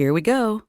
Here we go.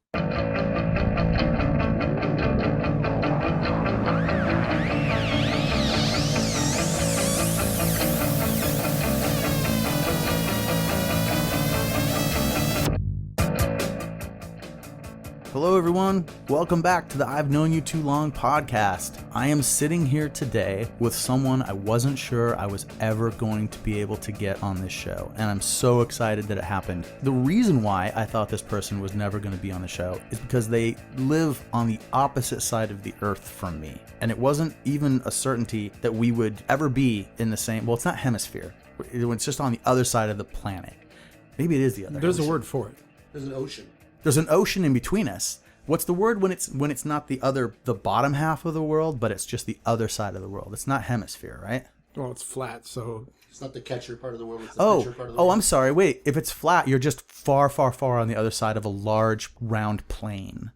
Hello everyone, welcome back to the I've Known You Too Long podcast. I am sitting here today with someone I wasn't sure I was ever going to be able to get on this show, and I'm so excited that it happened. The reason why I thought this person was never going to be on the show is because they live on the opposite side of the earth from me, and it wasn't even a certainty that we would ever be in the same, well, it's not hemisphere, it's just on the other side of the planet. Maybe it is the other. There's a word for it. There's an ocean. There's an ocean in between us. What's the word when it's not the bottom half of the world, but it's just the other side of the world? It's not hemisphere, right? Well, it's flat, so It's not the catcher part of the world. It's the pitcher part of the world. I'm sorry. Wait, if it's flat, you're just far, far, far on the other side of a large round plane.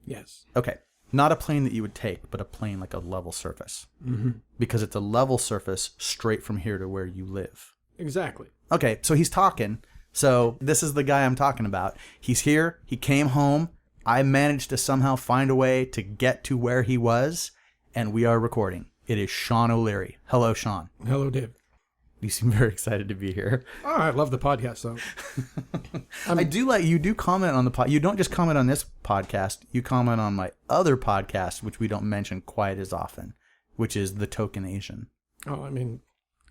yes. Okay, not a plane that you would take, but a plane like a level surface. Mm-hmm. Because it's a level surface straight from here to where you live. Exactly. Okay, so he's talking. So this is the guy I'm talking about. He's here. He came home. I managed to somehow find a way to get to where he was, and we are recording. It is Sean O'Leary. Hello, Sean. Hello, Dave. You seem very excited to be here. Oh, I love the podcast, though. I do like you do comment on the pod. You don't just comment on this podcast. You comment on my other podcast, which we don't mention quite as often, which is The Token Asian. Oh, I mean,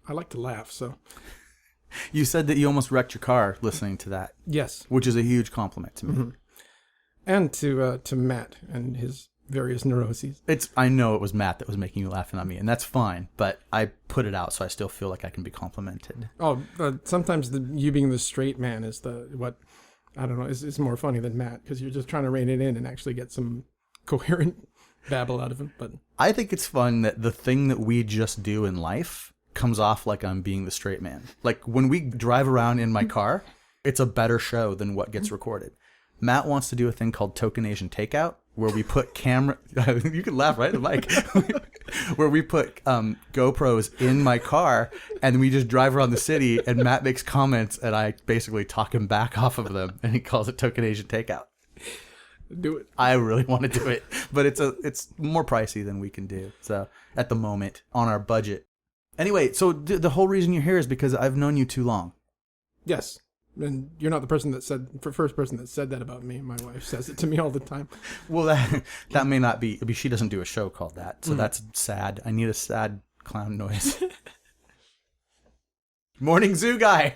I like to laugh, so. You said that you almost wrecked your car listening to that. Yes. Which is a huge compliment to me. Mm-hmm. And to Matt and his various neuroses. I know it was Matt that was making you laugh, not me, and that's fine, but I put it out so I still feel like I can be complimented. Oh, sometimes you being the straight man is I don't know, is more funny than Matt, because you're just trying to rein it in and actually get some coherent babble out of him. But I think it's fun that the thing that we just do in life comes off like I'm being the straight man. Like when we drive around in my car, it's a better show than what gets recorded. Matt wants to do a thing called Token Asian Takeout, where we put you can laugh right at the mic, where we put GoPros in my car and we just drive around the city and Matt makes comments and I basically talk him back off of them and he calls it Token Asian Takeout. do it. I really want to do it, but it's more pricey than we can do. So at the moment on our budget. Anyway, so the whole reason you're here is because I've known you too long. Yes. And you're not the first person that said that about me. My wife says it to me all the time. Well, that may not be. I mean, she doesn't do a show called that, so that's sad. I need a sad clown noise. Morning zoo guy.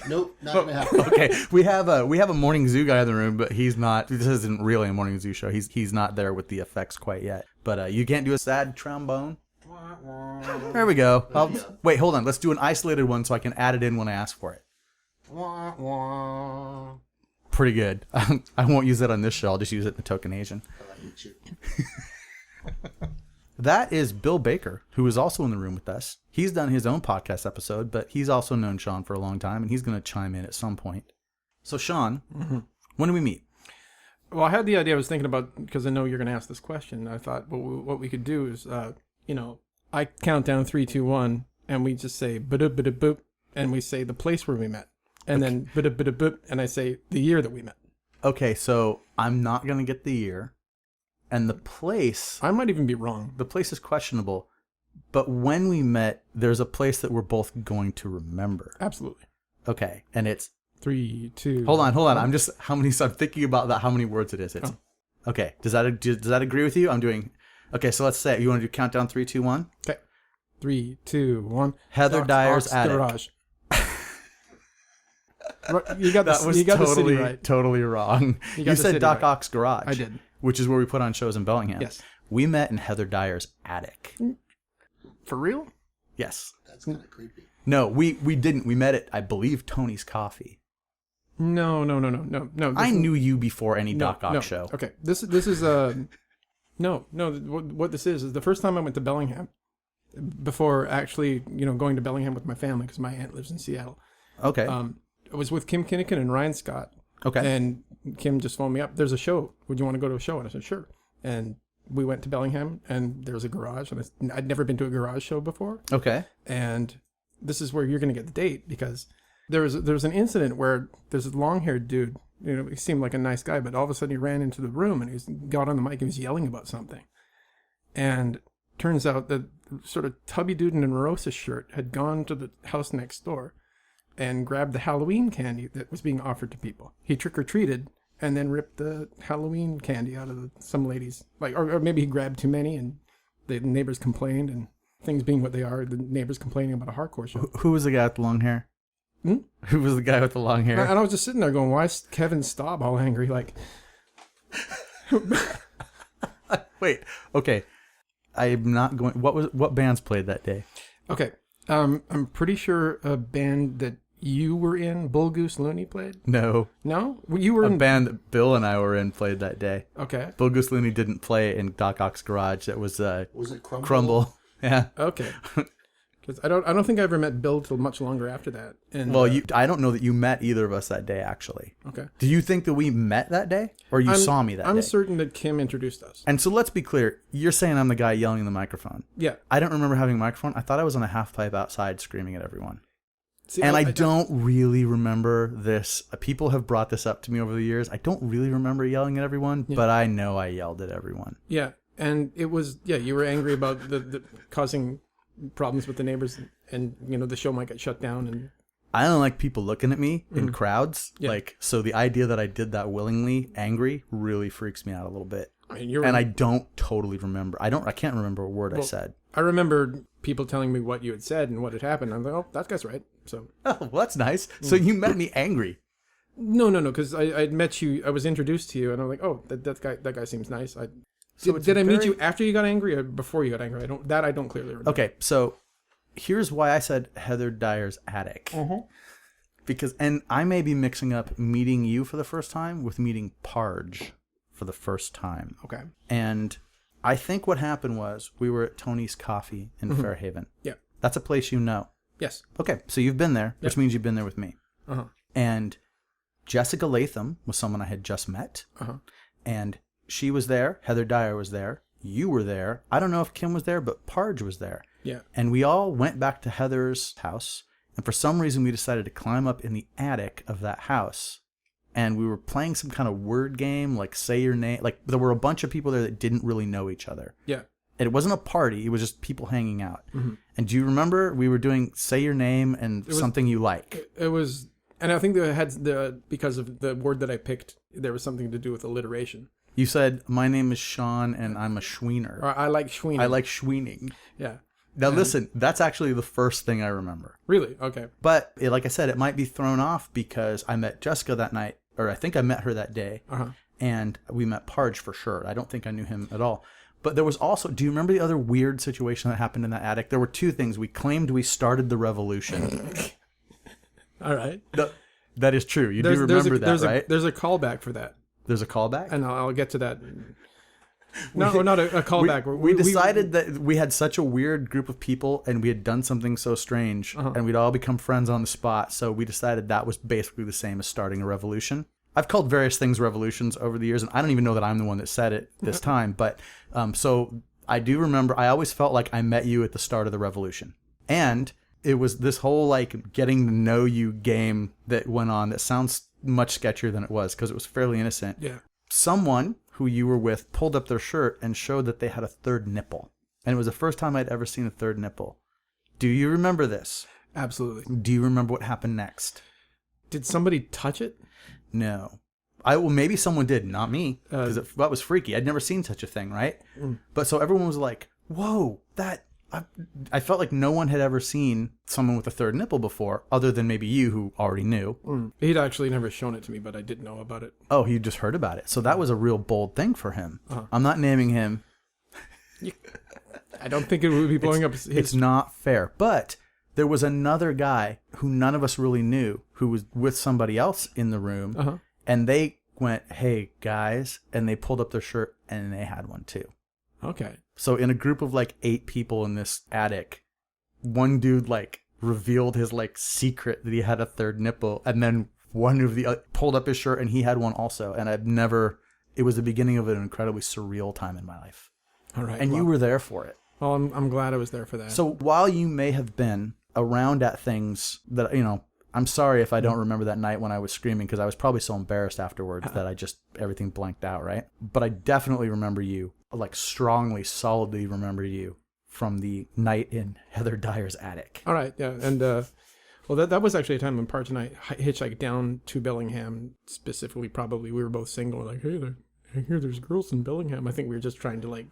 Nope, not gonna happen. Okay, we have a morning zoo guy in the room, but he's not. This isn't really a morning zoo show. He's not there with the effects quite yet. But you can't do a sad trombone. There we go. Wait, hold on. Let's do an isolated one so I can add it in when I ask for it. Pretty good. I won't use that on this show. I'll just use it in the Token Asian. That is Bill Baker, who is also in the room with us. He's done his own podcast episode, but he's also known Sean for a long time, and he's going to chime in at some point. So, Sean, when did we meet? Well, I had the idea I was thinking about, because I know you're going to ask this question. I thought, well, what we could do is, I count down 3, 2, 1, and we just say ba-da-ba-da-boop, and we say the place where we met. And then ba-da-ba-da-boop, and I say the year that we met. Okay, so I'm not going to get the year. And the place... I might even be wrong. The place is questionable. But when we met, there's a place that we're both going to remember. Absolutely. Okay, and it's... 3, 2... Hold on. I'm thinking about that, how many words it is. It's Okay, does that agree with you? I'm doing... Okay, so let's say it. You want to do countdown 3, 2, 1? Okay. 3, 2, 1. Heather Dyer's attic. Garage. You got that was totally wrong. You said Doc Ock's garage. I did. Which is where we put on shows in Bellingham. Yes. We met in Heather Dyer's attic. For real? Yes. That's kind of creepy. No, we didn't. We met at, I believe, Tony's Coffee. No. I knew you before any Doc Ock show. Okay. This is no. What this is the first time I went to Bellingham before actually, going to Bellingham with my family, because my aunt lives in Seattle. Okay. I was with Kim Kinnican and Ryan Scott. Okay. And Kim just phoned me up. There's a show. Would you want to go to a show? And I said, sure. And we went to Bellingham, and there was a garage. And I'd never been to a garage show before. Okay. And this is where you're going to get the date, because There was an incident where there's a long-haired dude. You know, he seemed like a nice guy, but all of a sudden he ran into the room and he got on the mic and he was yelling about something. And turns out that sort of tubby dude in a Morosa shirt had gone to the house next door and grabbed the Halloween candy that was being offered to people. He trick-or-treated and then ripped the Halloween candy out of some ladies. Or maybe he grabbed too many and the neighbors complained, and things being what they are, the neighbors complaining about a hardcore show. Who was the guy with the long hair? Who was the guy with the long hair? And I was just sitting there going, why is Kevin Staub all angry? Like, Wait, okay. I'm not going... What bands played that day? okay. I'm pretty sure a band that you were in, Bull Goose Looney, played? No. No? Well, you were A in... band that Bill and I were in played that day. Okay. Bull Goose Looney didn't play in Doc Ock's garage. That was it Crumble? Crumble. Yeah. Okay. Because I don't think I ever met Bill till much longer after that. And Well, I don't know that you met either of us that day, actually. Okay. Do you think that we met that day? Or you saw me that day? I'm certain that Kim introduced us. And so let's be clear. You're saying I'm the guy yelling in the microphone. Yeah. I don't remember having a microphone. I thought I was on a half pipe outside screaming at everyone. See, And I don't really remember this. People have brought this up to me over the years. I don't really remember yelling at everyone, but I know I yelled at everyone. Yeah. And it was, you were angry about the causing problems with the neighbors, and, you know, the show might get shut down. And I don't like people looking at me in crowds. Yeah. So the idea that I did that willingly, angry, really freaks me out a little bit. I mean, And I don't totally remember. I can't remember a word I said. I remember people telling me what you had said and what had happened. I'm like, oh, that guy's right. So, Oh, well, that's nice. So you met me angry. no, because I'd met you, I was introduced to you, and I'm like, oh, that guy seems nice. So Did I meet you after you got angry or before you got angry? I don't clearly remember. Okay, so here's why I said Heather Dyer's attic. Because, and I may be mixing up meeting you for the first time with meeting Parge for the first time. Okay. And I think what happened was we were at Tony's Coffee in Fairhaven. Yeah. That's a place you know. Yes. Okay, so you've been there, which means you've been there with me. Uh-huh. And Jessica Latham was someone I had just met. Uh-huh. And she was there. Heather Dyer was there. You were there. I don't know if Kim was there, but Parge was there. Yeah. And we all went back to Heather's house. And for some reason, we decided to climb up in the attic of that house. And we were playing some kind of word game, like say your name. Like there were a bunch of people there that didn't really know each other. Yeah. And it wasn't a party. It was just people hanging out. Mm-hmm. And do you remember we were doing say your name and something you like? It was, and I think that it had because of the word that I picked, there was something to do with alliteration. You said, my name is Sean and I'm a Schweener. Or I like Schweening. I like Schweening. Yeah. Now listen, that's actually the first thing I remember. Really? Okay. But like I said, it might be thrown off because I met Jessica that night, or I think I met her that day. Uh-huh. And we met Parge for sure. I don't think I knew him at all. But there was also, do you remember the other weird situation that happened in that attic? There were two things. We claimed we started the revolution. All right. That is true. You do remember that, right? There's a callback for that. There's a callback? And I'll get to that. No, not a callback. We decided that we had such a weird group of people and we had done something so strange and we'd all become friends on the spot. So we decided that was basically the same as starting a revolution. I've called various things revolutions over the years, and I don't even know that I'm the one that said it this time. But so I do remember, I always felt like I met you at the start of the revolution. And it was this whole like getting to know you game that went on that sounds much sketchier than it was because it was fairly innocent. Yeah. Someone who you were with pulled up their shirt and showed that they had a third nipple. And it was the first time I'd ever seen a third nipple. Do you remember this? Absolutely. Do you remember what happened next? Did somebody touch it? No. Maybe someone did, not me, because that was freaky. I'd never seen such a thing, right? But so everyone was like, whoa, I felt like no one had ever seen someone with a third nipple before, other than maybe you, who already knew. He'd actually never shown it to me, but I did know about it. Oh, he just heard about it. So that was a real bold thing for him. I'm not naming him. I don't think it would be blowing up his... It's not fair. But there was another guy who none of us really knew who was with somebody else in the room. And they went, hey, guys. And they pulled up their shirt and they had one too. Okay. So in a group of like 8 people in this attic, one dude like revealed his like secret that he had a third nipple. And then one of the pulled up his shirt and he had one also. And it was the beginning of an incredibly surreal time in my life. All right. And you were there for it. Well, I'm glad I was there for that. So while you may have been around at things that, I'm sorry if I don't remember that night when I was screaming, because I was probably so embarrassed afterwards that everything blanked out, right? But I definitely remember you, like strongly, solidly remember you from the night in Heather Dyer's attic. All right, yeah, and well, that was actually a time when Parch and I hitchhiked down to Bellingham. Specifically, probably we were both single. Like, hey, I hear there's girls in Bellingham. I think we were just trying to, like,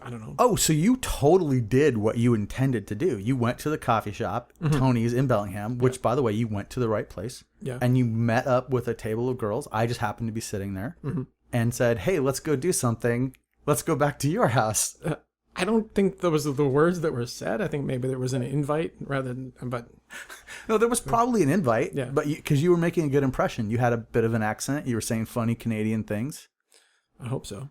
I don't know. Oh, so you totally did what you intended to do. You went to the coffee shop, Tony's in Bellingham, which, by the way, you went to the right place. Yeah. And you met up with a table of girls. I just happened to be sitting there and said, hey, let's go do something. Let's go back to your house. I don't think those are the words that were said. I think maybe there was an invite rather than, but... No, there was probably an invite, yeah. But because you were making a good impression. You had a bit of an accent. You were saying funny Canadian things. I hope so.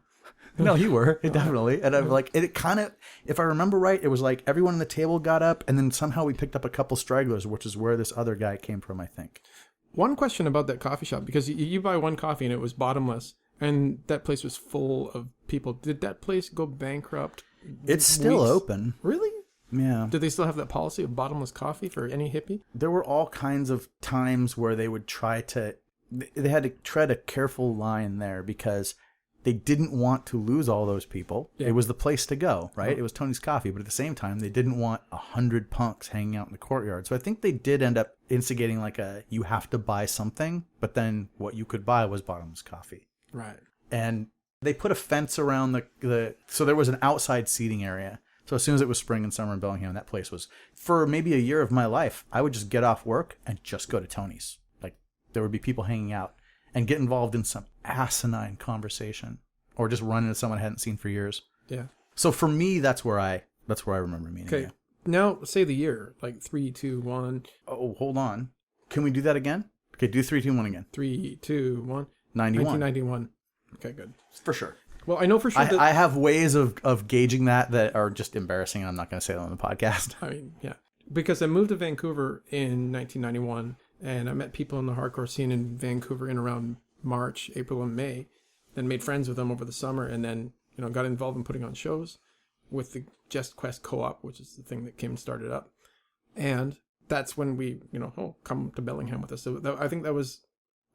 No, you were. Definitely. And I'm like, it kind of, if I remember right, it was like everyone on the table got up and then somehow we picked up a couple stragglers, which is where this other guy came from, I think. One question about that coffee shop, because you buy one coffee and it was bottomless and that place was full of people. Did that place go bankrupt? It's still open. Really? Yeah. Do they still have that policy of bottomless coffee for any hippie? There were all kinds of times where they would they had to tread a careful line there because they didn't want to lose all those people. Yeah. It was the place to go, right? It was Tony's Coffee. But at the same time, they didn't want 100 punks hanging out in the courtyard. So I think they did end up instigating like you have to buy something. But then what you could buy was bottomless coffee. Right. And they put a fence around so there was an outside seating area. So as soon as it was spring and summer in Bellingham, that place was, for maybe a year of my life, I would just get off work and just go to Tony's. Like there would be people hanging out and get involved in some asinine conversation or just run into someone I hadn't seen for years. Yeah. So for me, that's where I remember meeting you. Okay. Now say the year, like 3, 2, 1. Oh, hold on. Can we do that again? Okay, do 3, 2, 1 again. 3, 2, 1. 91. 1991. Okay, good. For sure. Well, I know for sure that... I have ways of gauging that are just embarrassing. I'm not going to say that on the podcast. I mean, yeah. Because I moved to Vancouver in 1991, and I met people in the hardcore scene in Vancouver in around March, April, and May. Then made friends with them over the summer, and then got involved in putting on shows with the Just Quest Co-op, which is the thing that Kim started up. And that's when we, come to Bellingham with us. So I think that was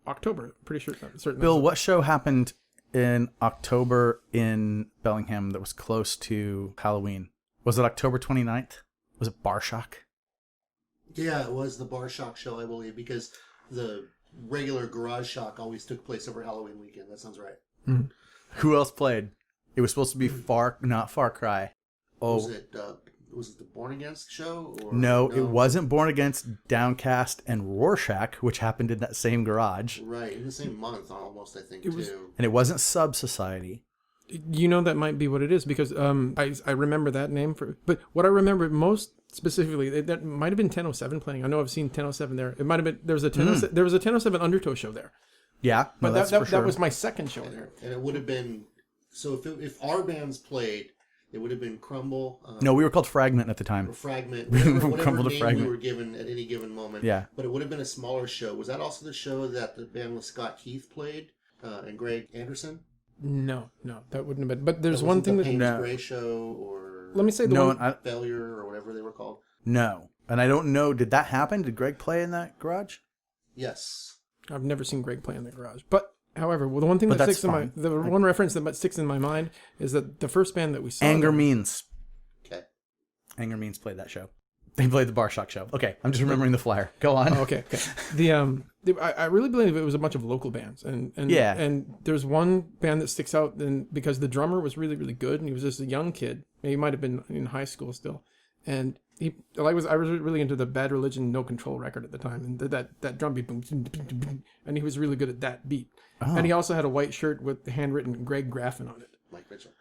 October. Pretty sure. Certain. Bill, what show happened in October in Bellingham that was close to Halloween? Was it October 29th? Was it Bar Shock? Yeah, it was the Bar Shock show, I believe, because the regular Garage Shock always took place over Halloween weekend. That sounds right. Mm-hmm. Who else played? It was supposed to be not Far Cry. Oh, was it the Born Against show? Or no, it wasn't Born Against, Downcast, and Rorschach, which happened in that same garage. Right, in the same month almost, I think, too. And it wasn't Sub Society. That might be what it is, because I remember that name. But what I remember most specifically, that might have been 1007 playing. I know I've seen 1007 there. It might have been, there was a 1007 Undertow show there. Yeah, but that was my second show there. And it would have been, so if our bands played, it would have been Crumble. No, we were called Fragment at the time. Or Fragment. Whatever Crumble to name Fragment. we were given at any given moment. Yeah. But it would have been a smaller show. Was that also the show that the band with Scott Keith played and Greg Anderson? No, that wouldn't have been. But there's one thing the that... Payne's Gray show or... Let me say Failure or whatever they were called. No. And I don't know, did that happen? Did Greg play in that garage? Yes. I've never seen Greg play in the garage. But... However, the one thing that sticks one reference that sticks in my mind is that the first band that we saw... Anger Means. Okay. Anger Means played that show. They played the Bar Shock show. Okay, I'm just remembering the flyer. Go on. Oh, okay. I really believe it was a bunch of local bands, and there's one band that sticks out, because the drummer was really, really good, and he was just a young kid. He might have been in high school still, and I was really into the Bad Religion No Control record at the time, and that drum beat, boom, and he was really good at that beat. Oh. And he also had a white shirt with the handwritten Greg Graffin on it. Mike Mitchell.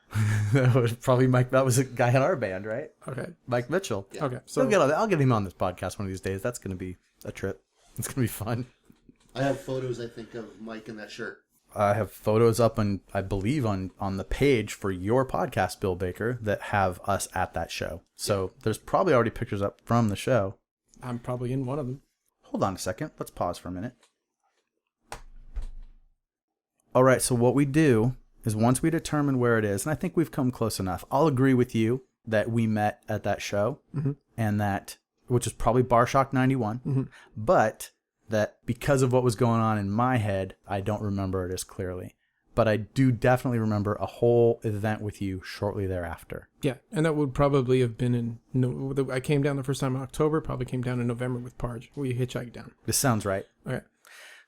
That was probably Mike. That was a guy in our band, right? Okay. Mike Mitchell. Yeah. Okay. So I'll get him on this podcast one of these days. That's going to be a trip. It's going to be fun. I have photos, I think, of Mike in that shirt. I have photos up on, I believe, on the page for your podcast, Bill Baker, that have us at that show. So there's probably already pictures up from the show. I'm probably in one of them. Hold on a second. Let's pause for a minute. All right. So what we do is once we determine where it is, and I think we've come close enough, I'll agree with you that we met at that show and that which is probably Barshock 91, Mm-hmm. but that because of what was going on in my head, I don't remember it as clearly. But I do definitely remember a whole event with you shortly thereafter. Yeah, and that would probably have been in... No, I came down the first time in October, probably came down in November with Parge. We hitchhiked down. This sounds right. Okay.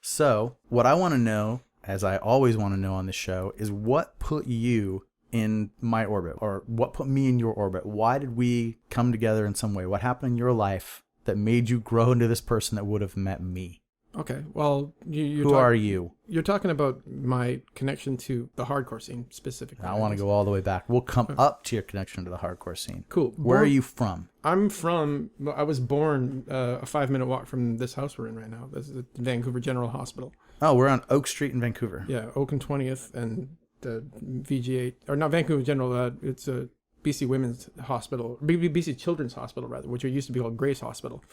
So what I want to know, as I always want to know on the show, is what put you in my orbit, or what put me in your orbit? Why did we come together in some way? What happened in your life that made you grow into this person that would have met me? Okay, well, Who are you? You're talking about my connection to the hardcore scene specifically. I want to go all the way back. We'll come up to your connection to the hardcore scene. Cool. Where are you from? I was born a 5-minute walk from this house we're in right now. This is the Vancouver General Hospital. Oh, we're on Oak Street in Vancouver. Yeah, Oak and 20th and the VGA, or not Vancouver General, it's a BC Women's Hospital, BC Children's Hospital rather, which used to be called Grace Hospital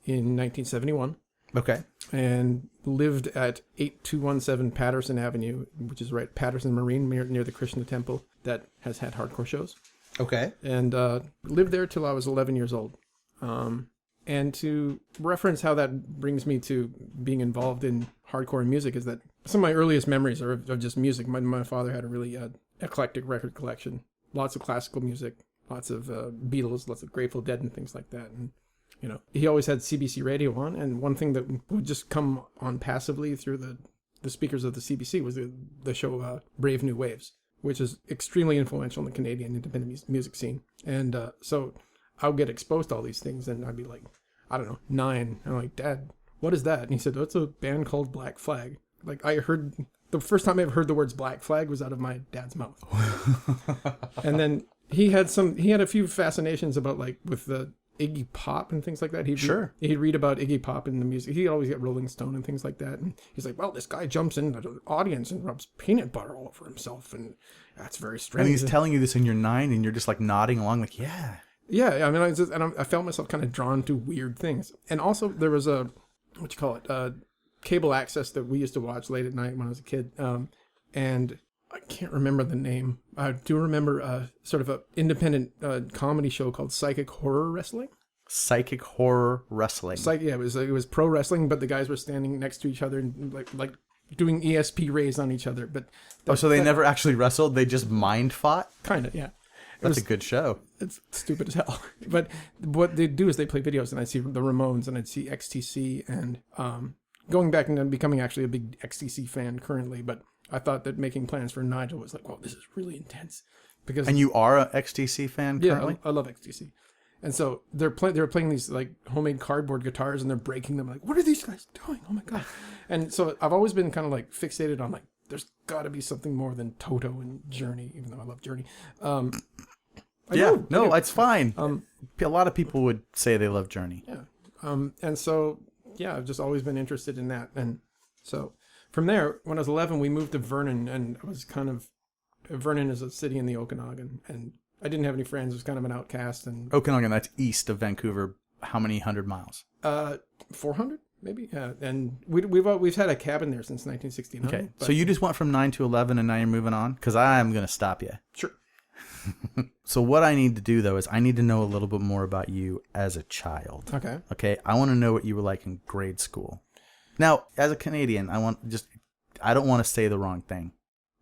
in 1971. Okay. And lived at 8217 Patterson Avenue, which is right Patterson Marine near the Krishna Temple that has had hardcore shows. Okay. And lived there till I was 11 years old. And to reference how that brings me to being involved in hardcore music is that some of my earliest memories are of just music. My father had a really eclectic record collection. Lots of classical music, lots of Beatles, lots of Grateful Dead and things like that. And you know, he always had CBC radio on, and one thing that would just come on passively through the speakers of the CBC was the show Brave New Waves, which is extremely influential in the Canadian independent music scene. And so I would get exposed to all these things, and I'd be like, I don't know, 9. I'm like, Dad, what is that? And he said, oh, it's a band called Black Flag. Like, the first time I ever heard the words Black Flag was out of my dad's mouth. And then he had a few fascinations about, like, with the Iggy Pop and things like that. He'd read about Iggy Pop in the music. He'd always get Rolling Stone and things like that. And he's like, well, this guy jumps into the audience and rubs peanut butter all over himself. And that's very strange. And he's telling you this and you're 9 and you're just like nodding along like, yeah. Yeah, I mean, I felt myself kind of drawn to weird things. And also there was cable access that we used to watch late at night when I was a kid. And I can't remember the name. I do remember sort of an independent comedy show called Psychic Horror Wrestling. Psychic Horror Wrestling. It was pro wrestling, but the guys were standing next to each other and like doing ESP rays on each other. But so they never actually wrestled? They just mind fought? Kind of, yeah. That's a good show. It's stupid as hell. But what they do is they play videos, and I'd see the Ramones, and I'd see XTC, and going back and becoming actually a big XTC fan currently, but I thought that making plans for Nigel was like, whoa, this is really intense. And you are an XTC fan currently? Yeah, I love XTC. And so they were playing these like homemade cardboard guitars, and they're breaking them. Like, what are these guys doing? Oh my God. And so I've always been kind of like fixated on like, there's got to be something more than Toto and Journey, even though I love Journey. It's fine. A lot of people would say they love Journey. Yeah. And so, yeah, I've just always been interested in that. And so from there, when I was 11, we moved to Vernon, and I was Vernon is a city in the Okanagan, and I didn't have any friends. I was kind of an outcast. And Okanagan, that's east of Vancouver. How many 100 miles? 400, maybe. Yeah, and we've had a cabin there since 1969. Okay, so you just went from 9 to 11, and now you're moving on? Because I'm going to stop you. Sure. So what I need to do, though, is I need to know a little bit more about you as a child. Okay, I want to know what you were like in grade school. Now, as a Canadian, I don't want to say the wrong thing.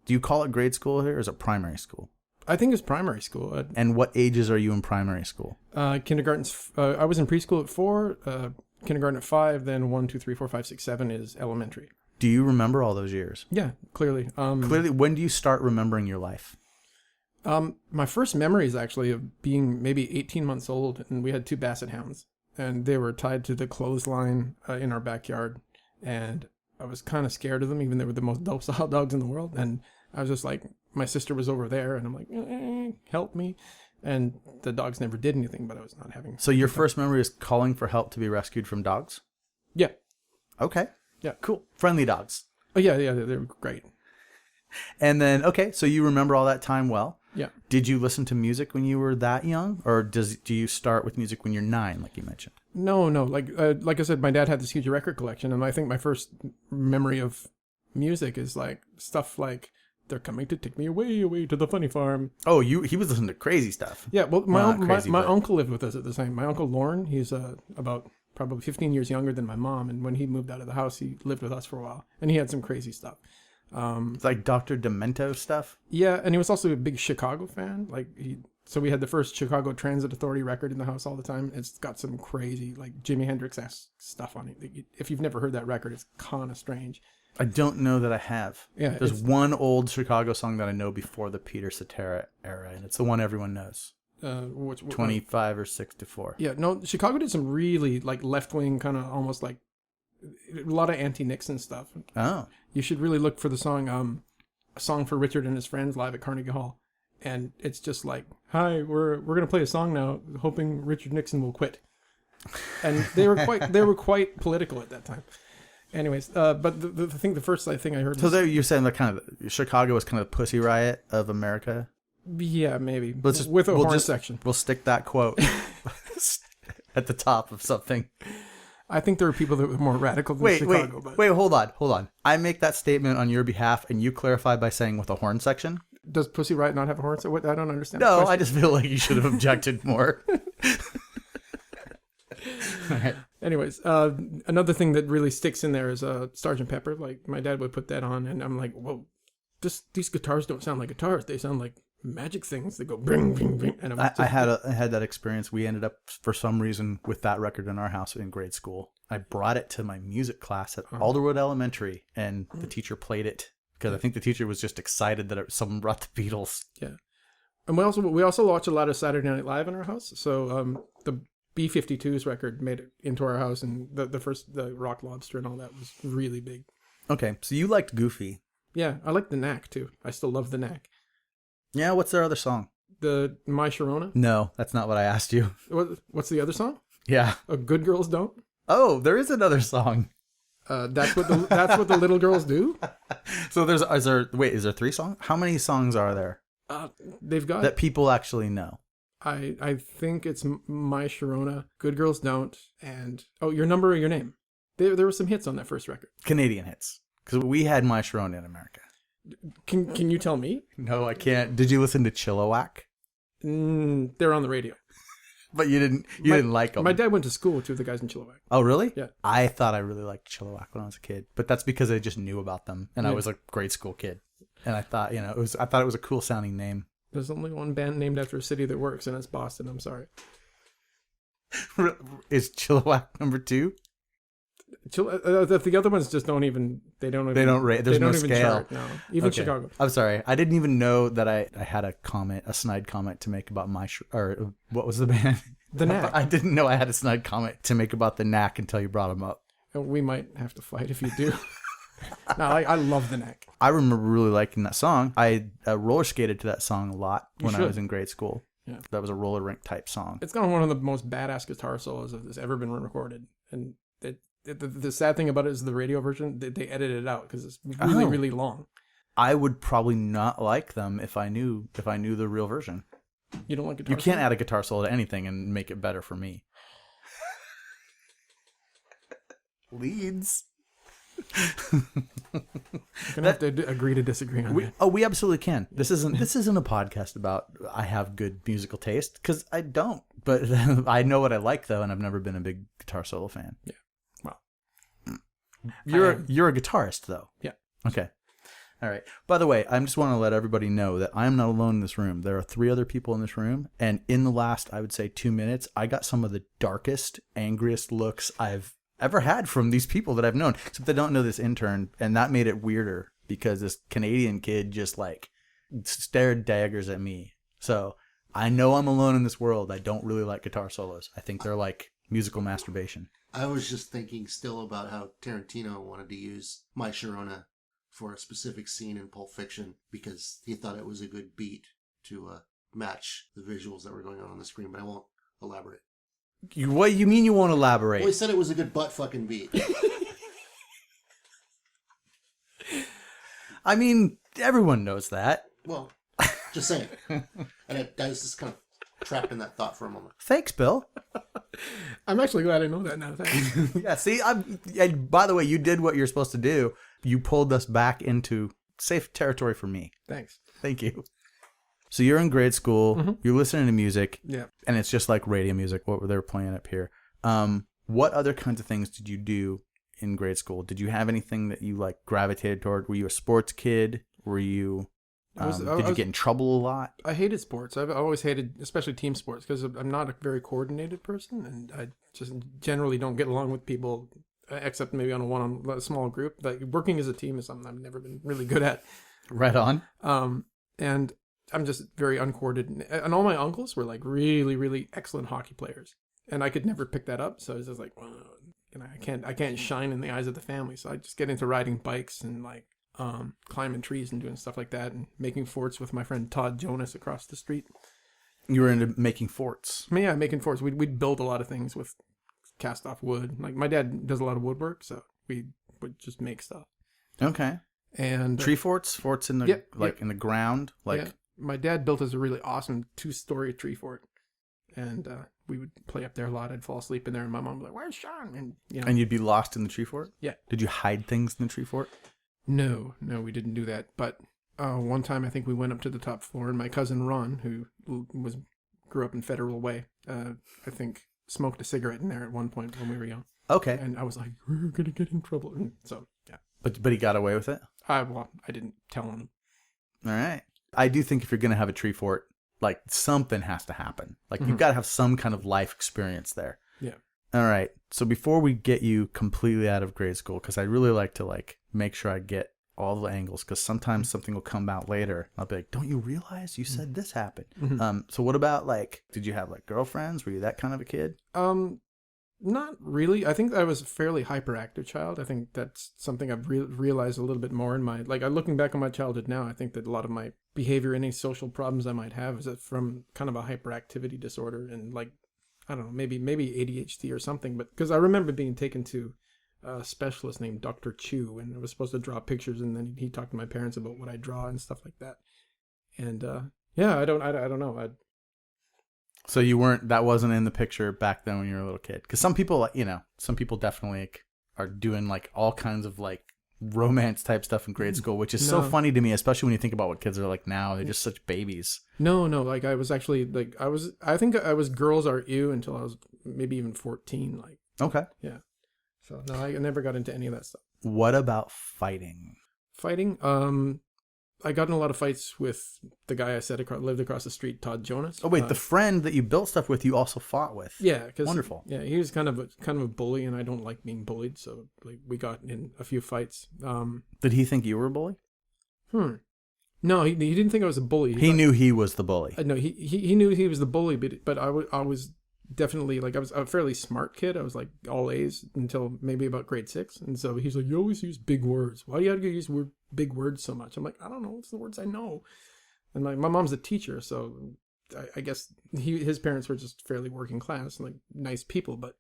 Do you call it grade school here, or is it primary school? I think it's primary school. And what ages are you in primary school? Kindergarten's. I was in preschool at 4, kindergarten at 5, then 1, 2, 3, 4, 5, 6, 7 is elementary. Do you remember all those years? Yeah, clearly. Clearly, when do you start remembering your life? My first memory is actually of being maybe 18 months old, and we had 2 basset hounds, and they were tied to the clothesline in our backyard, and I was kind of scared of them, even though they were the most docile dogs in the world, and I was just like, my sister was over there, and I'm like, help me, and the dogs never did anything, but I was not having... So your first memory is calling for help to be rescued from dogs? Yeah. Okay. Yeah. Cool. Friendly dogs. Oh, yeah, they're great. And then, okay, so you remember all that time well? Yeah. Did you listen to music when you were that young? Or do you start with music when you're 9, like you mentioned? No. Like I said, my dad had this huge record collection, and I think my first memory of music is like stuff like they're coming to take me away to the funny farm. Oh, he was listening to crazy stuff. Yeah, well, Not crazy, my but- uncle lived with us at the time. My uncle Lorne, he's about probably 15 years younger than my mom, and when he moved out of the house, he lived with us for a while, and he had some crazy stuff. It's like Dr. Demento stuff. Yeah, and he was also a big Chicago fan. So we had the first Chicago Transit Authority record in the house all the time. It's got some crazy, like, Jimi Hendrix-esque stuff on it. If you've never heard that record, it's kind of strange. I don't know that I have. Yeah, There's one old Chicago song that I know before the Peter Cetera era, and it's the one everyone knows. Which 25 or 6 to 4. Yeah, no, Chicago did some really, like, left-wing kind of almost like a lot of anti-Nixon stuff. Oh. You should really look for the song, A Song for Richard and His Friends live at Carnegie Hall. And it's just like, hi, we're going to play a song now, hoping Richard Nixon will quit. And they were quite political at that time. Anyways, but the first thing I heard. So you're saying that kind of Chicago was kind of the Pussy Riot of America? Yeah, maybe. Let's just, with a horn just, section. We'll stick that quote at the top of something. I think there are people that were more radical than Chicago. Wait, hold on. I make that statement on your behalf, and you clarify by saying with a horn section? Does Pussy Riot not have a horn section? What? I don't understand. No, I just feel like you should have objected more. All right. Anyways, another thing that really sticks in there is Sgt. Pepper. Like, my dad would put that on, and I'm like, whoa, these guitars don't sound like guitars. They sound like magic things. They go bring, bring, bring. And I had that experience. We ended up, for some reason, with that record in our house in grade school. I brought it to my music class at Alderwood Elementary, and the teacher played it because I think the teacher was just excited that someone brought the Beatles. Yeah, and we also watch a lot of Saturday Night Live in our house. So the B-52s record made it into our house, and the Rock Lobster and all that was really big. Okay, so you liked Goofy. Yeah, I like the Knack too. I still love the Knack. Yeah, what's their other song? The My Sharona? No, that's not what I asked you. What's the other song? Yeah. Good Girls Don't? Oh, there is another song. That's what the little girls do? So is there 3 songs? How many songs are there? They've got that people actually know. I think it's My Sharona, Good Girls Don't, and Your Number or Your Name. There were some hits on that first record. Canadian hits. Because we had My Sharona in America. Can you tell me? No, I can't. Did you listen to Chilliwack? They're on the radio. But you didn't like them. My dad went to school with 2 of the guys in Chilliwack. Oh, really? Yeah. I thought I really liked Chilliwack when I was a kid, but that's because I just knew about them, and I was a grade school kid, and I thought it was a cool sounding name. There's only one band named after a city that works, and it's Boston. I'm sorry. Is Chilliwack number 2? The other ones just don't even. They don't rate. There's no scale. Chart, no, even okay. Chicago. I'm sorry. I didn't even know that I had a snide comment to make about or what was the band? The Knack. I didn't know I had a snide comment to make about the Knack until you brought them up. We might have to fight if you do. No, I love the Knack. I remember really liking that song. I roller skated to that song a lot when I was in grade school. Yeah, that was a roller rink type song. It's got one of the most badass guitar solos that's ever been recorded, and the sad thing about it is the radio version, they edited it out because it's really, really long. I would probably not like them if I knew the real version. You don't like guitar? You can't add a guitar solo to anything and make it better for me. Leads. You're gonna have to agree to disagree on that. Oh, we absolutely can. This isn't a podcast about I have good musical taste, because I don't. But I know what I like though, and I've never been a big guitar solo fan. Yeah. Well, you're a guitarist though. Yeah. Okay. All right. By the way, I just want to let everybody know that I'm not alone in this room. There are 3 other people in this room, and in the last, I would say, 2 minutes, I got some of the darkest, angriest looks I've ever had from these people that I've known. Except they don't know this intern, and that made it weirder because this Canadian kid just like stared daggers at me. So I know I'm alone in this world. I don't really like guitar solos. I think they're like musical masturbation. I was just thinking still about how Tarantino wanted to use My Sharona for a specific scene in Pulp Fiction because he thought it was a good beat to match the visuals that were going on the screen, but I won't elaborate. What you mean you won't elaborate? Well, he said it was a good butt fucking beat. I mean, everyone knows that. Well, just saying. And I was just kind of trapped in that thought for a moment. Thanks, Bill. I'm actually glad I know that now. Thanks. Yeah, see, by the way, you did what you're supposed to do. You pulled us back into safe territory for me. Thanks. Thank you. So you're in grade school, you're listening to music, Yeah. and it's just like radio music, what they were playing up here. What other kinds of things did you do in grade school? Did you have anything that you like gravitated toward? Were you a sports kid? Were you, did you get in trouble a lot? I hated sports. I've always hated, especially team sports, because I'm not a very coordinated person, and I just generally don't get along with people, except maybe on a small group. Like working as a team is something I've never been really good at. Right on. And I'm just very uncoordinated. And all my uncles were like really, really excellent hockey players. And I could never pick that up. So I was just like, well, I can't shine in the eyes of the family. So I just get into riding bikes and like climbing trees and doing stuff like that and making forts with my friend Todd Jonas across the street. You were into making forts. I mean, yeah, making forts. We'd build a lot of things with cast off wood. Like my dad does a lot of woodwork, so we would just make stuff. Okay. And tree forts in the in the ground, like. Yeah. My dad built us a really awesome 2-story tree fort, and we would play up there a lot. I'd fall asleep in there, and my mom was like, "Where's Sean?" And and you'd be lost in the tree fort. Yeah. Did you hide things in the tree fort? No, we didn't do that. But one time, I think we went up to the top floor, and my cousin Ron, who grew up in Federal Way, I think smoked a cigarette in there at one point when we were young. Okay. And I was like, "We're gonna get in trouble." And so yeah. But he got away with it. I didn't tell him. All right. I do think if you're going to have a tree fort, like something has to happen. Like you've got to have some kind of life experience there. Yeah. All right. So before we get you completely out of grade school, because I really like to like make sure I get all the angles, because sometimes something will come out later. I'll be like, don't you realize you said this happened? So what about like, did you have like girlfriends? Were you that kind of a kid? Not really. I think I was a fairly hyperactive child. I think that's something I've realized a little bit more in my, like, looking back on my childhood now, I think that a lot of my behavior, any social problems I might have, is from kind of a hyperactivity disorder and like, I don't know, maybe ADHD or something. But because I remember being taken to a specialist named Dr. Chu, and I was supposed to draw pictures, and then he talked to my parents about what I draw and stuff like that. And yeah, I don't know. So that wasn't in the picture back then when you were a little kid? Because some people definitely like, are doing like all kinds of like romance type stuff in grade school, which is so funny to me, especially when you think about what kids are like now. They're just such babies. No, like I was actually like, I think I was girls are you until I was maybe even 14. Like, okay. Yeah. So no, I never got into any of that stuff. What about fighting? I got in a lot of fights with the guy I said lived across the street, Todd Jonas. Oh wait, the friend that you built stuff with, you also fought with. Yeah, wonderful. Yeah, he was kind of a bully, and I don't like being bullied, so like we got in a few fights. Did he think you were a bully? No, he didn't think I was a bully. He knew he was the bully. No, he knew he was the bully, but I was definitely, like, I was a fairly smart kid. I was like all A's until maybe about grade 6, and so he's like, "You always use big words. Why do you have to use big words so much?" I'm like, "I don't know. It's the words I know." And like my mom's a teacher, so I guess his parents were just fairly working class and like nice people, but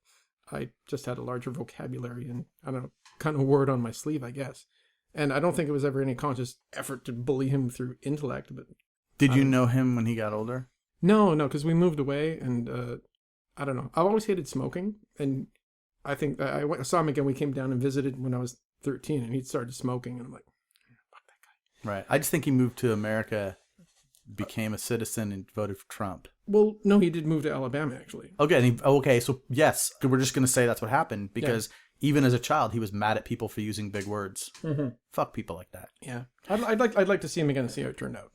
I just had a larger vocabulary and, I don't know, kind of word on my sleeve, I guess. And I don't think it was ever any conscious effort to bully him through intellect. But did you know him when he got older? No, because we moved away, and I don't know. I've always hated smoking, and I think I saw him again. We came down and visited when I was 13, and he'd started smoking, and I'm like, fuck that guy. Right. I just think he moved to America, became a citizen, and voted for Trump. Well, no, he did move to Alabama, actually. Okay. Okay. So yes, we're just going to say that's what happened, because even as a child, he was mad at people for using big words. Mm-hmm. Fuck people like that. Yeah. I'd like to see him again and see how it turned out.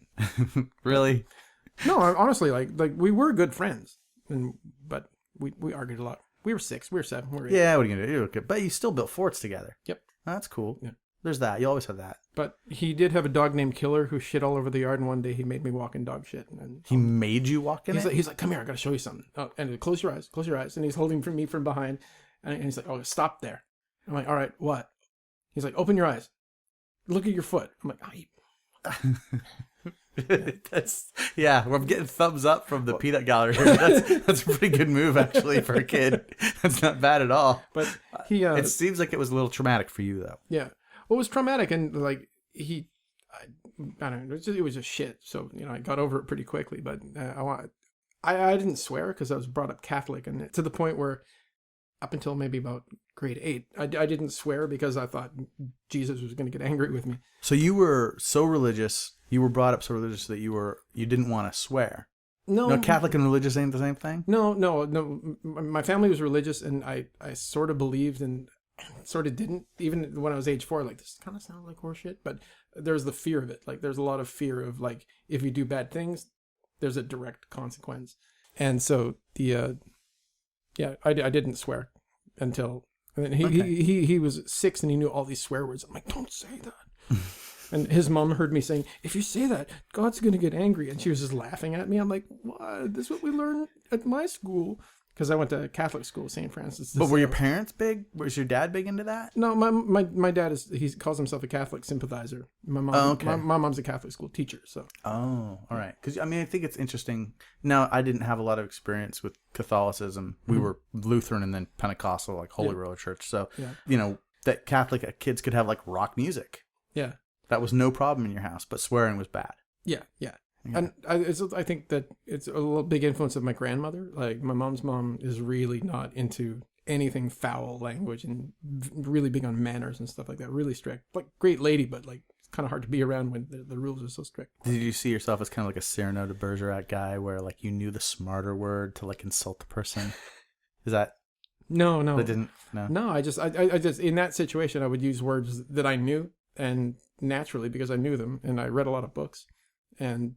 Really? No, honestly, like we were good friends, but we argued a lot. We were 6, we were 7, we were 8. Yeah, what are you gonna do? Okay. But you still built forts together. Yep. That's cool. Yeah. There's that. You always have that. But he did have a dog named Killer who shit all over the yard, and one day he made me walk in dog shit. And he made you walk in it? He's like, "Come here, I gotta show you something." Oh, and close your eyes. And he's holding me from behind, and he's like, "Oh, stop there." I'm like, "All right, what?" He's like, "Open your eyes. Look at your foot." I'm like, I'm getting thumbs up from the peanut gallery. That's a pretty good move, actually, for a kid. That's not bad at all. But he it seems like it was a little traumatic for you, though. Yeah, well, it was traumatic, and like I don't know, it was just shit. So I got over it pretty quickly. But I didn't swear because I was brought up Catholic, and to the point where up until maybe about grade 8. I didn't swear because I thought Jesus was going to get angry with me. So you were so religious, you were brought up so religious that you didn't want to swear. No, Catholic and religious ain't the same thing? No. My family was religious, and I sort of believed and sort of didn't. Even when I was age 4, like, this kind of sounds like horseshit, but there's the fear of it. Like, there's a lot of fear of, like, if you do bad things, there's a direct consequence. And so I didn't swear until, and then he was 6 and he knew all these swear words. I'm like, don't say that. And his mom heard me saying, if you say that, God's going to get angry. And she was just laughing at me. I'm like, what? This is what we learn at my school. Because I went to Catholic school, St. Francis. But were your parents big? Was your dad big into that? No, my dad he calls himself a Catholic sympathizer. My mom, my mom's a Catholic school teacher. So. Oh, all right. Because I mean, I think it's interesting. Now, I didn't have a lot of experience with Catholicism. We were Lutheran and then Pentecostal, like Holy Roller Church. So, that Catholic kids could have like rock music. Yeah. That was no problem in your house, but swearing was bad. Yeah. And I think that it's a little big influence of my grandmother. Like, my mom's mom is really not into anything foul language and really big on manners and stuff like that. Really strict. Like, great lady, but like, it's kind of hard to be around when the rules are so strict. Did you see yourself as kind of like a Cyrano de Bergerac guy where like you knew the smarter word to like insult the person? Is that... No. That didn't... No, I just in that situation, I would use words that I knew, and naturally, because I knew them and I read a lot of books. And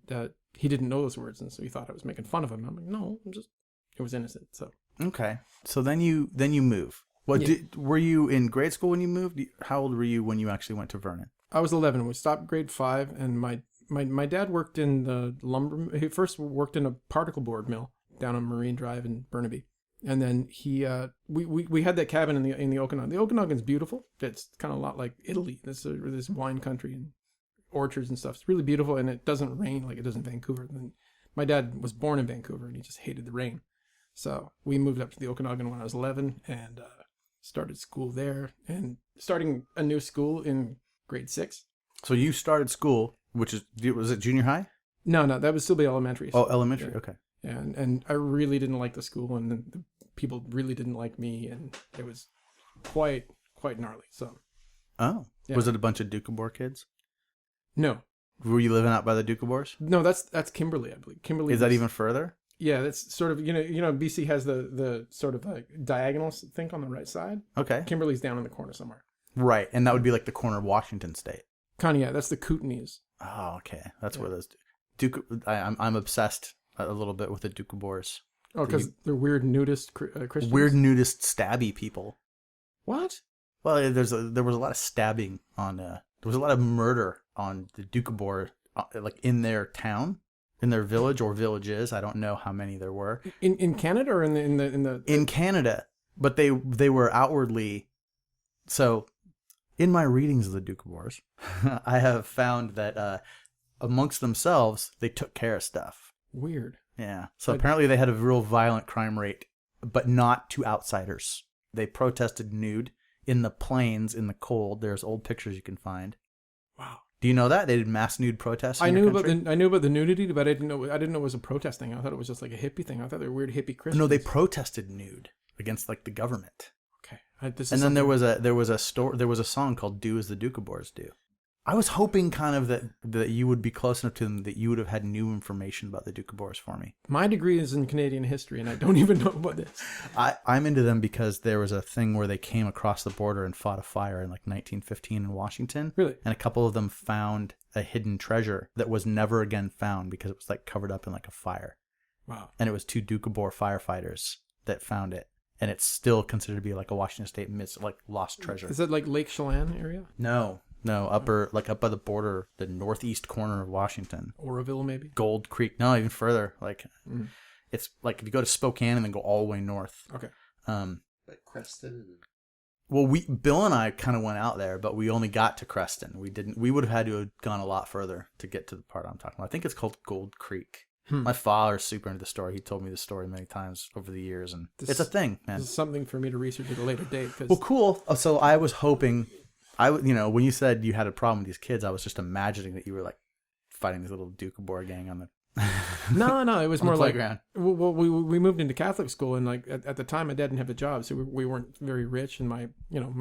he didn't know those words, and so he thought I was making fun of him. I'm like, no, it was innocent. So okay. So then you move. Were you in grade school when you moved? How old were you when you actually went to Vernon? I was 11. We stopped grade 5, and my dad worked in the lumber. He first worked in a particle board mill down on Marine Drive in Burnaby, and then we had that cabin in the Okanagan. The Okanagan's beautiful. It's kind of a lot like Italy. This wine country and orchards and stuff. It's really beautiful, and it doesn't rain like it does in Vancouver. And my dad was born in Vancouver, and he just hated the rain. So we moved up to the Okanagan when I was 11 and started school there, and starting a new school in grade 6. So you started school, was it junior high? No, that would still be elementary. Oh, elementary. Yeah. Okay. And I really didn't like the school, and the people really didn't like me, and it was quite gnarly. So. Oh. Yeah. Was it a bunch of Doukhobor kids? No. Were you living out by the Doukhobors? No, that's Kimberley, I believe. Kimberley is that even further? Yeah, that's sort of, BC has the sort of like diagonal thing on the right side. Okay. Kimberley's down in the corner somewhere. Right, and that would be like the corner of Washington State. Yeah, that's the Kootenays. Oh, okay. That's where those I'm obsessed a little bit with the Doukhobors. Oh, because they're weird nudist Christians? Weird nudist stabby people. What? Well, there was a lot of stabbing on... there was a lot of murder on the Doukhobor, like in their town, in their village or villages. I don't know how many there were. In Canada or in the... In Canada, but they were outwardly... So, in my readings of the Doukhobors, I have found that amongst themselves, they took care of stuff. Weird. Yeah. So apparently they had a real violent crime rate, but not to outsiders. They protested nude in the plains in the cold. There's old pictures you can find. Wow. Do you know that they did mass nude protests? I knew about the nudity, but I didn't know it was a protest thing. I thought it was just like a hippie thing. I thought they were weird hippie Christians. No, they protested nude against like the government. Okay. And then there was a song called "Do as the Doukhobors Do." I was hoping kind of that you would be close enough to them that you would have had new information about the Doukhobors for me. My degree is in Canadian history, and I don't even know about this. I'm into them because there was a thing where they came across the border and fought a fire in like 1915 in Washington. Really? And a couple of them found a hidden treasure that was never again found because it was like covered up in like a fire. Wow. And it was 2 Doukhobor firefighters that found it. And it's still considered to be like a Washington State like lost treasure. Is that like Lake Chelan area? No, up by the border, the northeast corner of Washington. Oroville, maybe? Gold Creek. No, even further. It's like if you go to Spokane and then go all the way north. Okay. Like Creston. Well, Bill and I kind of went out there, but we only got to Creston. We would have had to have gone a lot further to get to the part I'm talking about. I think it's called Gold Creek. My father's super into the story. He told me the story many times over the years, and it's a thing, man. This is something for me to research at a later date. Well, cool. So I was hoping, when you said you had a problem with these kids, I was just imagining that you were like fighting this little Doukhobor gang on the No, it was On the more like playground. well, we moved into Catholic school, and like at the time, my dad didn't have a job, so we weren't very rich, and my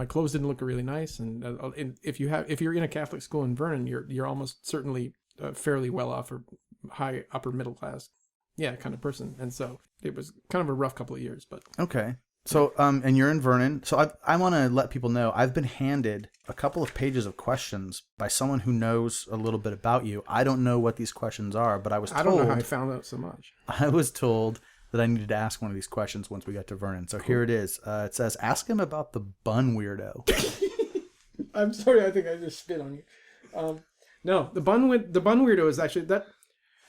clothes didn't look really nice. And if you're in a Catholic school in Vernon, you're almost certainly fairly well off or high upper middle class, kind of person. And so it was kind of a rough couple of years, but Okay. So, and you're in Vernon. So I want to let people know I've been handed a couple of pages of questions by someone who knows a little bit about you. I don't know what these questions are, but I don't know how I found out so much. I was told that I needed to ask one of these questions once we got to Vernon. So Here it is. It says, ask him about the bun weirdo. I'm sorry, I think I just spit on you. No, the bun weirdo is actually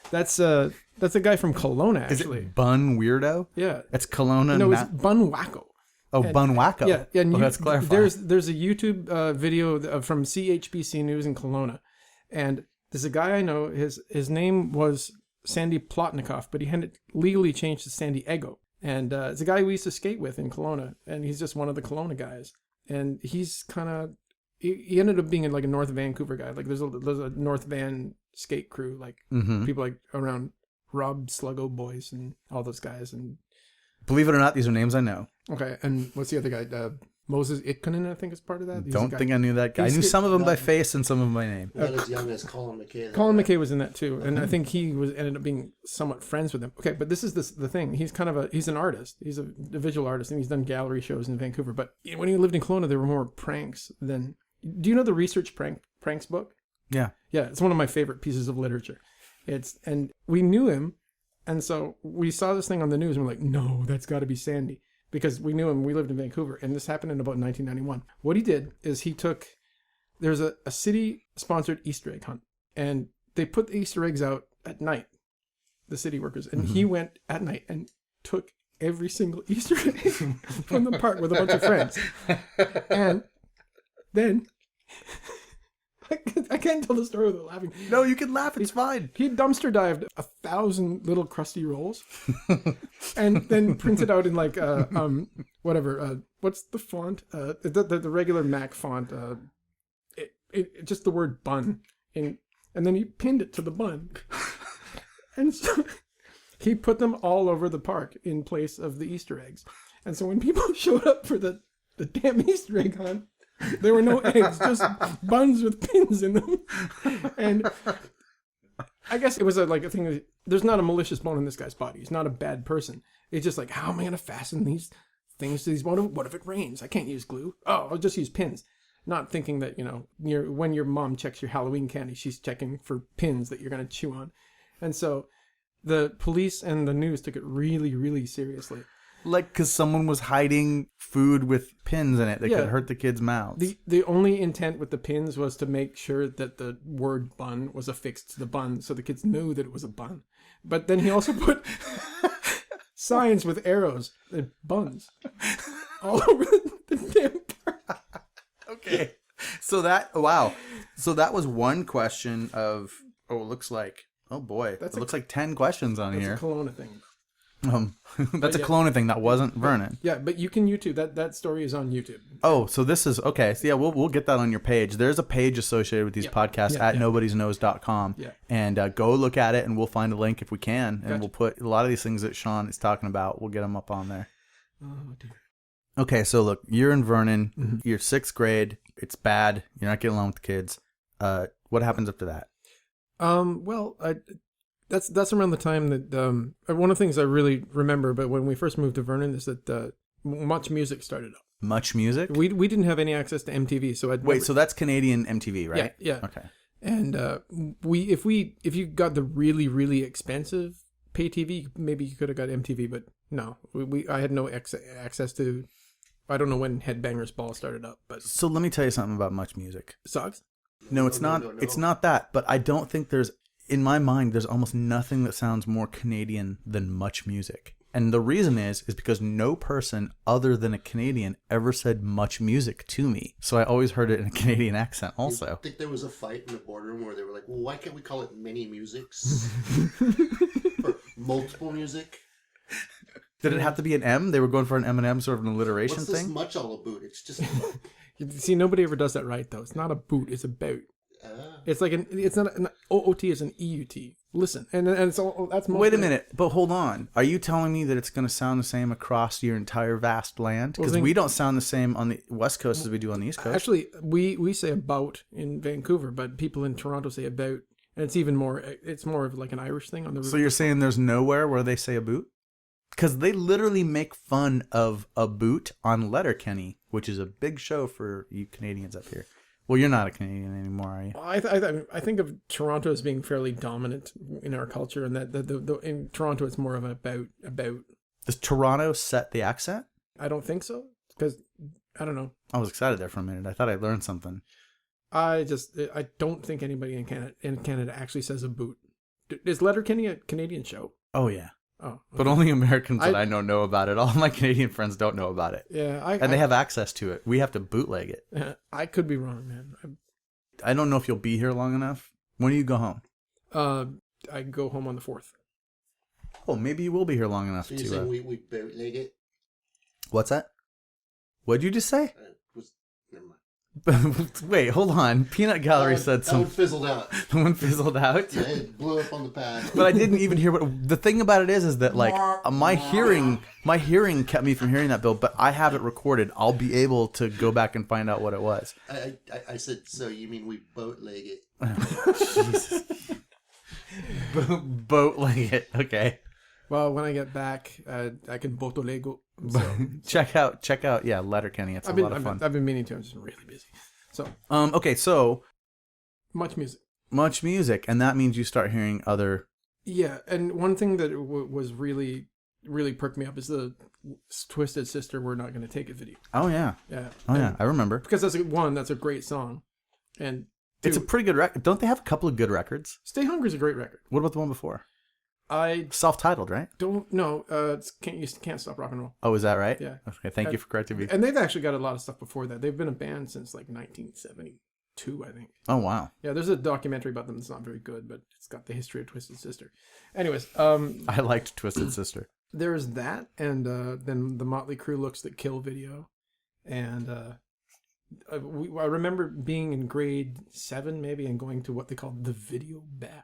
that's a guy from Kelowna, actually. Is it bun weirdo? Yeah. It's Kelowna. No, it's bun wacko. Oh, bun wacko. Yeah, and that's clarified. There's a YouTube video from CHBC News in Kelowna, and there's a guy I know. His name was Sandy Plotnikoff, but he had it legally changed to Sandy Ego. And it's a guy we used to skate with in Kelowna, and he's just one of the Kelowna guys. And he's kind of he ended up being like a North Vancouver guy. Like there's a North Van skate crew, like people like around Rob Sluggo Boys and all those guys. And believe it or not, these are names I know. Okay, and what's the other guy? Moses Itkonen, I think, is part of that. Don't think I knew that guy. I knew some of them by face and some of them by name. Not as young as Colin McKay. Colin McKay was in that too, and I think he ended up being somewhat friends with him. Okay, but this is the thing. He's kind of he's an artist. He's a visual artist, and he's done gallery shows in Vancouver. But when he lived in Kelowna, there were more pranks than. Do you know the Research Pranks book? Yeah. Yeah, it's one of my favorite pieces of literature. And we knew him, and so we saw this thing on the news, and we're like, no, that's got to be Sandy. Because we knew him, we lived in Vancouver, and this happened in about 1991. What he did is there's a city-sponsored Easter egg hunt, and they put the Easter eggs out at night, the city workers, and he went at night and took every single Easter egg from the park with a bunch of friends. And then, I can't tell the story without laughing. No, you can laugh, it's fine. He dumpster dived 1,000 little crusty rolls and then printed out in like what's the font? The regular Mac font. Just the word bun, and then he pinned it to the bun, and so he put them all over the park in place of the Easter eggs. And so when people showed up for the damn Easter egg hunt, there were no eggs, just buns with pins in them. And I guess it was a thing that there's not a malicious bone in this guy's body. He's not a bad person. It's just like, how am I going to fasten these things to these? What if it rains? I can't use glue. Oh, I'll just use pins. Not thinking that, when your mom checks your Halloween candy, she's checking for pins that you're going to chew on. And so the police and the news took it really, really seriously. Like, because someone was hiding food with pins in it that could hurt the kids' mouths. The only intent with the pins was to make sure that the word bun was affixed to the bun so the kids knew that it was a bun. But then he also put signs with arrows and buns all over the damn park. Okay. So that was one question of, it looks like 10 questions on here. That's a Kelowna thing. That's a Kelowna thing. That wasn't Vernon. Yeah, but you can YouTube that story is on YouTube. Oh, so this is okay. So yeah, we'll get that on your page. There's a page associated with these podcasts at nobodiesknows.com. Yeah. And go look at it, and we'll find a link if we can, and we'll put a lot of these things that Sean is talking about. We'll get them up on there. Oh dear. Okay, so look, you're in Vernon. Mm-hmm. You're 6th grade. It's bad. You're not getting along with the kids. What happens after that? That's around the time that one of the things I really remember, but when we first moved to Vernon, is that Much Music started up. Much Music? We didn't have any access to MTV, so so that's Canadian MTV, right? Yeah. Okay. And if you got the really, really expensive pay TV, maybe you could have got MTV, but no, I had no access to. I don't know when Headbangers Ball started up, but so let me tell you something about Much Music. Sucks. No, it's not. It's not that. But I don't think in my mind, there's almost nothing that sounds more Canadian than Much Music. And the reason is because no person other than a Canadian ever said Much Music to me. So I always heard it in a Canadian accent also. I think there was a fight in the boardroom where they were like, well, why can't we call it many musics? Or multiple music? Did it have to be an M? They were going for an M&M sort of an alliteration What's this thing? much all about? It's just... See, nobody ever does that right, though. It's not a boot, it's a bout. It's like it's not an OOT, is an EUT. Listen, and so that's Wait a minute, but hold on. Are you telling me that it's going to sound the same across your entire vast land? Because we don't sound the same on the West Coast as we do on the East Coast. Actually, we say about in Vancouver, but people in Toronto say about, and it's even more. It's more of like an Irish thing on the. So you're saying there's nowhere where they say a boot? Because they literally make fun of a boot on Letterkenny, which is a big show for you Canadians up here. Well, you're not a Canadian anymore, are you? I think of Toronto as being fairly dominant in our culture, and that in Toronto it's more of an about. Does Toronto set the accent? I don't think so, because I don't know. I was excited there for a minute. I thought I learned something. I don't think anybody in Canada actually says a boot. Is Letterkenny a Canadian show? Oh yeah. Oh, okay. But only Americans that I know about it. All my Canadian friends don't know about it. Yeah, and they have access to it. We have to bootleg it. I could be wrong, man. I don't know if you'll be here long enough. When do you go home? I go home on the 4th. Oh, maybe you will be here long enough so to. You're saying we bootleg it? What's that? What'd you just say? Never mind. Wait, hold on. Peanut Gallery said that one fizzled out. The one fizzled out? Yeah, it blew up on the pad. But I didn't even hear what... The thing about it is that, like, my hearing kept me from hearing that, Bill, but I have it recorded. I'll be able to go back and find out what it was. I said, so you mean we bootleg it? Jesus. Bootleg it. Okay. Well, when I get back, I can botolego. So. check out. Yeah, Letterkenny. It's a lot of fun. I've been meaning to. I'm just really busy. So. Okay. So. Much music, and that means you start hearing other. Yeah, and one thing that was really, really perked me up is the Twisted Sister "We're Not Gonna Take It" video. Oh yeah. Yeah. Oh yeah, I remember. Because that's a great song, and two, it's a pretty good record. Don't they have a couple of good records? Stay Hungry is a great record. What about the one before? I self-titled, right? Don't know. You can't stop rock and roll. Oh, is that right? Yeah. Okay, thank you for correcting me. And they've actually got a lot of stuff before that. They've been a band since like 1972, I think. Oh wow. Yeah, there's a documentary about them that's not very good, but it's got the history of Twisted Sister. Anyways, I liked Twisted Sister. There's that, and then the Motley Crue Looks That Kill video, and I remember being in grade 7 maybe and going to what they called the Video Bash.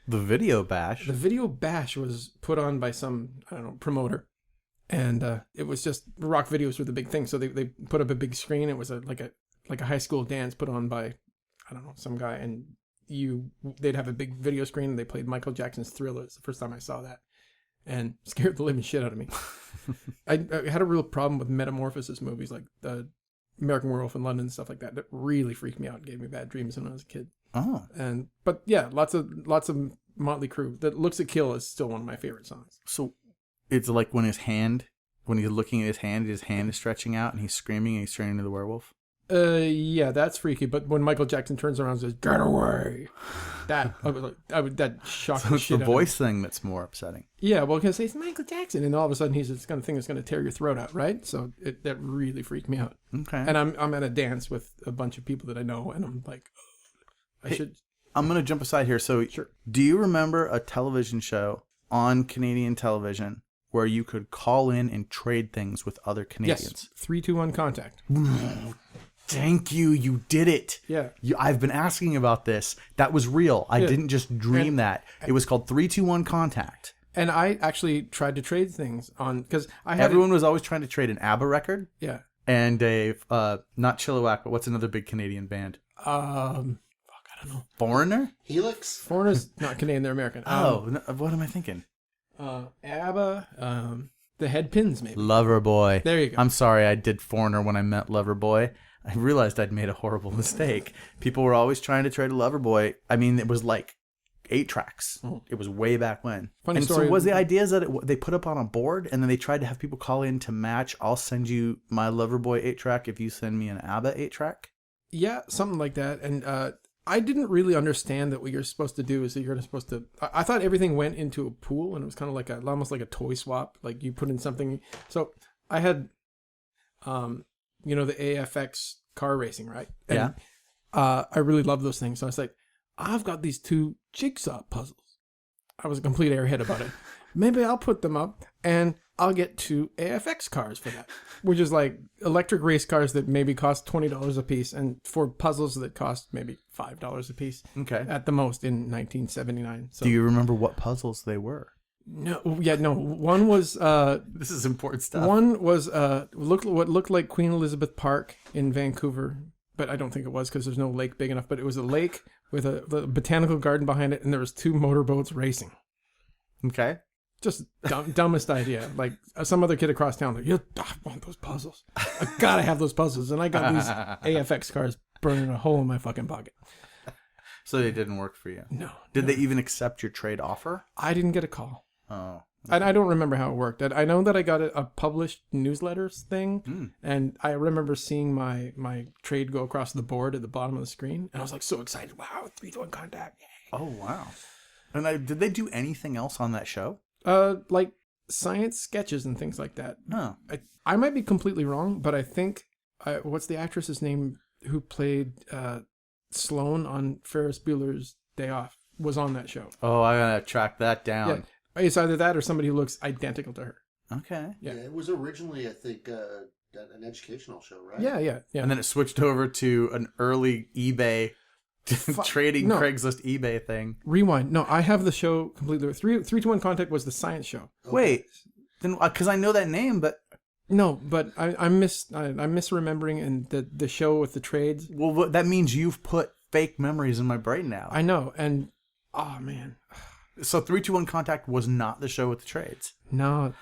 The Video Bash? The Video Bash was put on by some, I don't know, promoter. And it was just, rock videos were the big thing. So they put up a big screen. It was like a high school dance put on by, I don't know, some guy. And they'd have a big video screen and they played Michael Jackson's Thriller. It's the first time I saw that. And scared the living shit out of me. I had a real problem with Metamorphosis movies like the American Werewolf in London and stuff like that. That really freaked me out and gave me bad dreams when I was a kid. Oh. But yeah, lots of Motley Crue. That Looks at Kill is still one of my favorite songs. So it's like when he's looking at his hand is stretching out and he's screaming and he's turning into the werewolf? Yeah, that's freaky. But when Michael Jackson turns around and says, "Get away," that that shocked so the it's shit the out of me. voice thing that's more upsetting. Yeah, well, because it's Michael Jackson, and all of a sudden he's this kind of thing that's going to tear your throat out, right? So that really freaked me out. Okay. And I'm at a dance with a bunch of people that I know, and I'm like, I'm going to jump aside here. So, sure. Do you remember a television show on Canadian television where you could call in and trade things with other Canadians? Yes. 3-2-1 contact. Thank you. You did it. Yeah. I've been asking about this. That was real. I didn't just dream that. It was called 3-2-1 Contact. And I actually tried to trade things on, because everyone was always trying to trade an ABBA record. Yeah. And a, not Chilliwack, but what's another big Canadian band? I don't know. Foreigner? Helix? Foreigner's not Canadian, they're American. What am I thinking? ABBA, the Headpins, maybe. Loverboy. There you go. I'm sorry, I did Foreigner when I meant Loverboy. I realized I'd made a horrible mistake. People were always trying to trade a Loverboy. I mean, it was like 8 tracks. Oh. It was way back when. Funny and story. So was the idea that they put up on a board and then they tried to have people call in to match, I'll send you my Loverboy 8-track if you send me an ABBA 8-track? Yeah, something like that. And I didn't really understand that what you're supposed to do is that you're supposed to... I thought everything went into a pool and it was kind of like almost like a toy swap. Like you put in something... So I had... the AFX car racing, right? And, yeah. I really love those things. So I was like, I've got these 2 jigsaw puzzles. I was a complete airhead about it. Maybe I'll put them up. And I'll get 2 AFX cars for that, which is like electric race cars that maybe cost $20 a piece, and for puzzles that cost maybe $5 a piece. Okay. At the most in 1979. So Do you remember what puzzles they were? no, one was This is important stuff. one was what looked like Queen Elizabeth Park in Vancouver, but I don't think it was because there's no lake big enough. But it was a lake with the botanical garden behind it, and there was 2 motorboats racing. Okay. Just dumbest idea. Like some other kid across town, like, I want those puzzles. I gotta have those puzzles, and I got these AFX cars burning a hole in my fucking pocket. So they didn't work for you? No. Did they even accept your trade offer? I didn't get a call. Oh. I don't remember how it worked. I know that I got a published newsletters thing, and I remember seeing my trade go across the board at the bottom of the screen, and I was like so excited. Wow, 3-to-1 contact. Yay. Oh, wow. And did they do anything else on that show? Like science sketches and things like that. No. I might be completely wrong, but I think, what's the actress's name who played Sloane on Ferris Bueller's Day Off was on that show. Oh, I gotta track that down. Yeah. It's either that or somebody who looks identical to her. Okay. Yeah. It was originally, I think, an educational show, right? Yeah. And then it switched over to an early eBay trading Craigslist eBay thing. Rewind. No, I have the show completely. 3-to-1 Contact was the science show. Okay. Wait, then because I know that name, but No, but I'm misremembering and the show with the trades. well, that means you've put fake memories in my brain now. I know, and oh man, So 3-2-1 Contact was not the show with the trades. no,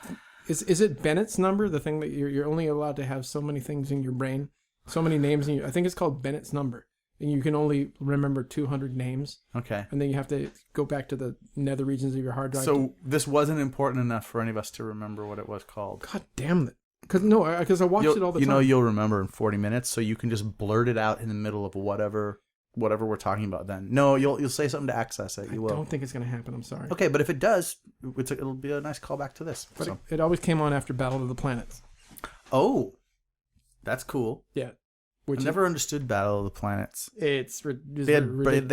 is it Bennett's number? The thing that you're only allowed to have so many things in your brain, so many names in I think it's called Bennett's number. And you can only remember 200 names. Okay. And then you have to go back to the nether regions of your hard drive. So this wasn't important enough for any of us to remember what it was called. God damn it. Because I watched it all the time. You know you'll remember in 40 minutes, so you can just blurt it out in the middle of whatever we're talking about then. No, you'll say something to access it. You will. I don't think it's going to happen. I'm sorry. Okay, but if it does, it'll be a nice callback to this. But So. it always came on after Battle of the Planets. Oh, that's cool. Yeah. I never understood Battle of the Planets. They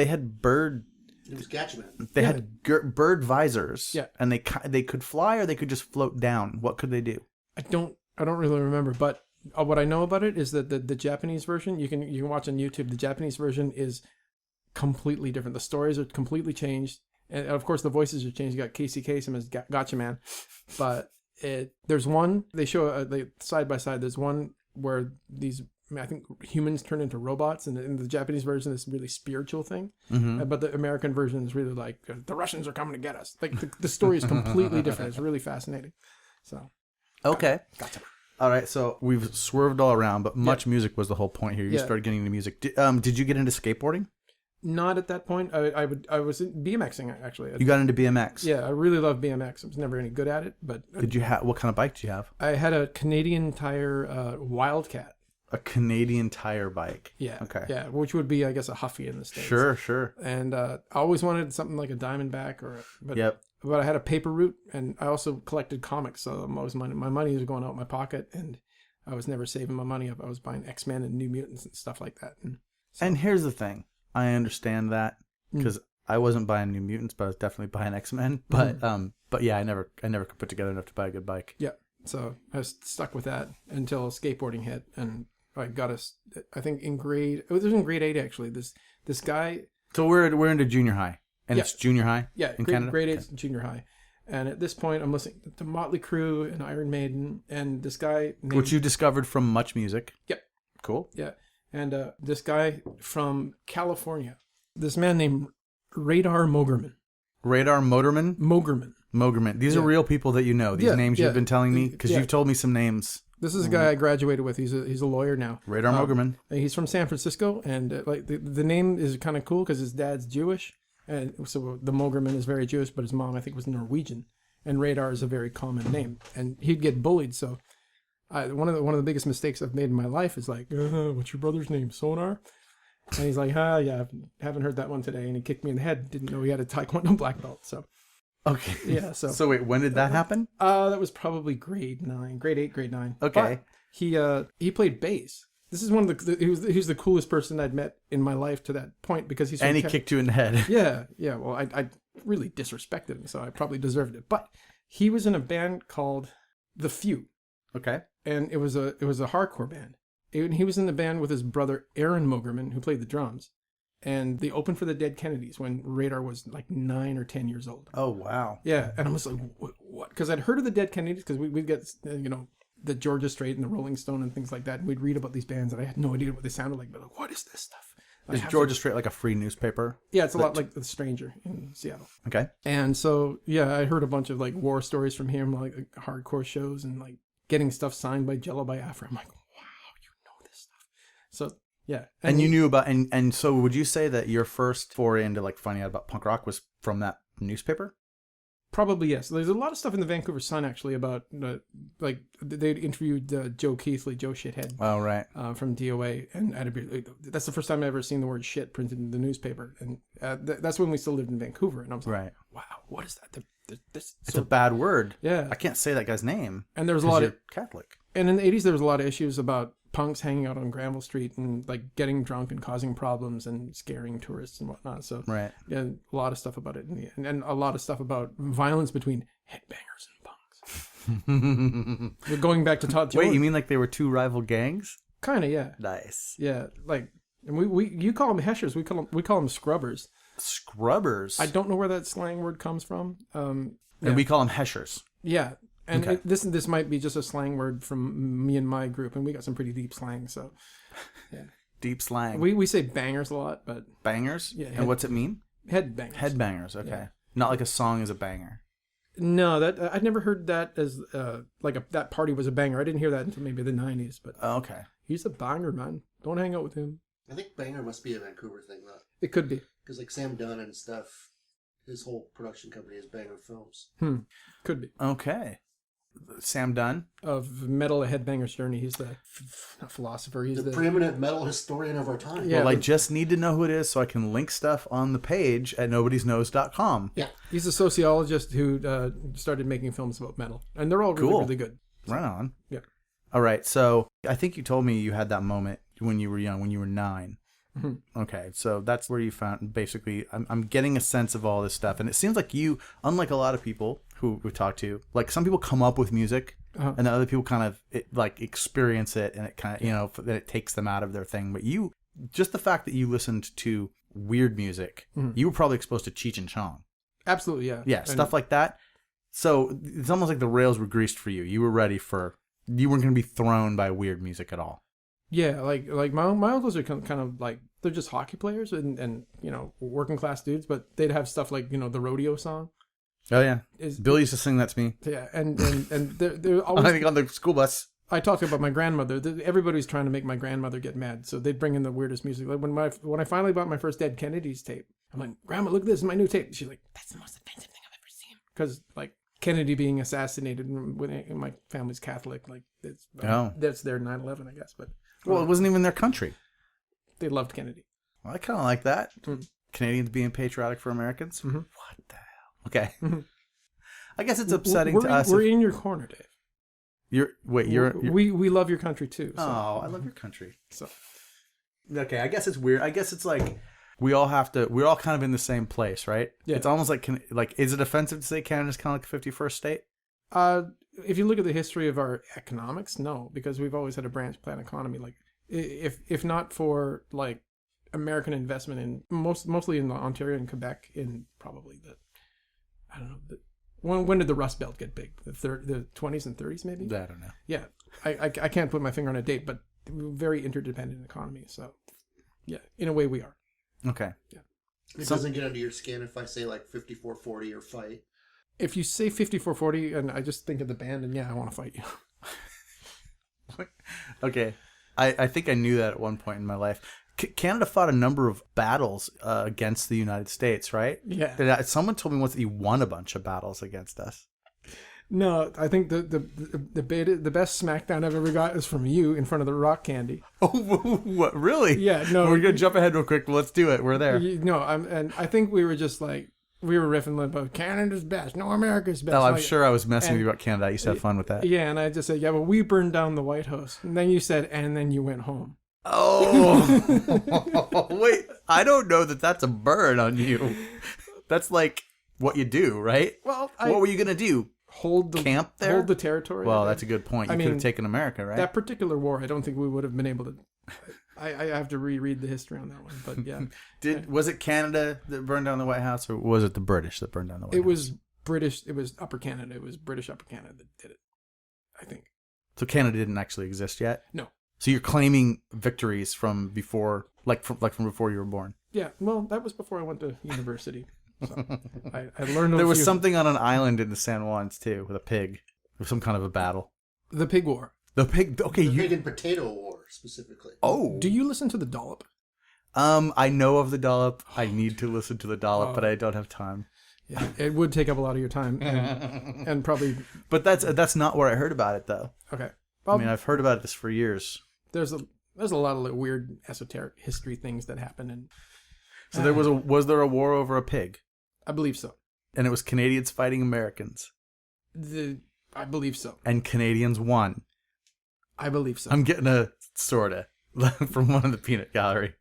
had bird. It was Gatchaman. They had bird visors. Yeah. And they could fly or they could just float down. What could they do? I don't really remember, but what I know about it is that the Japanese version you can watch on YouTube. The Japanese version is completely different. The stories are completely changed, and of course the voices are changed. You got Casey Kasem as Gatchaman, but there's one they show side by side. There's one where I think humans turn into robots, and in the Japanese version, it's a really spiritual thing. Mm-hmm. But the American version is really like the Russians are coming to get us. Like the story is completely different. It's really fascinating. So okay, gotcha. All right, so we've swerved all around, but much music was the whole point here. You started getting into music. Did you get into skateboarding? Not at that point. I was BMXing actually. You got into BMX. Yeah, I really love BMX. I was never any good at it, but Did you have what kind of bike did you have? I had a Canadian Tire Wildcat. A Canadian Tire bike. Yeah. Okay. Yeah, which would be, I guess, a Huffy in the States. Sure. And I always wanted something like a Diamondback but I had a paper route, and I also collected comics, so my money was going out of my pocket, and I was never saving my money up. I was buying X-Men and New Mutants and stuff like that. And here's the thing. I understand that because I wasn't buying New Mutants, but I was definitely buying X-Men. But yeah, I never could put together enough to buy a good bike. Yeah. So I was stuck with that until skateboarding hit, and I got I think in grade 8 actually. This guy. So we're into junior high, and it's junior high. Yeah, in Canada? grade 8 junior high, and at this point I'm listening to Motley Crue and Iron Maiden, and this guy which you discovered from Much Music. Yep. Cool. Yeah, and this guy from California, this man named Radar Mogerman. Radar Mogerman. Mogerman. These are real people that you know. These names you've been telling me because you've told me some names. This is a guy I graduated with. He's a lawyer now. Radar Mogerman. He's from San Francisco, and the name is kind of cool because his dad's Jewish, and so the Mogerman is very Jewish, but his mom I think was Norwegian, and Radar is a very common name, and he'd get bullied. So, one of the biggest mistakes I've made in my life is like, what's your brother's name? Sonar. And he's like, yeah, haven't heard that one today, and he kicked me in the head. Didn't know he had a Taekwondo black belt. So. Okay. Yeah. So wait, when did that happen? That was probably grade 8, grade 9. Okay. But he played bass. This is one of he's the coolest person I'd met in my life to that point because he's. And he kicked you in the head. Yeah. Well, I really disrespected him, so I probably deserved it. But he was in a band called The Few. Okay. And it was a hardcore band. And he was in the band with his brother Aaron Mogerman, who played the drums. And they opened for the Dead Kennedys when Radar was like 9 or 10 years old. Oh, wow. Yeah, and I was like, what? Because I'd heard of the Dead Kennedys, because we'd get, the Georgia Strait and the Rolling Stone and things like that. And we'd read about these bands, and I had no idea what they sounded like. But like, what is this stuff? Is Georgia Strait like a free newspaper? Yeah, it's a lot like The Stranger in Seattle. Okay. And so, yeah, I heard a bunch of like war stories from him, like hardcore shows and like getting stuff signed by Jello Biafra. I'm like, wow, you know this stuff. So, yeah. And you knew about, and so would you say that your first foray into like finding out about punk rock was from that newspaper? Probably, yes. There's a lot of stuff in the Vancouver Sun, actually, about, like, they'd interviewed Joe Keithley, Joe Shithead. Oh, right. From DOA. And that's the first time I ever seen the word shit printed in the newspaper. And that's when we still lived in Vancouver. And I was like, right. Wow, what is that? It's a bad word. Yeah. I can't say that guy's name. And there was a lot of Catholic. And in the 80s, there was a lot of issues about punks hanging out on Granville Street and like getting drunk and causing problems and scaring tourists and whatnot. So right. Yeah, a lot of stuff about it, and a lot of stuff about violence between headbangers and punks. We're going back to Todd. Wait, you mean like they were two rival gangs? Kind of, yeah. Nice. Yeah, like, and you call them heshers, we call them scrubbers. Scrubbers. I don't know where that slang word comes from. And we call them heshers. Yeah. And okay. This might be just a slang word from me and my group, and we got some pretty deep slang. So, yeah, deep slang. We say bangers a lot, but bangers. Yeah. And what's it mean? Headbangers. Headbangers. Okay. Yeah. Not like a song is a banger. No, that I'd never heard that as that party was a banger. I didn't hear that until maybe the 90s. But okay, he's a banger, man. Don't hang out with him. I think banger must be a Vancouver thing, though. It could be, because like Sam Dunn and stuff, his whole production company is Banger Films. Could be. Okay. Sam Dunn of Metal: A Headbanger's Journey. He's the not philosopher. He's the preeminent metal historian of our time. Yeah, well, I just need to know who it is so I can link stuff on the page at nobodiesknows.com. Yeah, he's a sociologist who started making films about metal, and they're all really, really good. So, right on. Yeah. All right, so I think you told me you had that moment when you were young, when you were 9. Mm-hmm. Okay, so that's where you found, basically, I'm getting a sense of all this stuff. And it seems like you, unlike a lot of people who we talk to, like some people come up with music and then other people kind of experience it and it kind of, that it takes them out of their thing. But you, just the fact that you listened to weird music, you were probably exposed to Cheech and Chong. Absolutely, yeah. Yeah, stuff like that. So it's almost like the rails were greased for you. You were ready for, you weren't going to be thrown by weird music at all. Yeah, like my uncles are kind of like, they're just hockey players and working class dudes, but they'd have stuff like, the rodeo song. Oh yeah, Billy used to sing that to me. Yeah, and they're always, I think on the school bus. I talked about my grandmother. Everybody's trying to make my grandmother get mad, so they'd bring in the weirdest music. Like when I finally bought my first Dead Kennedys tape, I'm like, Grandma, look at this, my new tape. She's like, that's the most offensive thing I've ever seen. Because like Kennedy being assassinated, when my family's Catholic, like that's their 9/11, I guess. But well, it wasn't even their country. They loved Kennedy. Well, I kind of like that. Canadians being patriotic for Americans. Mm-hmm. What the hell? Okay. I guess it's upsetting to us. We're in your corner, Dave. We love your country too. So. Oh, I love your country. So, okay, I guess it's weird. I guess it's like we're all kind of in the same place, right? Yeah. It's almost like is it offensive to say Canada's kind of like the 51st state? If you look at the history of our economics, no, because we've always had a branch plan economy. Like, if not for like American investment in mostly in Ontario and Quebec in probably I don't know. When did the Rust Belt get big? The 20s and 30s, maybe? I don't know. Yeah. I can't put my finger on a date, but very interdependent economy. So, yeah, in a way we are. Okay. Yeah. It doesn't get under your skin if I say like 54-40 or fight. If you say 54-40 and I just think of the band and I want to fight you. Okay. I think I knew that at one point in my life. Canada fought a number of battles against the United States, right? Yeah. Someone told me once that you won a bunch of battles against us. No, I think the best smackdown I've ever got is from you in front of the rock candy. Oh, what? Really? Yeah. No, we're gonna jump ahead real quick. But let's do it. We're there. And I think we were just like we were riffing about Canada's best, no America's best. Oh, I'm sure I was messing with you about Canada. I used to have fun with that. Yeah, and I just said, yeah, but we burned down the White House, and then you said, and then you went home. Oh, wait! I don't know that that's a burn on you. That's like what you do, right? Well, what were you gonna do? hold the camp there? hold the territory. Well, that's a good point. You could mean, have taken America, right? That particular war, I don't think we would have been able to. I have to reread the history on that one, but yeah. Was it Canada that burned down the White House, or was it the British that burned down the White House? It was British. It was Upper Canada. It was British Upper Canada that did it, I think. So Canada didn't actually exist yet? No. So you're claiming victories from before, from before you were born? Yeah. Well, that was before I went to university. So I learned. There was something on an island in the San Juans too, with a pig. There was some kind of a battle. The Pig War. The pig. Okay, the pig and potato war specifically. Oh. Do you listen to the Dollop? I know of the Dollop. I need to listen to the Dollop, but I don't have time. Yeah, it would take up a lot of your time, and probably. But that's not where I heard about it, though. Okay. Well, I mean, I've heard about this for years. There's a lot of weird esoteric history things that happen, and so was there a war over a pig? I believe so. And it was Canadians fighting Americans. I believe so. And Canadians won. I believe so. I'm getting a sorta from one of the peanut gallery,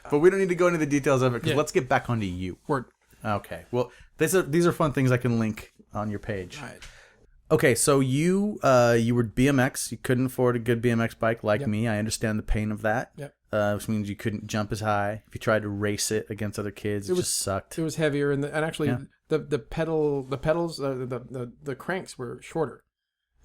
but we don't need to go into the details of it because let's get back onto you. Word. Okay. Well, these are fun things I can link on your page. All right. Okay, so you were BMX. You couldn't afford a good BMX bike like me. I understand the pain of that. Yep. Which means you couldn't jump as high. If you tried to race it against other kids, it just sucked. It was heavier, and actually the pedals, the cranks were shorter.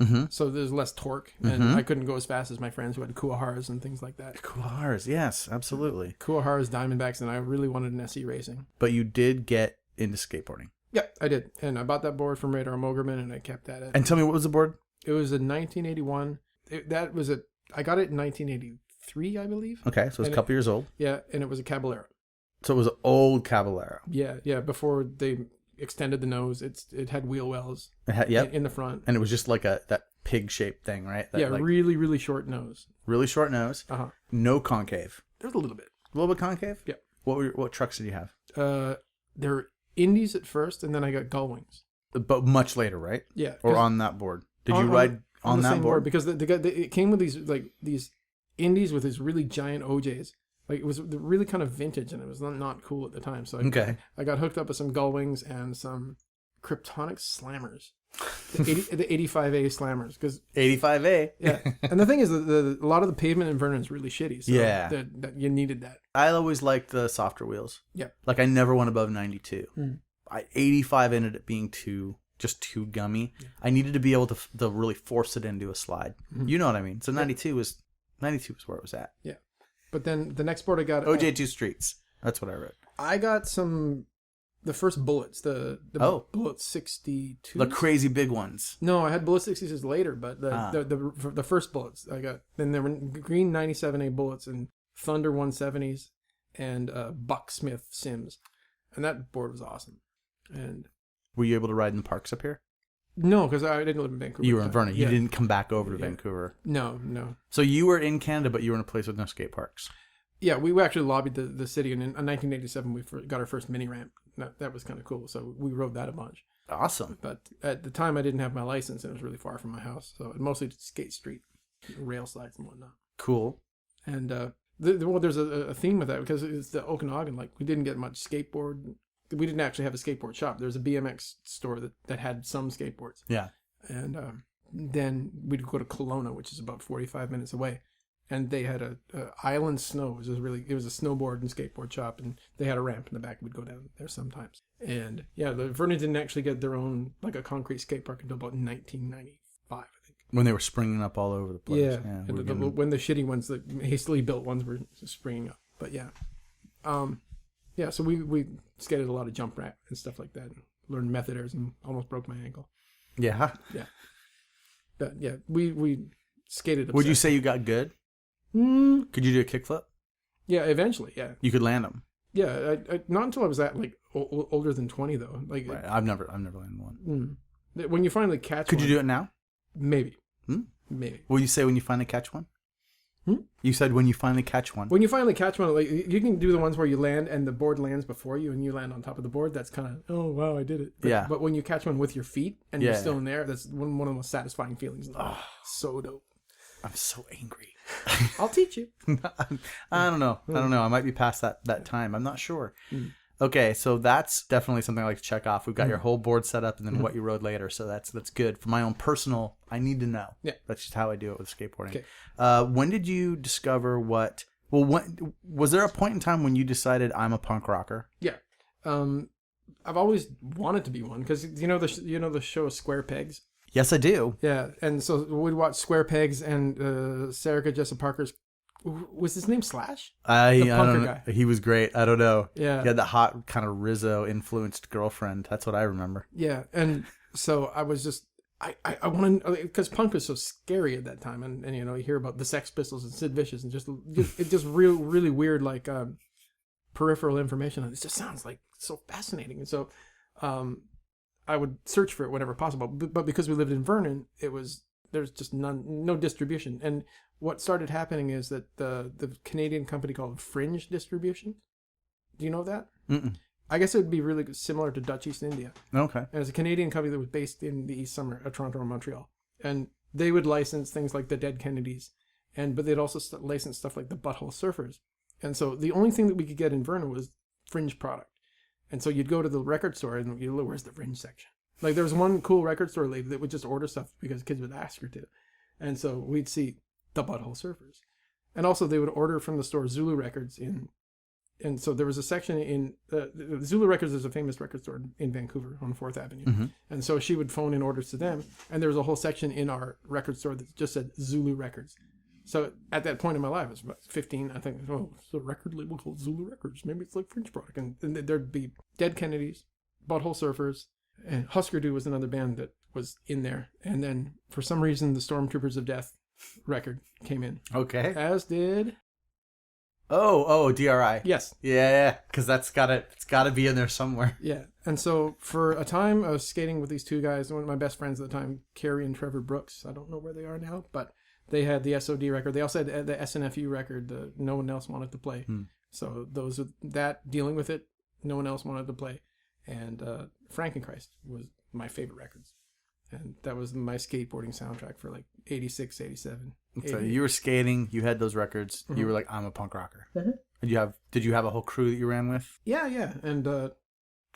Mm-hmm. So there's less torque, and I couldn't go as fast as my friends who had Kuaharas and things like that. Kuaharas, yes, absolutely. Kuaharas, Diamondbacks, and I really wanted an SE racing. But you did get into skateboarding. Yeah, I did, and I bought that board from Radar Mogerman, and I kept at it. And tell me, what was the board? It was a 1981. I got it in 1983, I believe. Okay, so it was a couple years old. Yeah, and it was a Caballero. So it was an old Caballero. Yeah. Before they extended the nose, it had wheel wells. In the front, and it was just like that pig-shaped thing, right? Really, really short nose. Really short nose. No concave. There's a little bit. A little bit concave. Yeah. What trucks did you have? There were Indies at first, and then I got Gull Wings. But much later, right? Yeah. Or on that board? Did you ride on the that same board? Because it came with these Indies with these really giant OJs. Like it was really kind of vintage, and it was not cool at the time. So I got hooked up with some Gull Wings and some Kryptonic Slammers, the 85A Slammers. Because 85A. Yeah, and the thing is, a lot of the pavement in Vernon is really shitty. So that you needed that. I always liked the softer wheels. Yeah, like I never went above 92. 85 ended up being too gummy. Yeah. I needed to be able to really force it into a slide. You know what I mean? So 92 was where it was at. Yeah. But then the next board I got... OJ2 Streets. That's what I read. I got the first Bullets. The Bullet 62. The crazy big ones. No, I had Bullet 66s later, but the first Bullets I got. Then there were green 97A Bullets and Thunder 170s and Buck Smith Sims. And that board was awesome. And were you able to ride in the parks up here? No, because I didn't live in Vancouver. You were in Vernon. You didn't come back over to Vancouver. No. So you were in Canada, but you were in a place with no skate parks. Yeah, we actually lobbied the city, and in 1987 we got our first mini ramp. That was kind of cool. So we rode that a bunch. Awesome. But at the time I didn't have my license, and it was really far from my house, so I mostly did skate street, rail slides and whatnot. Cool. And there's a theme with that because it's the Okanagan. Like we didn't get much skateboard. We didn't actually have a skateboard shop. There's a BMX store that had some skateboards. Yeah. And then we'd go to Kelowna, which is about 45 minutes away, and they had a Island Snow. It was a snowboard and skateboard shop, and they had a ramp in the back. We'd go down there sometimes. And yeah, the Vernon didn't actually get their own like a concrete skate park until about 1995, I think. When they were springing up all over the place. Yeah. And when the shitty ones, the hastily built ones, were springing up. But yeah. Yeah, so we skated a lot of jump ramp and stuff like that. And learned method airs and almost broke my ankle. Yeah. Yeah. But yeah, we skated. Would you say you got good? Could you do a kickflip? Yeah, eventually. Yeah. You could land them. Yeah, I not until I was at like older than 20 though. Like right. I've never landed one. When you finally catch, could you do it now? Maybe. Maybe. Will you say when you finally catch one? You said when you finally catch one. When you finally catch one, like you can do the ones where you land and the board lands before you and you land on top of the board. That's kind of, oh wow, I did it. But when you catch one with your feet and you're still in there, that's one of the most satisfying feelings. So dope. I'm so angry. I'll teach you. I don't know. I might be past that time. I'm not sure. Okay, so that's definitely something I like to check off. We've got your whole board set up and then what you rode later. So that's good. For my own personal, I need to know. Yeah. That's just how I do it with skateboarding. Okay. When did you discover what... Well, was there a point in time when you decided I'm a punk rocker? Yeah. I've always wanted to be one because you know the show Square Pegs? Yes, I do. Yeah, and so we'd watch Square Pegs and Sarah Jessica Parker's... Was his name Slash? I punker don't know. guy. He was great. I don't know. Yeah. He had the hot kind of Rizzo influenced girlfriend. That's what I remember. Yeah, and so I was just I want to, because punk was so scary at that time, and you know you hear about the Sex Pistols and Sid Vicious and just it just really weird like peripheral information. It just sounds like so fascinating, and so I would search for it whenever possible. But because we lived in Vernon, there's just no distribution. And what started happening is that the Canadian company called Fringe Distribution. Do you know that? Mm-mm. I guess it would be really similar to Dutch East India. Okay. And it's a Canadian company that was based in the East Summer of Toronto and Montreal. And they would license things like the Dead Kennedys, but they'd also license stuff like the Butthole Surfers. And so the only thing that we could get in Vernon was Fringe product. And so you'd go to the record store and you'd look, where's the Fringe section? Like there was one cool record store lady that would just order stuff because kids would ask her to. And so we'd see the Butthole Surfers. And also they would order from the store Zulu Records and so there was a section in Zulu Records is a famous record store in Vancouver on 4th Avenue. Mm-hmm. And so she would phone in orders to them. And there was a whole section in our record store that just said Zulu Records. So at that point in my life, I was about 15, I think, it's a record label called Zulu Records. Maybe it's like Fringe product. And there'd be Dead Kennedys, Butthole Surfers, and Husker Du was another band that was in there. And then for some reason, the Stormtroopers of Death record came in. Okay. As did... Oh, DRI. Yes. Yeah, because it's got to be in there somewhere. Yeah. And so for a time, I was skating with these two guys, one of my best friends at the time, Carrie and Trevor Brooks. I don't know where they are now, but they had the SOD record. They also had the SNFU record that no one else wanted to play. So dealing with it, no one else wanted to play. And Frankenchrist was my favorite records. And that was my skateboarding soundtrack for like 86, 87. So you were skating, you had those records, you were like, I'm a punk rocker. Mm-hmm. Did you have a whole crew that you ran with? Yeah. And I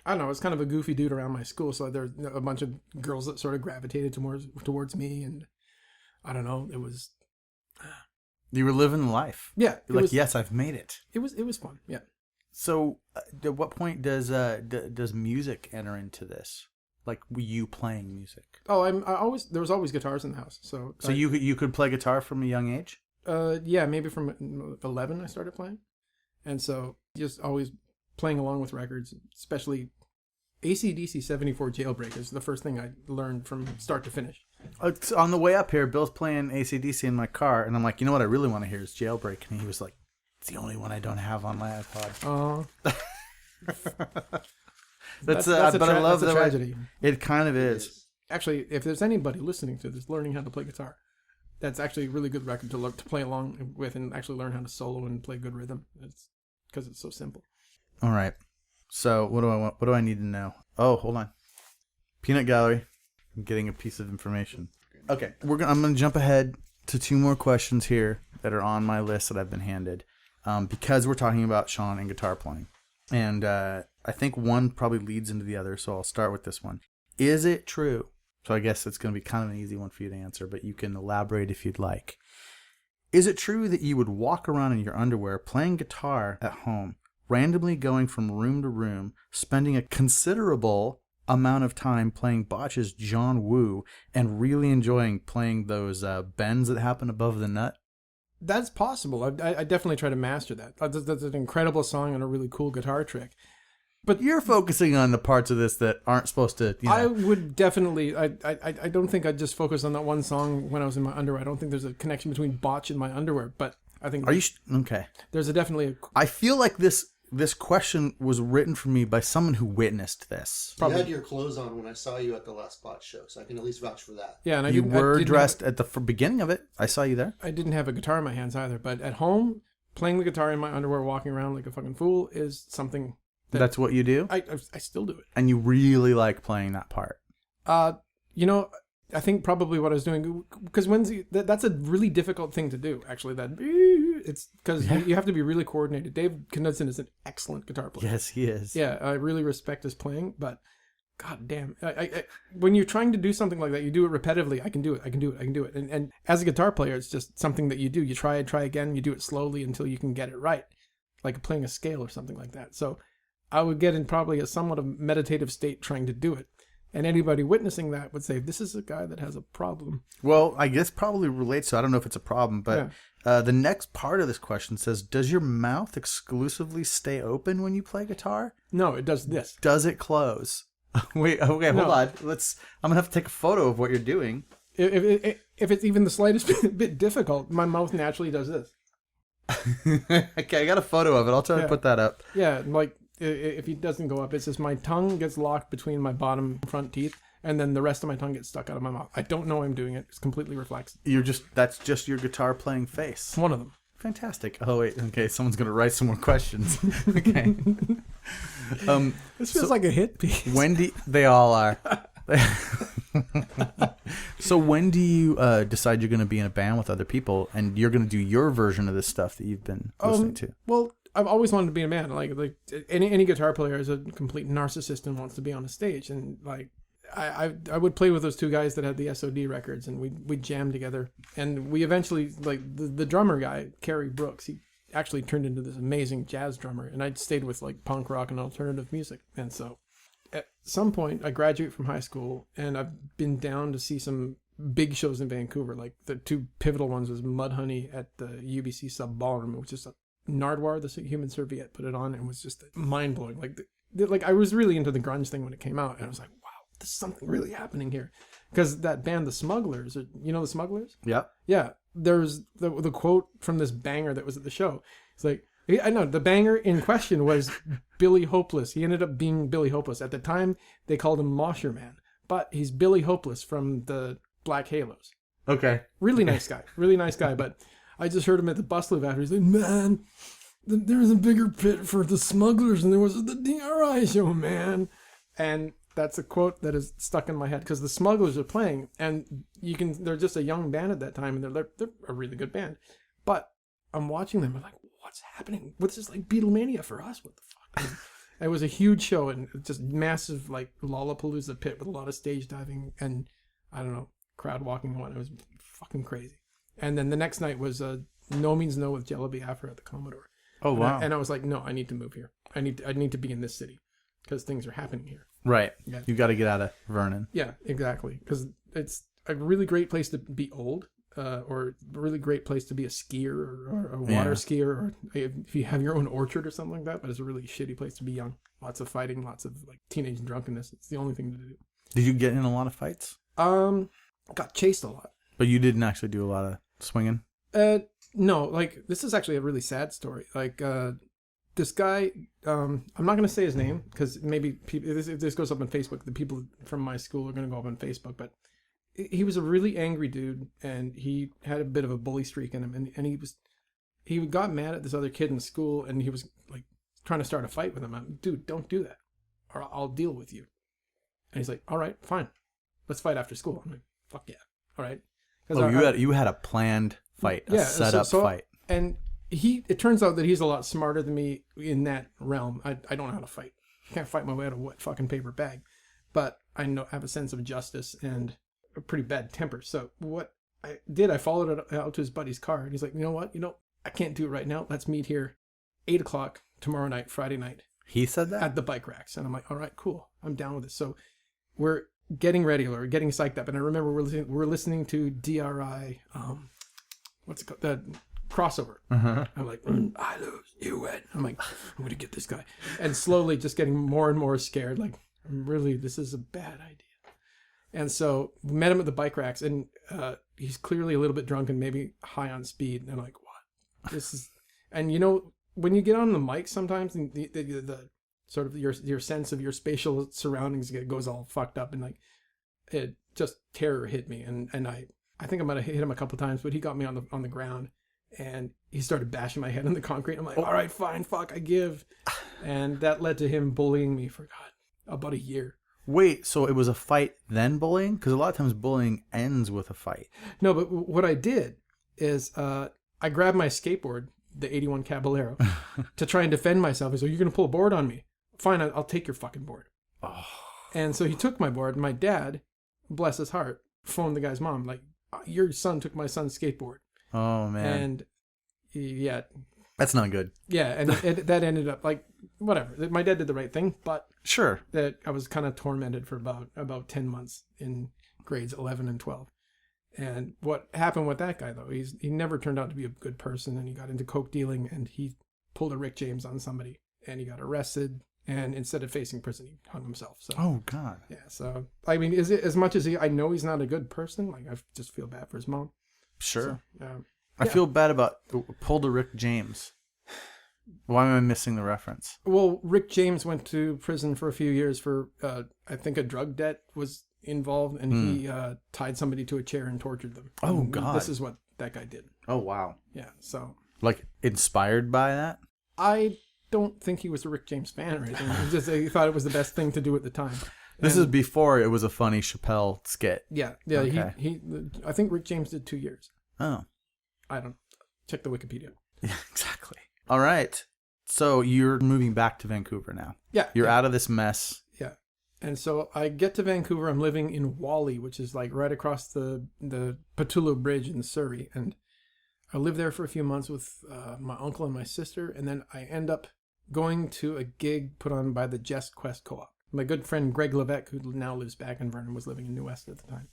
don't know, I was kind of a goofy dude around my school, so there were a bunch of girls that sort of gravitated towards me, and I don't know, it was... You were living life. Yeah. You're like, yes, I've made it. It was fun, yeah. So at what point does music enter into this? Like you playing music? Oh, there was always guitars in the house. So you could play guitar from a young age? Yeah, maybe from 11 I started playing. And so just always playing along with records, especially AC/DC 74 Jailbreak is the first thing I learned from start to finish. On the way up here, Bill's playing AC/DC in my car, and I'm like, you know what I really want to hear is Jailbreak. And he was like, it's the only one I don't have on my iPod. That's a tragedy. It kind of is. Actually, if there's anybody listening to this learning how to play guitar, that's actually a really good record to play along with and actually learn how to solo and play good rhythm. It's because it's so simple. All right. So what do I want? What do I need to know? Oh, hold on. Peanut Gallery. I'm getting a piece of information. Okay. I'm going to jump ahead to 2 more questions here that are on my list that I've been handed because we're talking about Sean and guitar playing. And I think one probably leads into the other, so I'll start with this one. Is it true? So I guess it's going to be kind of an easy one for you to answer, but you can elaborate if you'd like. Is it true that you would walk around in your underwear playing guitar at home, randomly going from room to room, spending a considerable amount of time playing Botch's John Woo, and really enjoying playing those bends that happen above the nut? That's possible. I definitely try to master that. That's an incredible song and a really cool guitar trick. But you're focusing on the parts of this that aren't supposed to, I would definitely... I don't think I'd just focus on that one song when I was in my underwear. I don't think there's a connection between Botch and my underwear, but I think... Okay. There's definitely... I feel like this question was written for me by someone who witnessed this. You had your clothes on when I saw you at the last Botch show, so I can at least vouch for that. Yeah, and you were dressed at the beginning of it. I saw you there. I didn't have a guitar in my hands either, but at home, playing the guitar in my underwear, walking around like a fucking fool is something... That's what you do? I still do it. And you really like playing that part? I think probably what I was doing, because that's a really difficult thing to do, actually, that, It's because Yeah. you have to be really coordinated. Dave Knudsen is an excellent guitar player. Yes, he is. Yeah, I really respect his playing, but god damn, when you're trying to do something like that, you do it repetitively. I can do it. And as a guitar player, it's just something that you do. You try again, you do it slowly until you can get it right, like playing a scale or something like that. So I would get in probably a somewhat of meditative state trying to do it. And anybody witnessing that would say, this is a guy that has a problem. Well, I guess probably relates to, I don't know if it's a problem, but the next part of this question says, does your mouth exclusively stay open when you play guitar? No, it does this. Does it close? Wait, okay, hold on. I'm going to have to take a photo of what you're doing. If it's even the slightest bit difficult, my mouth naturally does this. Okay, I got a photo of it. I'll try to put that up. Yeah, like if it doesn't go up, it's just my tongue gets locked between my bottom front teeth, and then the rest of my tongue gets stuck out of my mouth. I don't know I'm doing it. It's completely reflex. That's just your guitar playing face. It's one of them. Fantastic. Oh wait, okay, someone's gonna write some more questions. Okay. This feels like a hit piece. They all are. So when do you decide you're gonna be in a band with other people and you're gonna do your version of this stuff that you've been listening to? Well, I've always wanted to be in a band. Like any guitar player is a complete narcissist and wants to be on a stage. And like I would play with those two guys that had the SOD records, and we'd jam together. And we eventually, like the drummer guy, Kerry Brooks, he actually turned into this amazing jazz drummer. And I stayed with like punk rock and alternative music. And so at some point I graduate from high school, and I've been down to see some big shows in Vancouver. Like the two pivotal ones was Mudhoney at the UBC Sub Ballroom, which is a Nardwar, the Human Serviette, put it on, and it was just mind-blowing. Like I was really into the grunge thing when it came out, and I was like, wow, there's something really happening here. Because that band, The Smugglers, you know The Smugglers? Yeah. Yeah, there's the quote from this banger that was at the show. It's like, I know, the banger in question was Billy Hopeless. He ended up being Billy Hopeless. At the time, they called him Mosher Man, but he's Billy Hopeless from the Black Halos. Okay. Really nice guy, but I just heard him at the bus loop after. He's like, man, there was a bigger pit for the Smugglers than there was at the DRI show, man. And that's a quote that is stuck in my head, because the Smugglers are playing, and they're just a young band at that time, and they're a really good band. But I'm watching them, I'm like, what's happening? What's this, like Beatlemania for us? What the fuck? It was a huge show, and just massive, like Lollapalooza pit with a lot of stage diving and, I don't know, crowd walking on. It was fucking crazy. And then the next night was No Means No with Jello Biafra at the Commodore. Oh wow! And I was like, no, I need to move here. I need to be in this city because things are happening here. Right. Yeah. You got to get out of Vernon. Yeah, exactly. Because it's a really great place to be old, or a really great place to be a skier or a water skier, or if you have your own orchard or something like that. But it's a really shitty place to be young. Lots of fighting, lots of like teenage drunkenness. It's the only thing to do. Did you get in a lot of fights? Got chased a lot. But you didn't actually do a lot of swinging? No, like this is actually a really sad story. Like this guy, I'm not going to say his name because maybe people, if this goes up on Facebook, the people from my school are going to go up on Facebook, but he was a really angry dude, and he had a bit of a bully streak in him, and he got mad at this other kid in school, and he was like trying to start a fight with him. I'm, dude, don't do that, or I'll deal with you. And he's like, all right, fine, let's fight after school. I'm like, fuck yeah, all right. Oh, you had a planned fight, a set-up fight. And it turns out that he's a lot smarter than me in that realm. I don't know how to fight. I can't fight my way out of a wet fucking paper bag. But I have a sense of justice and a pretty bad temper. So what I did, I followed it out to his buddy's car. And he's like, you know what? I can't do it right now. Let's meet here 8 o'clock tomorrow night, Friday night. He said that? At the bike racks. And I'm like, all right, cool. I'm down with this. So we're getting ready or getting psyched up. And I remember we're listening to DRI, what's it called? The Crossover. Uh-huh. I'm like, I lose, you win. I'm like, I'm going to get this guy. And slowly just getting more and more scared. Like, this is a bad idea. And so we met him at the bike racks, and he's clearly a little bit drunk and maybe high on speed. And I'm like, what? This is, and when you get on the mic sometimes, and the sort of your sense of your spatial surroundings goes all fucked up, and like it just terror hit me, and I think I might have hit him a couple times, but he got me on the ground, and he started bashing my head on the concrete. I'm like, all right, fine, fuck, I give, and that led to him bullying me for about a year. Wait, so it was a fight then bullying? Because a lot of times bullying ends with a fight. No, but what I did is I grabbed my skateboard the 81 Caballero to try and defend myself. He's like, "You're going to pull a board on me? Fine, I'll take your fucking board." Oh. And so he took my board. My dad, bless his heart, phoned the guy's mom, like, "Your son took my son's skateboard." Oh, man. And yeah. That's not good. Yeah, and that ended up, like, whatever. My dad did the right thing, but Sure. that I was kind of tormented for about 10 months in grades 11 and 12. And what happened with that guy, though, he never turned out to be a good person, and he got into coke dealing, and he pulled a Rick James on somebody, and he got arrested, and instead of facing prison, he hung himself. So Oh, God. yeah, so I mean, is it as much as I know he's not a good person? Like, I just feel bad for his mom. Sure. So, I feel bad about pulled a Rick James. Why am I missing the reference? well, Rick James went to prison for a few years for I think a drug debt was involved, and he tied somebody to a chair and tortured them. Oh, And God. This is what that guy did. Oh, wow. Yeah, so Like, inspired by that? I don't think he was a Rick James fan or anything. He thought it was the best thing to do at the time. This is before it was a funny Chappelle skit. Yeah. Okay. He I think Rick James did 2 years. Oh. I don't check the Wikipedia. Yeah, exactly. All right. So you're moving back to Vancouver now. Yeah. You're out of this mess. Yeah. And so I get to Vancouver. I'm living in Whalley, which is like right across the Patullo Bridge in Surrey. And I lived there for a few months with my uncle and my sister. And then I end up going to a gig put on by the Just Quest Co-op. My good friend Greg Levesque, who now lives back in Vernon, was living in New West at the time.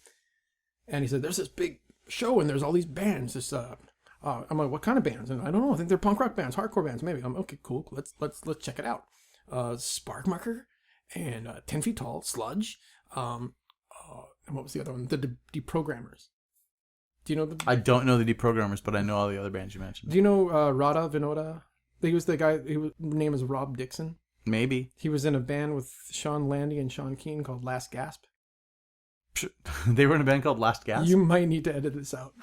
And he said, "There's this big show and there's all these bands. I'm like, "What kind of bands?" And I don't know. I think they're punk rock bands, hardcore bands, maybe. I'm okay, cool. Let's check it out. Sparkmarker and 10 Feet Tall, Sludge, and what was the other one? The Deprogrammers. Do you know the? I don't know the Deprogrammers, but I know all the other bands you mentioned. Do you know Radha Vinoda? He was the guy. His name is Rob Dixon. Maybe. He was in a band with Sean Landy and Sean Keane called Last Gasp. They were in a band called Last Gasp? You might need to edit this out.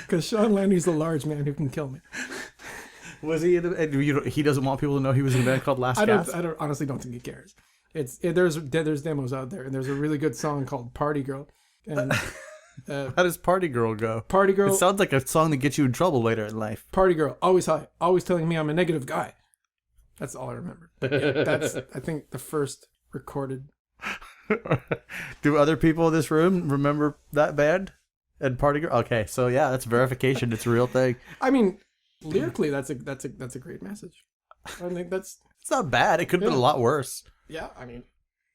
Because Sean Landy's a large man who can kill me. Was he he doesn't want people to know he was in a band called Last Gasp? I honestly don't think he cares. There's demos out there, and there's a really good song called Party Girl. And How does Party Girl go? Party Girl. It sounds like a song that gets you in trouble later in life. Party Girl, always high, always telling me I'm a negative guy. That's all I remember. Yeah, that's, I think, the first recorded. Do other people in this room remember that band and Party Girl? Okay, so yeah, that's verification. It's a real thing. I mean, lyrically, that's a great message. I think it's not bad. It could have been a lot worse. Yeah, I mean,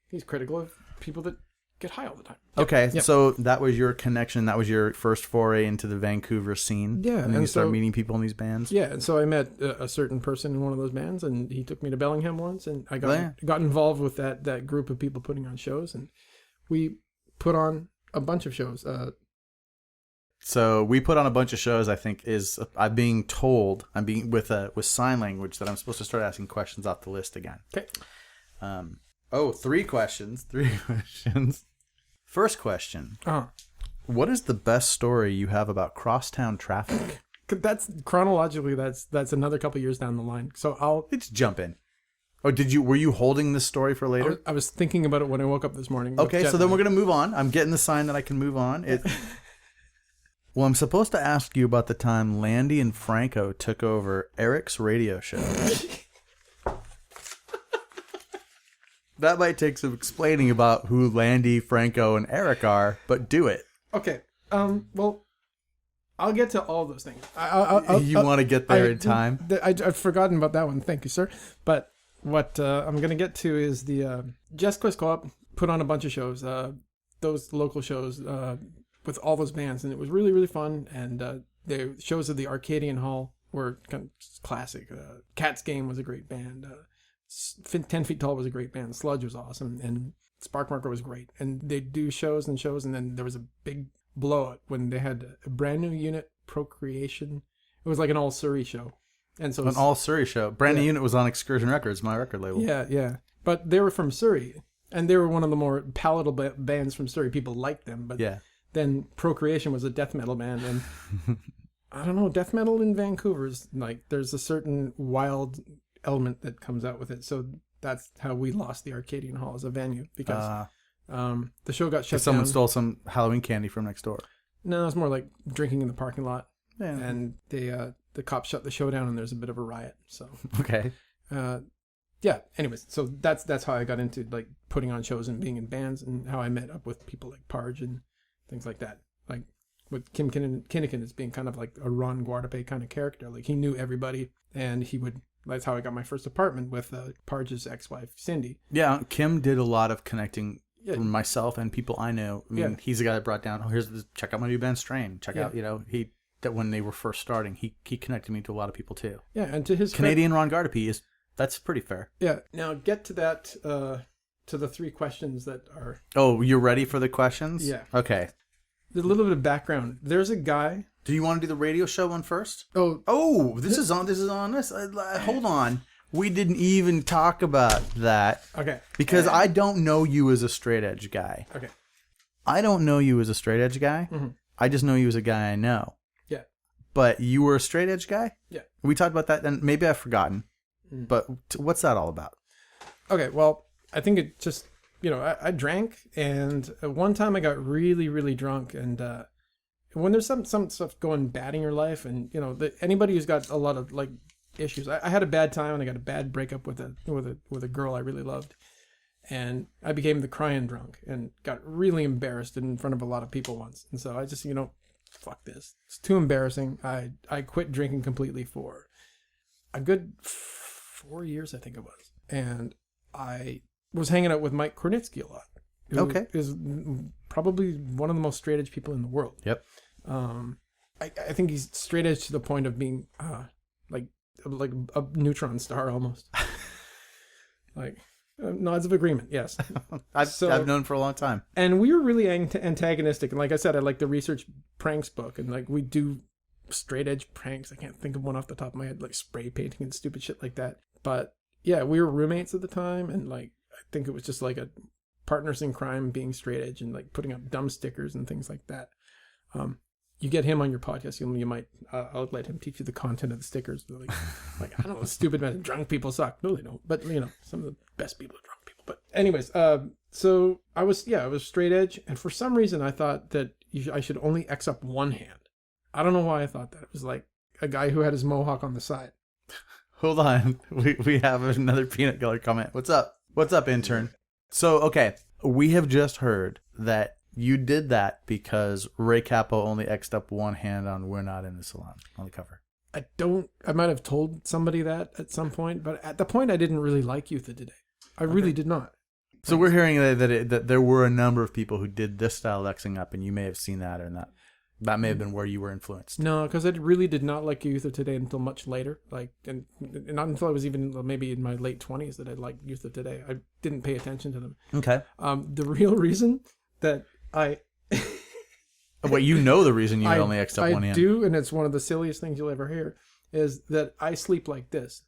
he's critical of people that get high all the time. Okay, so that was your connection. That was your first foray into the Vancouver scene. Yeah, and then you start meeting people in these bands. Yeah, and so I met a certain person in one of those bands, and he took me to Bellingham once, and I got involved with that group of people putting on shows, and we put on a bunch of shows. So we put on a bunch of shows. I think I'm being told with sign language that I'm supposed to start asking questions off the list again. Okay. 3 questions. First question. What is the best story you have about crosstown traffic? That's chronologically, that's another couple years down the line. So let's jump in. Oh, were you holding this story for later? I was thinking about it when I woke up this morning. Okay, so then we're going to move on. I'm getting the sign that I can move on. Well, I'm supposed to ask you about the time Landy and Franco took over Eric's radio show. That might take some explaining about who Landy, Franco, and Eric are, but do it. Okay. Well, I'll get to all those things. You want to get there in time? I've forgotten about that one. Thank you, sir. But what I'm going to get to is the Just Quest Co-op put on a bunch of shows, those local shows with all those bands, and it was really, really fun. And the shows at the Arcadian Hall were kind of classic. Cat's Game was a great band. 10 Feet Tall was a great band. Sludge was awesome, and Sparkmarker was great. And they'd do shows, and then there was a big blowout when they had a brand new unit, Procreation. It was like an all Surrey show. And so an all Surrey show. Brand new unit was on Excursion Records, my record label. Yeah. But they were from Surrey, and they were one of the more palatable bands from Surrey. People liked them, but then Procreation was a death metal band, and I don't know, death metal in Vancouver is like, there's a certain wild element that comes out with it. So that's how we lost the Arcadian Hall as a venue, because the show got shut down. Someone stole some Halloween candy from next door. No, it's more like drinking in the parking lot. Yeah. And they the cops shut the show down and there's a bit of a riot. So Okay. yeah. Anyways, so that's how I got into like putting on shows and being in bands, and how I met up with people like Parge and things like that. Like with Kim Kinnikin as being kind of like a Ron Guardape kind of character. Like he knew everybody, and he would. That's how I got my first apartment with Parge's ex-wife Cindy. Yeah, Kim did a lot of connecting. Myself and people I know. I mean, he's the guy that brought down. Oh, check out my new band Strain. Check out, that when they were first starting, he connected me to a lot of people too. Yeah, and to his Canadian Ron Guardape that's pretty fair. Yeah. Now get to that to the 3 questions that are. Oh, you're ready for the questions? Yeah. Okay. A little bit of background. There's a guy. Do you want to do the radio show one first? Oh, this is on this. Hold on. We didn't even talk about that. Okay. Because I don't know you as a straight edge guy. Okay. I don't know you as a straight edge guy. Mm-hmm. I just know you as a guy I know. Yeah. But you were a straight edge guy? Yeah. We talked about that, and maybe I've forgotten. Mm. But what's that all about? Okay, well, I think it just, I drank, and one time I got really, really drunk, and when there's some stuff going bad in your life, and, anybody who's got a lot of, like, issues. I had a bad time, and I got a bad breakup with a girl I really loved, and I became the crying drunk and got really embarrassed in front of a lot of people once. And so I just, fuck this. It's too embarrassing. I quit drinking completely for a good 4 years, I think it was. And I was hanging out with Mike Kornitsky a lot. Who is probably one of the most straight edge people in the world. Yep. I think he's straight edge to the point of being like a neutron star almost. Like nods of agreement, yes. I've known for a long time. And we were really antagonistic. And like I said, I like the research pranks book, and like we do straight edge pranks. I can't think of one off the top of my head, like spray painting and stupid shit like that. But yeah, we were roommates at the time, and like I think it was just like a partners in crime being straight edge and like putting up dumb stickers and things like that. You get him on your podcast, you might, I'll let him teach you the content of the stickers. Like I don't know, stupid men, drunk people suck. No, they don't. But, some of the best people are drunk people. But anyways, so I was straight edge. And for some reason, I thought that I should only X up one hand. I don't know why I thought that. It was like a guy who had his mohawk on the side. Hold on. We have another peanut gallery comment. What's up? What's up, intern? So, okay. We have just heard that you did that because Ray Capo only X'd up one hand on We're Not in the Salon on the cover. I might have told somebody that at some point, but at the point I didn't really like Youth of Today. I really did not. So we're hearing that there were a number of people who did this style of Xing up, and you may have seen that, or that may have been where you were influenced. No, because I really did not like Youth of Today until much later. And not until I was even maybe in my late 20s that I liked Youth of Today. I didn't pay attention to them. Okay. The real reason that Well, the reason you only X'd up one hand. I do, and it's one of the silliest things you'll ever hear, is that I sleep like this.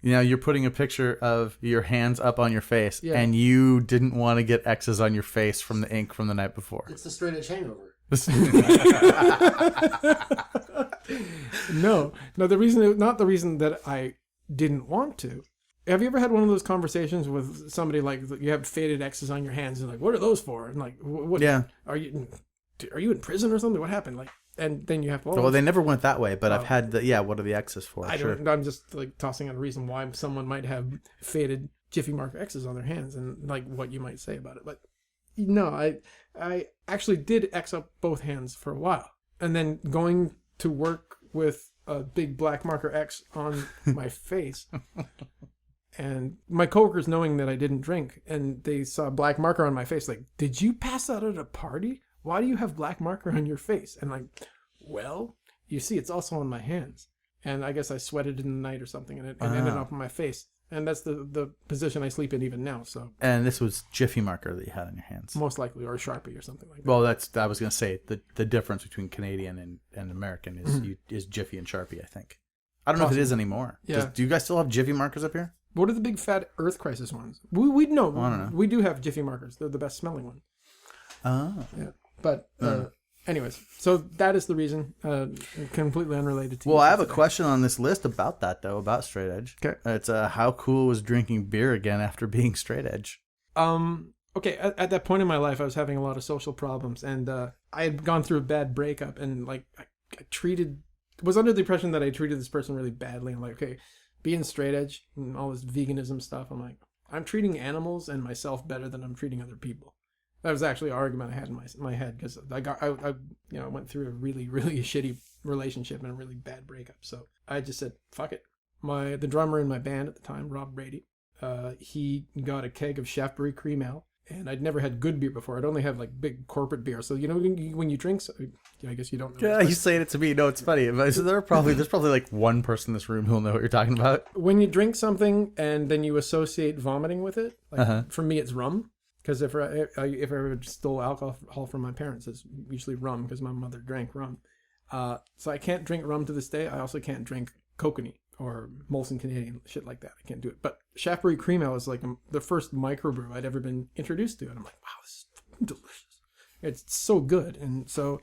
You're putting a picture of your hands up on your face, and you didn't want to get X's on your face from the ink from the night before. It's the straight edge hangover. No, not the reason that I didn't want to. Have you ever had one of those conversations with somebody like you have faded X's on your hands and like, what are those for? And like, what? Yeah. Are you in prison or something? What happened? Like, and then you have to. Well, they never went that way, but I've had what are the X's for? I'm just like tossing out a reason why someone might have faded Jiffy Mark X's on their hands and like what you might say about it. But no, I actually did X up both hands for a while, and then going to work with a big black marker X on my face. And my coworkers, knowing that I didn't drink, and they saw a black marker on my face, like, did you pass out at a party? Why do you have black marker on your face? And like, well, you see, it's also on my hands. And I guess I sweated in the night or something, and it ended up on my face. And that's the position I sleep in even now. So. And this was Jiffy marker that you had on your hands? Most likely, or a Sharpie or something like that. Well, I was going to say, the difference between Canadian and American is Jiffy and Sharpie, I think. I don't know if it is anymore. Yeah. Do you guys still have Jiffy markers up here? What are the big fat Earth Crisis ones? We know. I don't know. We do have Jiffy markers. They're the best smelling one. Oh. Yeah. But anyways, so that is the reason. Completely unrelated to. Well, I have a question on this list about that though, about straight edge. Okay. It's how cool was drinking beer again after being straight edge? Okay. At that point in my life, I was having a lot of social problems, and I had gone through a bad breakup, and like I treated was under the impression that I treated this person really badly. I'm like, okay, being straight edge and all this veganism stuff, I'm like, I'm treating animals and myself better than I'm treating other people. That was actually an argument I had in my head because I went through a really, really shitty relationship and a really bad breakup. So I just said, fuck it. The drummer in my band at the time, Rob Brady, he got a keg of Shaftesbury Cream Ale, and I'd never had good beer before. I'd only had like big corporate beer. So when you drink, I guess you don't know. Yeah, he's saying it to me. No, it's funny. So there's probably like one person in this room who'll know what you're talking about. When you drink something and then you associate vomiting with it, like for me it's rum. Because if I ever stole alcohol from my parents, it's usually rum because my mother drank rum. So I can't drink rum to this day. I also can't drink Kokanee or Molson Canadian, shit like that. I can't do it. But Shaftesbury Cream Ale is like the first microbrew I'd ever been introduced to. And I'm like, wow, this is fucking delicious. It's so good. And so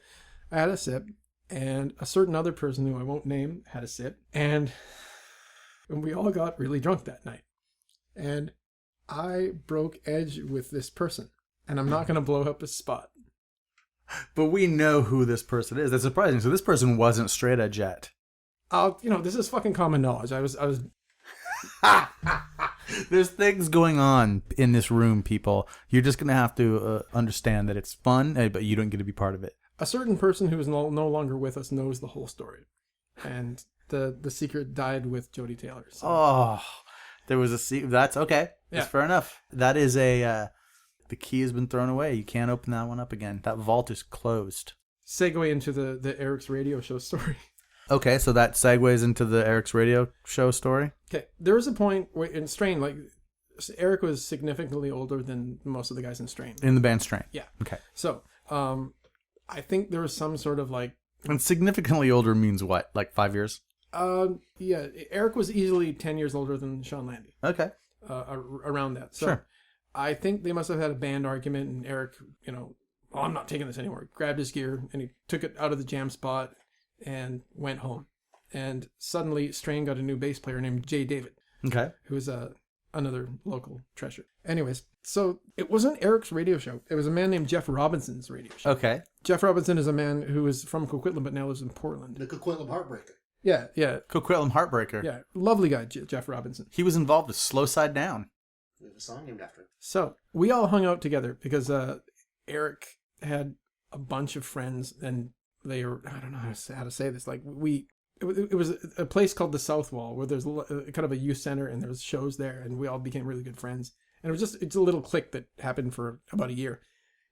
I had a sip, and a certain other person who I won't name had a sip. And we all got really drunk that night. And I broke edge with this person. And I'm not going to blow up his spot. But we know who this person is. That's surprising. So this person wasn't straight edge yet. This is fucking common knowledge. I was. There's things going on in this room, people. You're just gonna have to understand that it's fun, but you don't get to be part of it. A certain person who is no longer with us knows the whole story, and the secret died with Jodie Taylor. So. Oh, there was a secret. That's okay. That's fair enough. That is the key has been thrown away. You can't open that one up again. That vault is closed. Segue into the Eric's radio show story. Okay, so that segues into the Eric's radio show story. Okay, there was a point where in Strain, like Eric was significantly older than most of the guys in Strain. In the band Strain. Yeah. Okay. So, I think there was some sort of like. And significantly older means what? Like 5 years? Yeah. Eric was easily 10 years older than Sean Landy. Okay. Around that. So sure. I think they must have had a band argument, and Eric, I'm not taking this anymore. Grabbed his gear and he took it out of the jam spot and went home. And suddenly Strain got a new bass player named Jay David. Okay. Who was another local treasure. Anyways, so it wasn't Eric's radio show. It was a man named Jeff Robinson's radio show. Okay. Jeff Robinson is a man who is from Coquitlam but now lives in Portland. The Coquitlam Heartbreaker. Yeah. Coquitlam Heartbreaker. Yeah. Lovely guy, Jeff Robinson. He was involved with Slow Side Down. There's a song named after him. So we all hung out together because Eric had a bunch of friends, and they were, I don't know how to say this. Like it was a place called the South Wall where there's kind of a youth center, and there was shows there, and we all became really good friends. And it's a little clique that happened for about a year.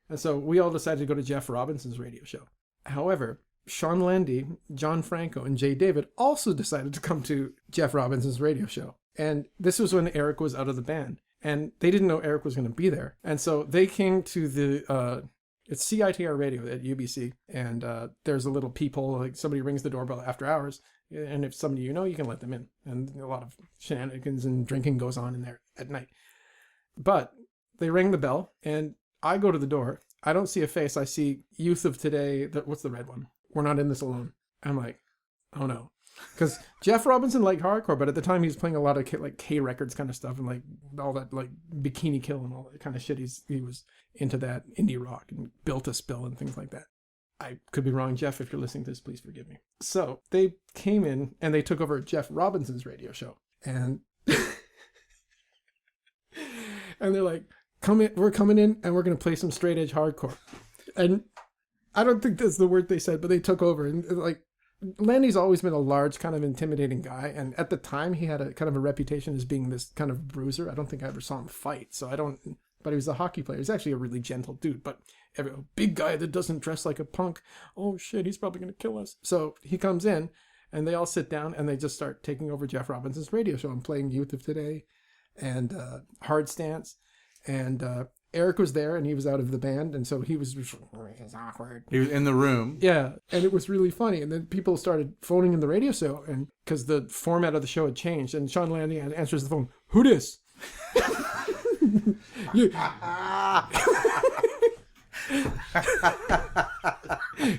And so we all decided to go to Jeff Robinson's radio show. However, Sean Landy, John Franco, and Jay David also decided to come to Jeff Robinson's radio show. And this was when Eric was out of the band. And they didn't know Eric was going to be there. And so they came to the, it's CITR radio at UBC. And there's a little peephole, like somebody rings the doorbell after hours. And if somebody you can let them in. And a lot of shenanigans and drinking goes on in there at night. But they rang the bell, and I go to the door. I don't see a face. I see Youth of Today. What's the red one? We're Not in This Alone. I'm like, oh no. Because Jeff Robinson liked hardcore, but at the time he was playing a lot of K Records kind of stuff, and like all that like Bikini Kill and all that kind of shit. He was into that indie rock and Built a Spill and things like that. I could be wrong, Jeff. If you're listening to this, please forgive me. So they came in and they took over Jeff Robinson's radio show, and and they're like, we're coming in and we're gonna play some straight edge hardcore. And I don't think that's the word they said, but they took over, and like. Landy's always been a large, kind of intimidating guy, and at the time he had a kind of a reputation as being this kind of bruiser. I don't think I ever saw him fight, but he was a hockey player. He's actually a really gentle dude, but big guy that doesn't dress like a punk. Oh shit, he's probably going to kill us. So he comes in, and they all sit down, and they just start taking over Jeff Robinson's radio show and playing Youth of Today, and Hard Stance, and Eric was there, and he was out of the band, and so he was awkward. He was in the room. Yeah, and it was really funny. And then people started phoning in the radio show, and because the format of the show had changed, and Sean Landy answers the phone, "Who dis?"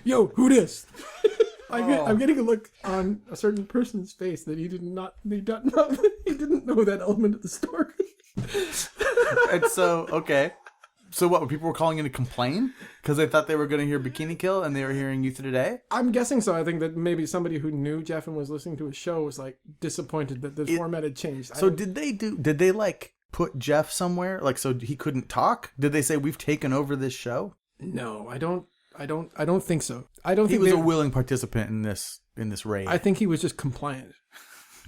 Yo, who dis? I'm getting a look on a certain person's face that he didn't know that element of the story. And so, okay. So what? People were calling in to complain because they thought they were going to hear Bikini Kill and they were hearing Youth of Today? I'm guessing so. I think that maybe somebody who knew Jeff and was listening to his show was like disappointed that the format had changed. So did they like put Jeff somewhere like so he couldn't talk? Did they say we've taken over this show? No, I don't think so. I don't He think was a willing participant in this raid. I think he was just compliant.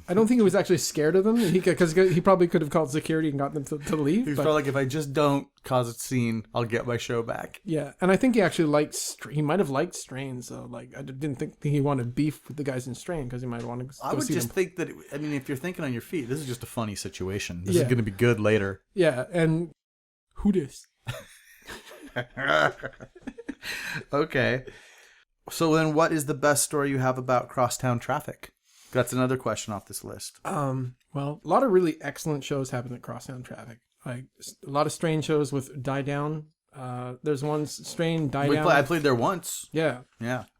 I don't think he was actually scared of them because he probably could have called security and got them to leave. He felt like if I just don't cause a scene, I'll get my show back. Yeah, and I think he actually he might have liked Strain, so like I didn't think he wanted beef with the guys in Strain because he might want to. I would just think that if you're thinking on your feet, this is just a funny situation. This is going to be good later. Yeah, and who dis? Okay, so then what is the best story you have about crosstown traffic? That's another question off this list. Well, a lot of really excellent shows happen at Crosstown Traffic. Like a lot of Strain shows with Die Down. There's one Strain Die Down. I played there once. Yeah.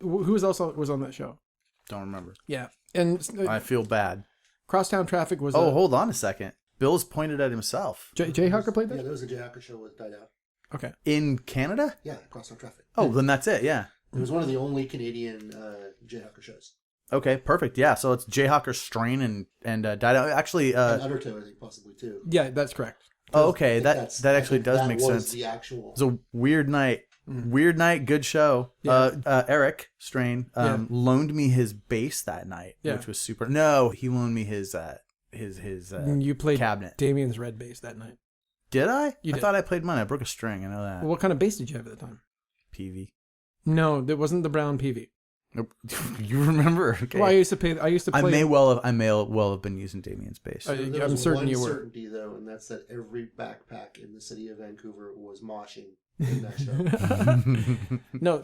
Who was on that show? Don't remember. Yeah, and I feel bad. Crosstown Traffic was. Hold on a second. Bill's pointed at himself. Jayhawker played that. Yeah, there was a Jayhawker show with Die Down. Okay. In Canada? Yeah, Crosstown Traffic. Oh, then that's it. Yeah. It was one of the only Canadian Jayhawker shows. Okay, perfect. Yeah, so it's Jayhawker, Strain, and Die Down. Actually, and Undertow, I think, possibly too. Yeah, that's correct. Oh, okay. That actually does make sense. The actual. It was a weird night. Weird night, good show. Yeah. Eric Strain loaned me his bass that night, which was super. No, he loaned me his you played cabinet. Damien's red bass that night. Did I? You I did. thought I played mine. I broke a string. I know that. Well, what kind of bass did you have at the time? PV. No, it wasn't the brown PV. Nope. You remember? Okay. Well, I used to play. I may well have been using Damien's bass. I'm certain you were. Certainty though, and that's that every backpack in the city of Vancouver was moshing in that show. No.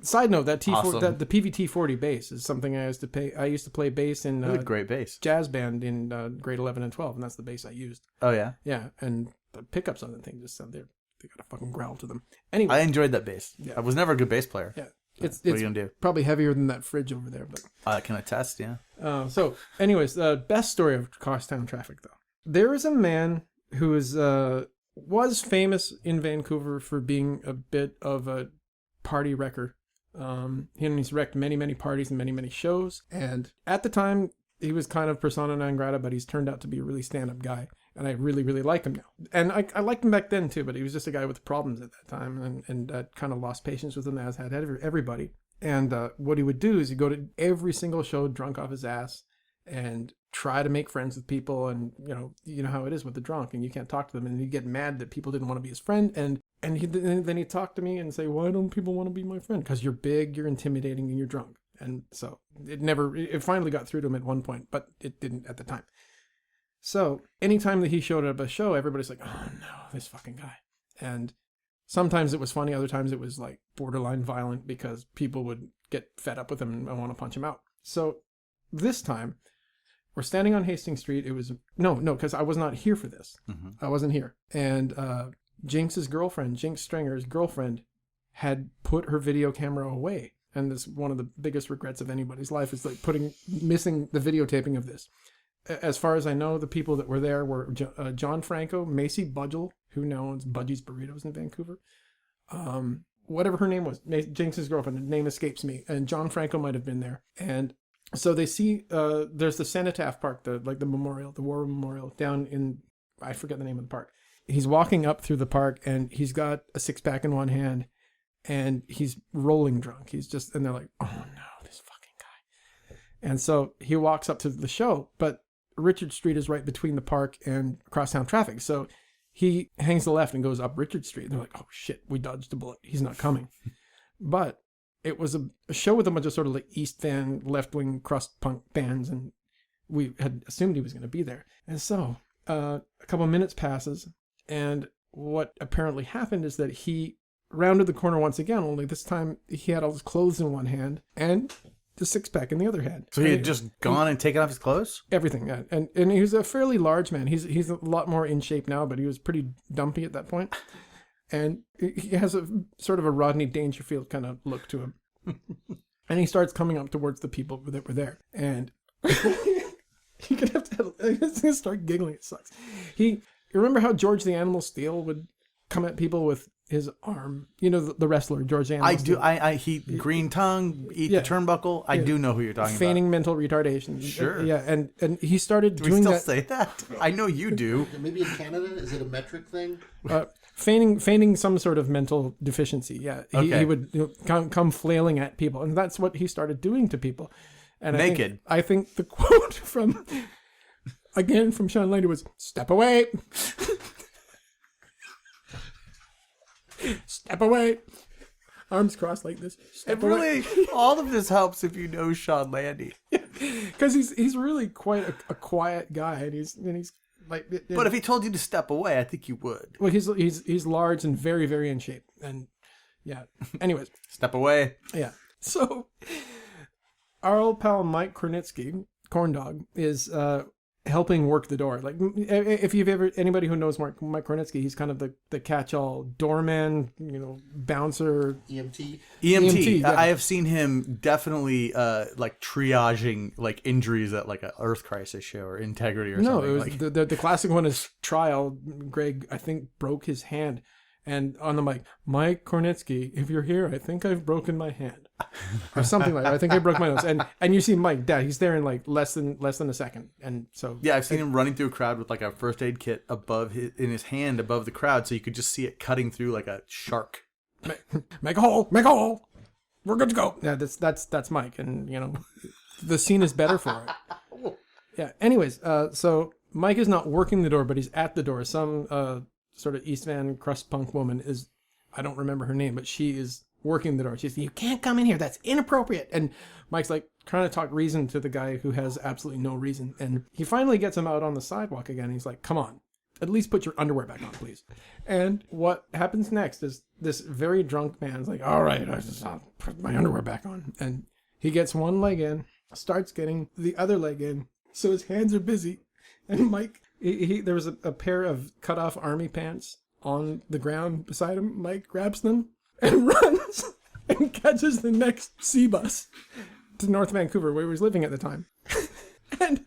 Side note: that Awesome. the PVT 40 bass is something I used to play. I used to play bass in a great bass jazz band in grade 11 and 12, and that's the bass I used. Oh yeah, yeah, and the pickups on the thing just sound there. They got a fucking growl to them. Anyway, I enjoyed that bass. Yeah. I was never a good bass player. Yeah, what are you gonna do? Probably heavier than that fridge over there, but I can attest. Yeah. So, anyways, the best story of Crosstown Traffic, though. There is a man who was famous in Vancouver for being a bit of a party wrecker. He's wrecked many, many parties and many, many shows. And at the time, he was kind of persona non grata, but he's turned out to be a really stand-up guy. And I really, really like him now. And I liked him back then, too, but he was just a guy with problems at that time. And kind of lost patience with him, as had everybody. And what he would do is he'd go to every single show drunk off his ass and try to make friends with people. And, you know how it is with the drunk, and you can't talk to them. And he'd get mad that people didn't want to be his friend. And then he'd talk to me and say, why don't people want to be my friend? Because you're big, you're intimidating, and you're drunk. And so it finally got through to him at one point, but it didn't at the time. So anytime that he showed up at a show, everybody's like, oh no, this fucking guy. And sometimes it was funny. Other times it was like borderline violent because people would get fed up with him and want to punch him out. So this time we're standing on Hastings Street. It was because I was not here for this. Mm-hmm. I wasn't here. And Jinx's girlfriend, Jinx Stringer's girlfriend, had put her video camera away. And this one of the biggest regrets of anybody's life is like missing the videotaping of this. As far as I know, the people that were there were John Franco, Macy Budgell, who now owns Budgie's Burritos in Vancouver. Whatever her name was, Jinx's girlfriend, the name escapes me. And John Franco might have been there. And so they see, there's the Cenotaph Park, the memorial, the war memorial down in, I forget the name of the park. He's walking up through the park and he's got a 6-pack in one hand and he's rolling drunk. And they're like, oh no, this fucking guy. And so he walks up to the show, but Richard Street is right between the park and Crosstown Traffic. So he hangs the left and goes up Richard Street. And they're like, oh shit, we dodged a bullet. He's not coming. But it was a show with a bunch of sort of like East Van, left-wing crust punk bands. And we had assumed he was going to be there. And so a couple of minutes passes. And what apparently happened is that he rounded the corner once again, only this time he had all his clothes in one hand and the 6-pack in the other hand. So he had just gone and taken off his clothes? Everything, yeah. And he was a fairly large man. He's a lot more in shape now, but he was pretty dumpy at that point. And he has a sort of a Rodney Dangerfield kind of look to him. And he starts coming up towards the people that were there. And you're going to start giggling. It sucks. You remember how George the Animal Steel would come at people with his arm. You know, the wrestler, George Animal. I do. He green tongue, eat the turnbuckle. I do know who you're talking feigning about. mental retardation. Sure. Yeah, and he started Do doing we still that. say that? I know you do. Maybe in Canada, is it a metric thing? Feigning some sort of mental deficiency. Yeah, he would come flailing at people, and that's what he started doing to people. And Naked. I think the quote from Sean Lander was, "Step away." Step away. Arms crossed like this. Step away. All of this helps if you know Sean Landy. Because he's really quite a quiet guy, and he's like. But if he told you to step away, I think you would. Well, he's large and very, very in shape, and yeah. Anyways, Step away. yeah. So our old pal Mike Kornitsky, Corn Dog, is helping work the door. Like, if you've ever, anybody who knows Mike Kornitsky, he's kind of the catch-all doorman, bouncer. EMT. EMT. yeah. I have seen him definitely like triaging like injuries at like an Earth Crisis show or Integrity or something. No, it was the classic one is Trial. Greg, I think, broke his hand. And on the mic, Mike Kornitsky, if you're here, I think I've broken my hand. Or something like that. I think I broke my nose. And you see Mike, Dad, he's there in like less than a second. And so Yeah, I've seen him running through a crowd with like a first aid kit in his hand above the crowd, so you could just see it cutting through like a shark. make a hole. We're good to go. Yeah, that's Mike, and the scene is better for it. Yeah. Anyways, so Mike is not working the door, but he's at the door. Some sort of East Van crust punk woman is, I don't remember her name, but she is working the door. She's, "You can't come in here. That's inappropriate." And Mike's like trying to talk reason to the guy who has absolutely no reason. And he finally gets him out on the sidewalk again. He's like, "Come on, at least put your underwear back on, please." And what happens next is this very drunk man's like, "All right, I'll put my underwear back on." And he gets one leg in, starts getting the other leg in. So his hands are busy. And Mike, there was a pair of cut off army pants on the ground beside him. Mike grabs them and runs and catches the next sea bus to North Vancouver, where he was living at the time. And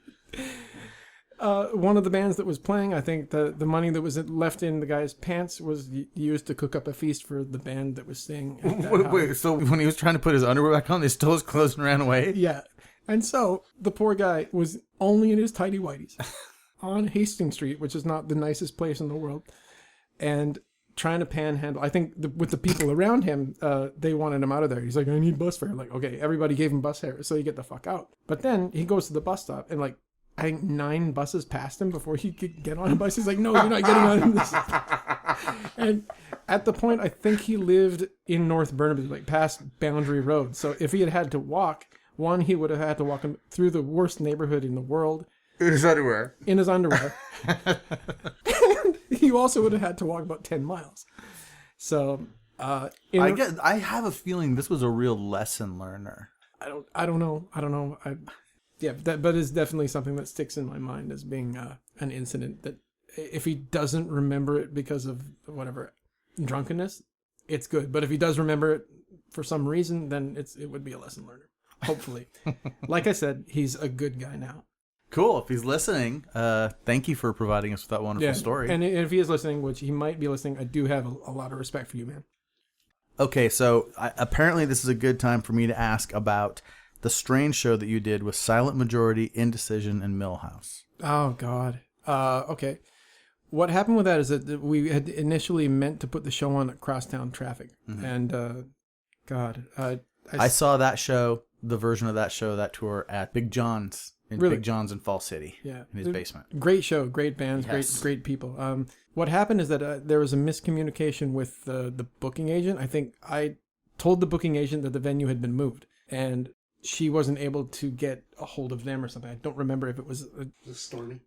one of the bands that was playing, I think the money that was left in the guy's pants was used to cook up a feast for the band that was staying at that Wait, so when he was trying to put his underwear back on, they stole his clothes and ran away? Yeah. And so the poor guy was only in his tighty whities on Hastings Street, which is not the nicest place in the world, and trying to panhandle. I think with the people around him, they wanted him out of there. He's like, "I need bus fare." Like, okay, everybody gave him bus fare, so you get the fuck out. But then he goes to the bus stop, and like, I think 9 buses passed him before he could get on a bus. He's like, "No, you're not getting on this." And at the point, I think he lived in North Burnaby, like past Boundary Road. So if he had to walk, one, he would have had to walk through the worst neighborhood in the world. In his underwear. In his underwear. And he also would have had to walk about 10 miles. So, I have a feeling this was a real lesson learner. I don't know. But it's definitely something that sticks in my mind as being an incident that if he doesn't remember it because of whatever drunkenness, it's good. But if he does remember it for some reason, then it would be a lesson learner. Hopefully. Like I said, he's a good guy now. Cool. If he's listening, thank you for providing us with that wonderful story. And if he is listening, which he might be listening, I do have a lot of respect for you, man. Okay, so apparently this is a good time for me to ask about the strange show that you did with Silent Majority, Indecision, and Millhouse. Oh, God. Okay. What happened with that is that we had initially meant to put the show on at Crosstown Traffic. Mm-hmm. And, God. I saw that show, the version of that show, that tour at Big John's. Big John's in Fall City. Yeah. In his basement. Great show, great bands, yes. great people. What happened is that there was a miscommunication with the booking agent. I think I told the booking agent that the venue had been moved, and she wasn't able to get a hold of them or something. I don't remember if it was... Stormy?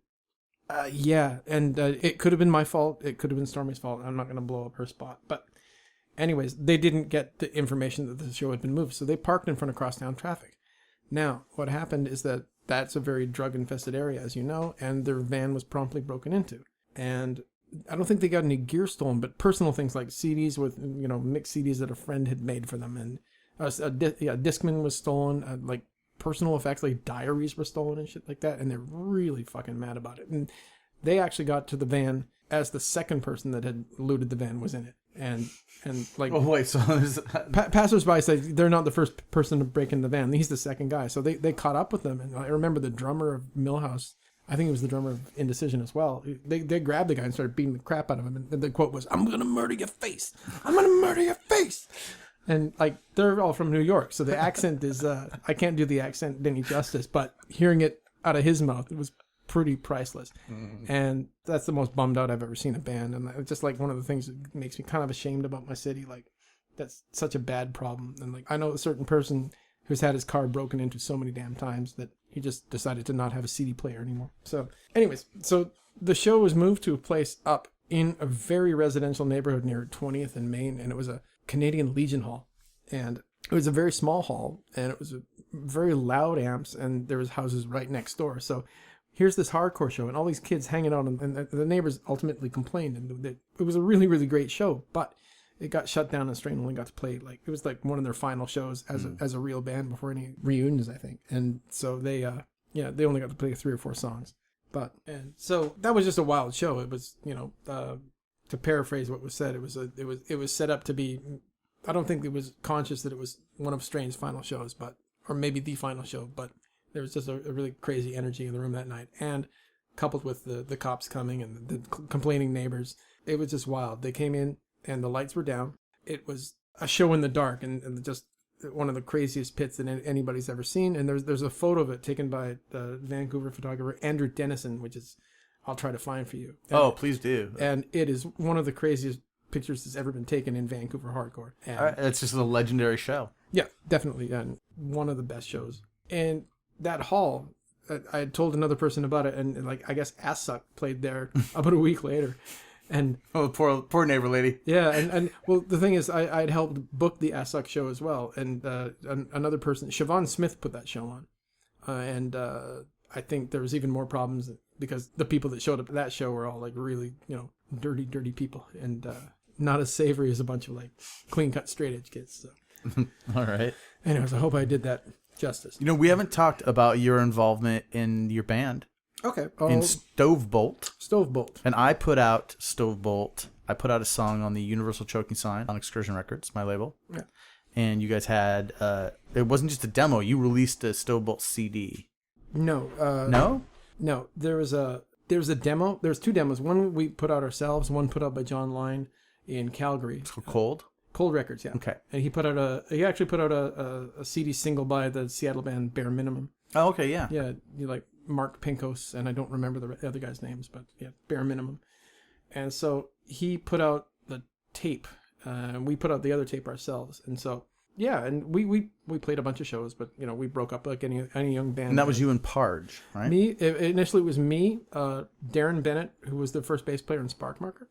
Yeah, and it could have been my fault. It could have been Stormy's fault. I'm not going to blow up her spot. But anyways, they didn't get the information that the show had been moved, so they parked in front of Crosstown Traffic. Now, what happened is that that's a very drug-infested area, as you know, and their van was promptly broken into. And I don't think they got any gear stolen, but personal things like CDs with, mixed CDs that a friend had made for them. And a Discman was stolen, like personal effects, like diaries were stolen and shit like that. And they're really fucking mad about it. And they actually got to the van as the second person that had looted the van was in it. And like, Oh wait, so there's passersby say they're not the first person to break into the van. He's the second guy. So they caught up with them. And I remember the drummer of Millhouse, I think it was the drummer of Indecision as well. They grabbed the guy and started beating the crap out of him. And the quote was, "I'm going to murder your face. I'm going to murder your face." And like, they're all from New York. So the accent is, I can't do the accent any justice, but hearing it out of his mouth, it was pretty priceless. And that's the most bummed out I've ever seen a band. And it's just like one of the things that makes me kind of ashamed about my city. Like, that's such a bad problem. And like, I know a certain person who's had his car broken into so many damn times that he just decided to not have a CD player anymore. So anyways, so the show was moved to a place up in a very residential neighborhood near 20th and Main, and it was a Canadian Legion Hall. And it was a very small hall, and it was a very loud amps, and there was houses right next door. So here's this hardcore show, and all these kids hanging out, and the neighbors ultimately complained, and it was a really, really great show, but it got shut down, and Strain only got to play, like, it was like one of their final shows as a real band before any reunions, I think. And so they only got to play 3 or 4 songs. And so that was just a wild show. It was, to paraphrase what was said, it was set up to be, I don't think it was conscious that it was one of Strain's final shows, or maybe the final show, but there was just a really crazy energy in the room that night. And coupled with the cops coming and the complaining neighbors, it was just wild. They came in and the lights were down. It was a show in the dark and just one of the craziest pits that anybody's ever seen. And there's a photo of it taken by the Vancouver photographer Andrew Dennison, which is, I'll try to find for you. Please do. And it is one of the craziest pictures that's ever been taken in Vancouver hardcore. And all right, it's just a legendary show. Yeah, definitely. And one of the best shows. And that hall, I had told another person about it, and like, I guess Ass Suck played there about a week later. And poor neighbor lady. Yeah, and well, the thing is, I'd helped book the Ass Suck show as well, and another person, Siobhan Smith, put that show on, and I think there was even more problems because the people that showed up at that show were all like really, dirty people, and not as savory as a bunch of like clean cut straight edge kids. So. All right. Anyways, I hope I did that justice. We haven't talked about your involvement in your band. Okay. In Stovebolt. And I put out Stovebolt. I put out a song on the Universal Choking Sign on Excursion Records, my label. Yeah. And you guys had, it wasn't just a demo. You released a Stovebolt CD. No. No? No. There was a demo. There's 2 demos. One we put out ourselves. One put out by John Line in Calgary. It's Cold? Cold Records, yeah. Okay. And he actually put out a CD single by the Seattle band Bare Minimum. Oh, okay, yeah. Yeah, like Mark Pinkos, and I don't remember the other guys' names, but yeah, Bare Minimum. And so he put out the tape, and we put out the other tape ourselves. And so, yeah, and we played a bunch of shows, but, we broke up like any young band. And that was you and Parge, right? Initially it was me, Darren Bennett, who was the first bass player in Sparkmarker,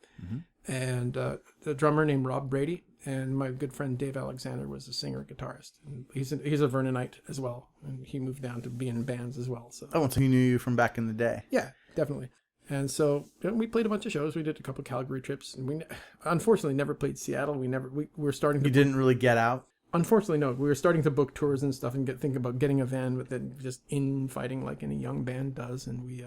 and the drummer named Rob Brady, and my good friend Dave Alexander was the singer and guitarist. And he's a Vernonite as well, and he moved down to be in bands as well. So he knew you from back in the day. Yeah, definitely. And so we played a bunch of shows. We did a couple of Calgary trips, and we unfortunately never played Seattle. We were starting to. You didn't really get out. Unfortunately, no. We were starting to book tours and stuff, and think about getting a van with it, just infighting like any young band does, and we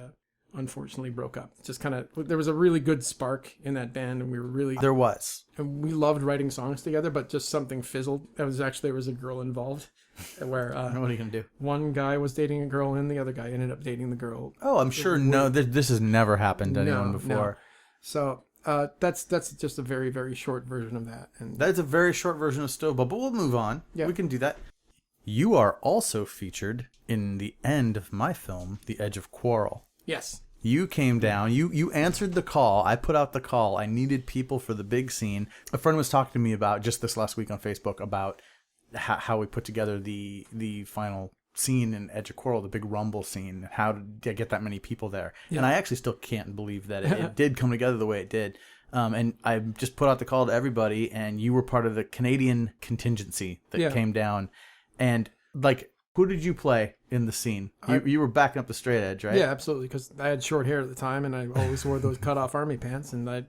unfortunately broke up. Just kind of, there was a really good spark in that band, and we were really... There was. And we loved writing songs together, but just something fizzled. There was a girl involved, where... what are you going to do? One guy was dating a girl, and the other guy ended up dating the girl. Oh, I'm sure this has never happened to anyone before. No. So... that's just a very, very short version of that. And that's a very short version of Stovebolt, but we'll move on. Yeah. We can do that. You are also featured in the end of my film, The Edge of Quarrel. Yes. You came down. You answered the call. I put out the call. I needed people for the big scene. A friend was talking to me about, just this last week on Facebook, about how we put together the final scene in Edge of Quarrel, the big rumble scene, how to get that many people there. Yeah. And I actually still can't believe that it did come together the way it did. And I just put out the call to everybody, and you were part of the Canadian contingency that came down. And like, who did you play in the scene? You were backing up the straight edge, right? Yeah, absolutely, because I had short hair at the time, and I always wore those cut-off army pants, and I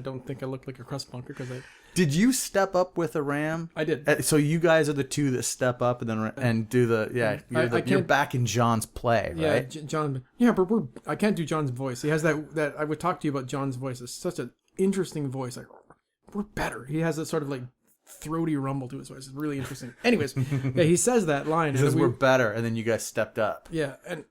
don't think I looked like a crust bunker because Did you step up with a ram? I did. So you guys are the two that step up and then and do the you're back in John's play, Yeah, right? John. Yeah, but I can't do John's voice. He has that. I would talk to you about John's voice. It's such an interesting voice. Like, we're better. He has that sort of like throaty rumble to his voice. It's really interesting. Anyways, yeah, he says that line. He says we're better, and then you guys stepped up. Yeah, and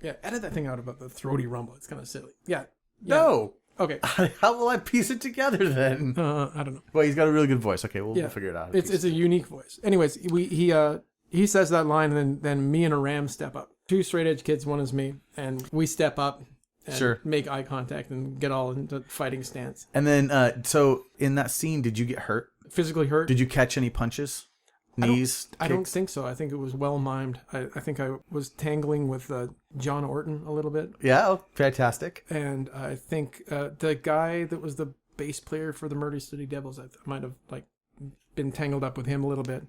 edit that thing out about the throaty rumble. It's kind of silly. Yeah. No. Okay. How will I piece it together then? I don't know. Well, he's got a really good voice. Okay, we'll figure it out. It's a unique voice. Anyways, he says that line, and then me and a ram step up. Two straight edge kids, one is me, and we step up and make eye contact and get all into fighting stance. And then, so in that scene, did you get hurt? Physically hurt? Did you catch any punches? Knees? I don't think so. I think it was well mimed. I think I was tangling with John Orton a little bit. Yeah, oh, fantastic. And I think the guy that was the bass player for the Murder City Devils, I might have been tangled up with him a little bit.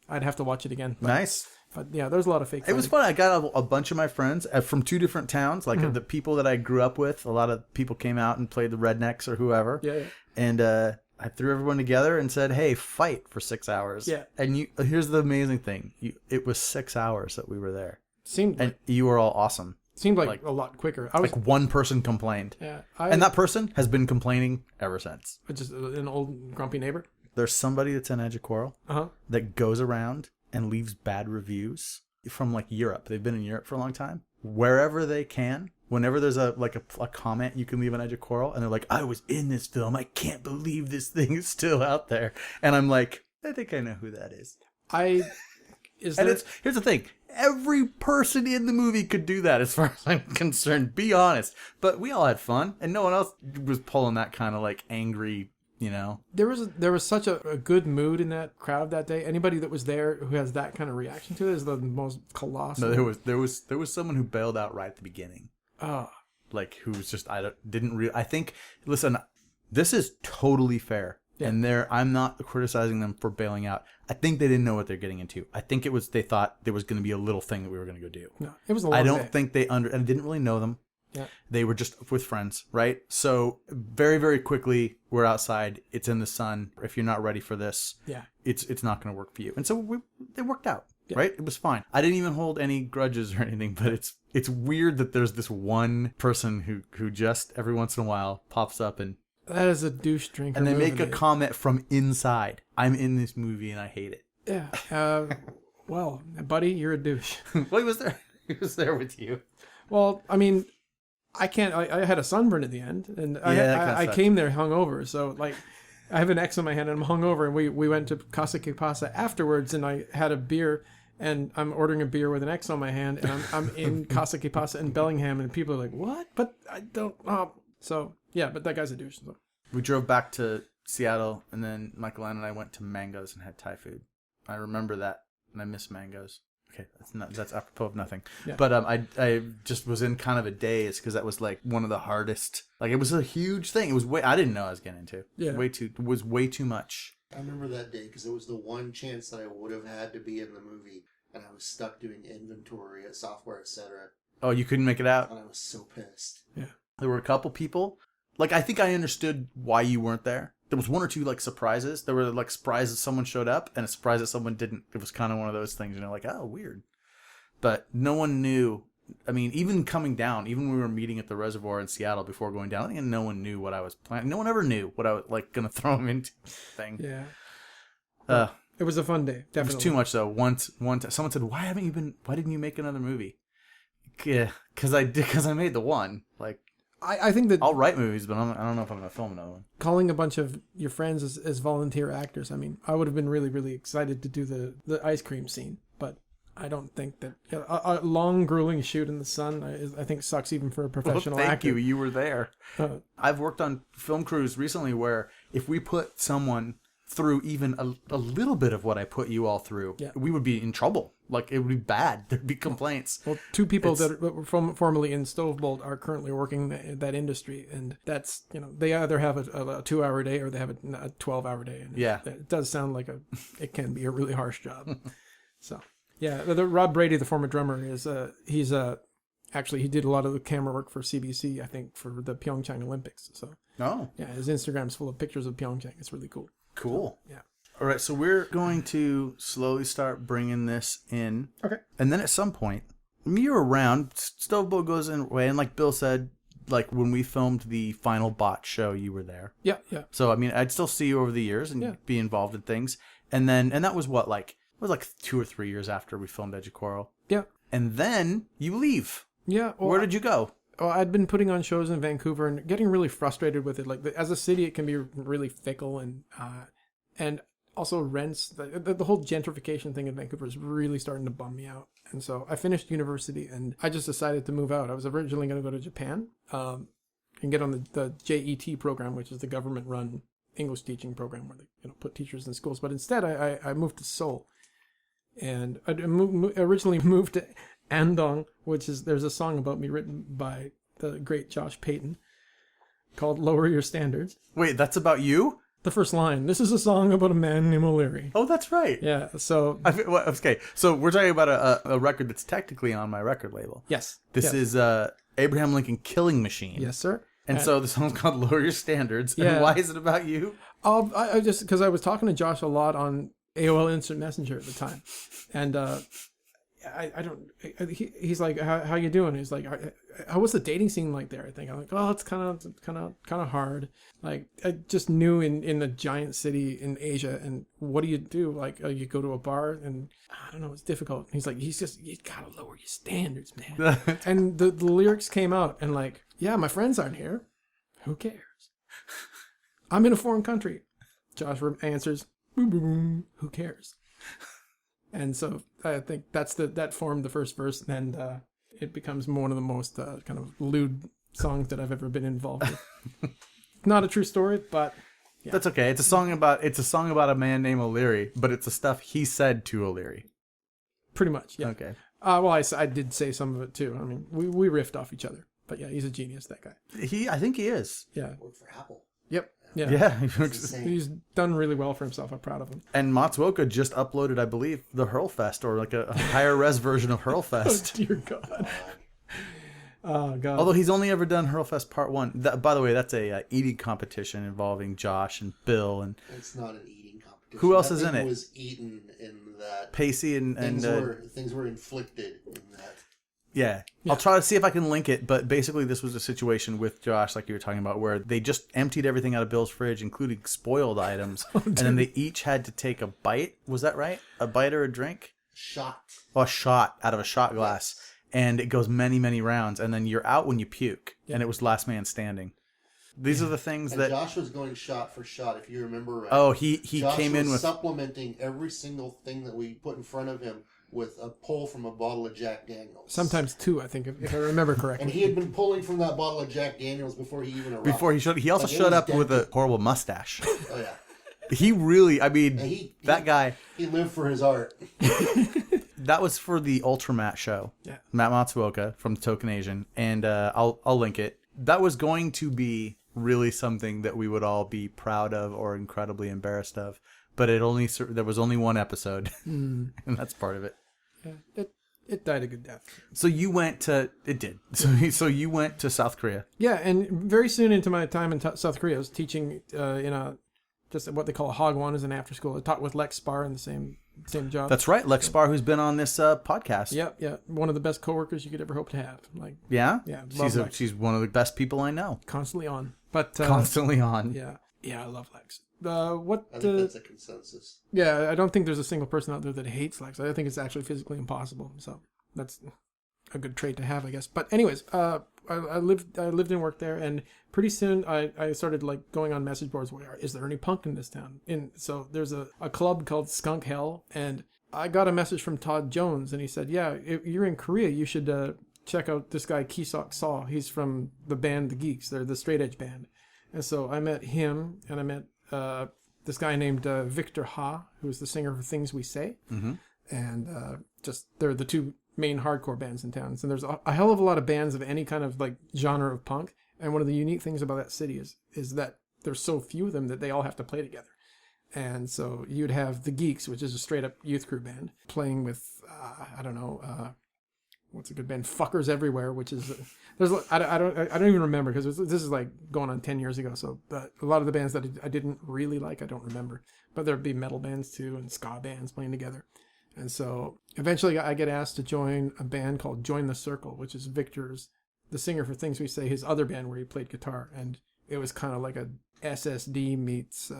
I'd have to watch it again. Nice. But yeah, there's a lot of fake fighting. It was fun. I got a bunch of my friends from 2 different towns, like the people that I grew up with. A lot of people came out and played the Rednecks or whoever. Yeah. And I threw everyone together and said, "Hey, fight for 6 hours." Yeah. And here's the amazing thing: it was 6 hours that we were there. And you were all awesome. Seemed like a lot quicker. Like one person complained. Yeah. And that person has been complaining ever since. Just an old grumpy neighbor. There's somebody that's in EDGE of QUARREL that goes around and leaves bad reviews from like Europe. They've been in Europe for a long time. Wherever they can, whenever there's a comment you can leave on EDGE of QUARREL, and they're like, "I was in this film. I can't believe this thing is still out there." And I'm like, I think I know who that is. Here's the thing. Every person in the movie could do that as far as I'm concerned. Be honest. But we all had fun, and no one else was pulling that kind of like angry, you know. There was such a good mood in that crowd that day. Anybody that was there who has that kind of reaction to it is the most colossal. No, there was someone who bailed out right at the beginning. Oh. Like who was just I think listen, this is totally fair. Yeah. And I'm not criticizing them for bailing out. I think they didn't know what they're getting into. I think they thought there was going to be a little thing that we were going to go do. No, it was a long I don't day. think and I didn't really know them. Yeah. They were just with friends, right? So very, very quickly, we're outside. It's in the sun. If you're not ready for this, it's not going to work for you. And so it worked out, right? It was fine. I didn't even hold any grudges or anything, but it's weird that there's this one person who just every once in a while pops up and that is a douche drinker. And they make a comment from inside. I'm in this movie and I hate it. Yeah. Well, buddy, you're a douche. Well, he was there. He was there with you. Well, I mean, I had a sunburn at the end, and I came there hungover. So like, I have an X on my hand and I'm hungover, and we went to Casa que Pasa afterwards, and I had a beer, and I'm ordering a beer with an X on my hand, and I'm in Casa que Pasa in Bellingham, and people are like, "What?" But I don't. So yeah, but that guy's a douche. So. We drove back to Seattle, and then Michael Ann and I went to Mango's and had Thai food. I remember that, and I miss Mango's. Okay, that's apropos of nothing. Yeah. But I just was in kind of a daze because that was like one of the hardest. Like it was a huge thing. It was I didn't know I was getting into. Yeah, it was way too much. I remember that day because it was the one chance that I would have had to be in the movie, and I was stuck doing inventory at Software Etc. Oh, you couldn't make it out, and I was so pissed. Yeah, there were a couple people. Like, I think I understood why you weren't there. There was one or two, like, surprises. There were, like, surprises someone showed up and a surprise that someone didn't. It was kind of one of those things, you know, like, oh, weird. But no one knew. I mean, even coming down, even when we were meeting at the reservoir in Seattle before going down, I think no one knew what I was planning. No one ever knew what I was, like, going to throw him into thing. Yeah. It was a fun day, definitely. It was too much, though. Once someone said, why didn't you make another movie? Yeah, because I made the one. Like, I think that I'll write movies, but I don't know if I'm going to film another one. Calling a bunch of your friends as volunteer actors, I mean, I would have been really, really excited to do the ice cream scene, but I don't think that a long, grueling shoot in the sun, I think sucks even for a professional actor. Thank you. You were there. I've worked on film crews recently where if we put someone through even a little bit of what I put you all through, we would be in trouble. Like, it would be bad. There'd be complaints. Well, two people that were formerly in Stovebolt are currently working in that industry, and that's, you know, they either have a 2-hour day or they have a 12-hour day. And it does sound like it can be a really harsh job. So, yeah, the Rob Brady, the former drummer, he's actually, he did a lot of the camera work for CBC, I think, for the Pyeongchang Olympics. So, yeah, his Instagram's full of pictures of Pyeongchang. It's really cool. Cool. So, yeah. All right, so we're going to slowly start bringing this in. Okay. And then at some point, you're around, Stoveboat goes in away, and like Bill said, like when we filmed the final bot show, you were there. Yeah, yeah. So, I mean, I'd still see you over the years and be involved in things. And that was what, like, it was like 2 or 3 years after we filmed Edge of Quarrel. Yeah. And then you leave. Yeah. Well, Where did you go? Well, I'd been putting on shows in Vancouver and getting really frustrated with it. Like, as a city, it can be really fickle and also rents. The whole gentrification thing in Vancouver is really starting to bum me out. And so I finished university and I just decided to move out. I was originally going to go to Japan and get on the JET program, which is the government-run English teaching program where they put teachers in schools. But instead, I moved to Seoul. And I originally moved to Andong, there's a song about me written by the great Josh Payton called Lower Your Standards. Wait, that's about you? The first line, this is a song about a man named O'Leary. Oh, that's right. Yeah, so... Okay, so we're talking about a record that's technically on my record label. Yes. This is Abraham Lincoln Killing Machine. Yes, sir. And so the song's called Lower Your Standards. Yeah. And why is it about you? I just... Because I was talking to Josh a lot on AOL Instant Messenger at the time. And he's like, how you doing? He's like, how was the dating scene like there? I think I'm like, oh, it's kind of hard. Like, I just knew in the giant city in Asia, and what do you do? Like, you go to a bar, and I don't know, it's difficult. He's like, you gotta lower your standards, man. And the lyrics came out, and like, yeah, my friends aren't here. Who cares? I'm in a foreign country. Josh answers, boom, boom, boom. Who cares? And so I think that formed the first verse, and it becomes one of the most kind of lewd songs that I've ever been involved with. Not a true story, but yeah. That's okay. It's a song about a man named O'Leary, but it's the stuff he said to O'Leary. Pretty much, yeah. Okay. Well, I did say some of it too. I mean, we riffed off each other, but yeah, he's a genius, that guy. I think he is. Yeah. Worked for Apple. Yep. Yeah. Yeah. He's done really well for himself. I'm proud of him. And Matsuoka just uploaded, I believe, the Hurlfest, or like a higher res version of Hurlfest. Oh, dear God. Oh, God. Although he's only ever done Hurlfest Part 1. By the way, that's a eating competition involving Josh and Bill. And it's not an eating competition. Who else is in it? Was eaten in that. Pacey and things were inflicted in that. Yeah. I'll try to see if I can link it, but basically this was a situation with Josh, like you were talking about, where they just emptied everything out of Bill's fridge, including spoiled items, and then they each had to take a bite. Was that right? A bite or a drink? Shot. Oh, a shot out of a shot glass. Yes. And it goes many, many rounds, and then you're out when you puke, and it was last man standing. These are the things and that... Josh was going shot for shot, if you remember right. Oh, he Josh came in with... supplementing every single thing that we put in front of him with a pull from a bottle of Jack Daniels. Sometimes two, I think, if I remember correctly. And he had been pulling from that bottle of Jack Daniels before he even arrived. He also showed up with a horrible mustache. Oh, yeah. He really, I mean, that guy... He lived for his art. That was for the Ultramat show. Yeah. Matt Matsuoka from the Token Asian. And I'll link it. That was going to be really something that we would all be proud of or incredibly embarrassed of. But there was only one episode. And that's part of it. Yeah, it died a good death. So you went to... It did. So you went to South Korea. Yeah, and very soon into my time in South Korea, I was teaching just what they call a Hagwon as an after school. I taught with Lex Spar in the same job. That's right, Lex Spar, who's been on this podcast. Yeah. One of the best coworkers you could ever hope to have. Like, yeah? Yeah. She's one of the best people I know. Constantly on. But constantly on. Yeah. Yeah, I love Lex. I think that's a consensus. Yeah, I don't think there's a single person out there that hates Lex. I think it's actually physically impossible. So that's a good trait to have, I guess. But anyways, I lived and worked there, and pretty soon I started like going on message boards where, is there any punk in this town? And so there's a club called Skunk Hell, and I got a message from Todd Jones, and he said, yeah, if you're in Korea, you should check out this guy Kisok Saw. He's from the band The Geeks. They're the straight edge band. And so I met him, and I met this guy named Victor Ha, who is the singer of Things We Say. Mm-hmm. And they're the two main hardcore bands in town. So there's a hell of a lot of bands of any kind of like genre of punk. And one of the unique things about that city is that there's so few of them that they all have to play together. And so you'd have The Geeks, which is a straight up youth crew band, playing with, what's a good band? Fuckers Everywhere, which is I don't even remember because this is like going on 10 years ago. So a lot of the bands that I didn't really like, I don't remember. But there'd be metal bands too and ska bands playing together. And so eventually I get asked to join a band called Join the Circle, which is Victor's, the singer for Things We Say, his other band where he played guitar. And it was kind of like a SSD meets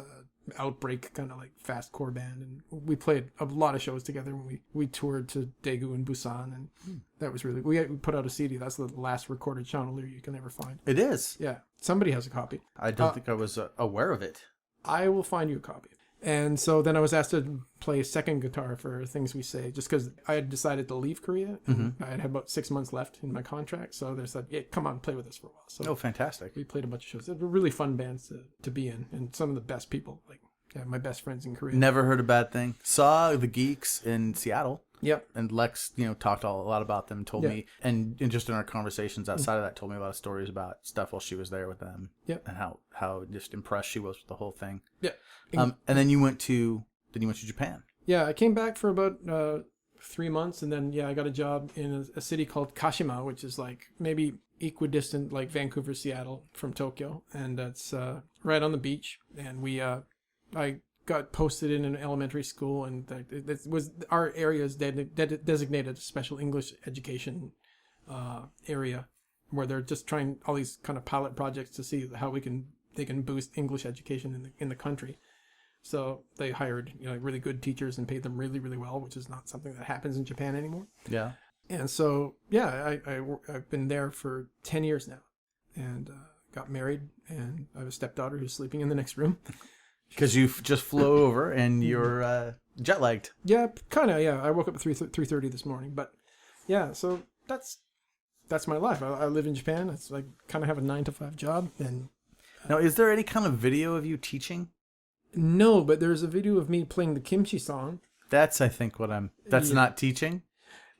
Outbreak, kind of like fastcore band. And we played a lot of shows together when we toured to Daegu and Busan. And that was really, we put out a CD. That's the last recorded Sean O'Leary you can ever find. It is. Yeah. Somebody has a copy. I don't think I was aware of it. I will find you a copy. And so then I was asked to play second guitar for Things We Say, just because I had decided to leave Korea. And I had about 6 months left in my contract. So they said, yeah, come on, play with us for a while. So fantastic. we played a bunch of shows. They were really fun bands to be in. And some of the best people, like my best friends in Korea. Never heard a bad thing. Saw the Geeks in Seattle. Yep. And Lex, talked a lot about them, told me, and just in our conversations outside of that, told me a lot of stories about stuff while she was there with them. Yep. And how just impressed she was with the whole thing. Yeah. And then you went to Japan. Yeah, I came back for about 3 months, and then I got a job in a city called Kashima, which is like maybe equidistant, like Vancouver, Seattle from Tokyo, and that's right on the beach. And I got posted in an elementary school, and that was our area is designated a special English education area, where they're just trying all these kind of pilot projects to see how they can boost English education in the country. So they hired really good teachers and paid them really, really well, which is not something that happens in Japan anymore. Yeah. And so I've been there for 10 years now, and got married, and I have a stepdaughter who's sleeping in the next room. Because you just flew over and you're jet lagged. Yeah, kind of. Yeah, I woke up at 3:30 this morning, but yeah. So that's my life. I live in Japan. It's like kind of have a 9-to-5 job. And now, is there any kind of video of you teaching? No, but there's a video of me playing the kimchi song. That's, I think, that's not teaching.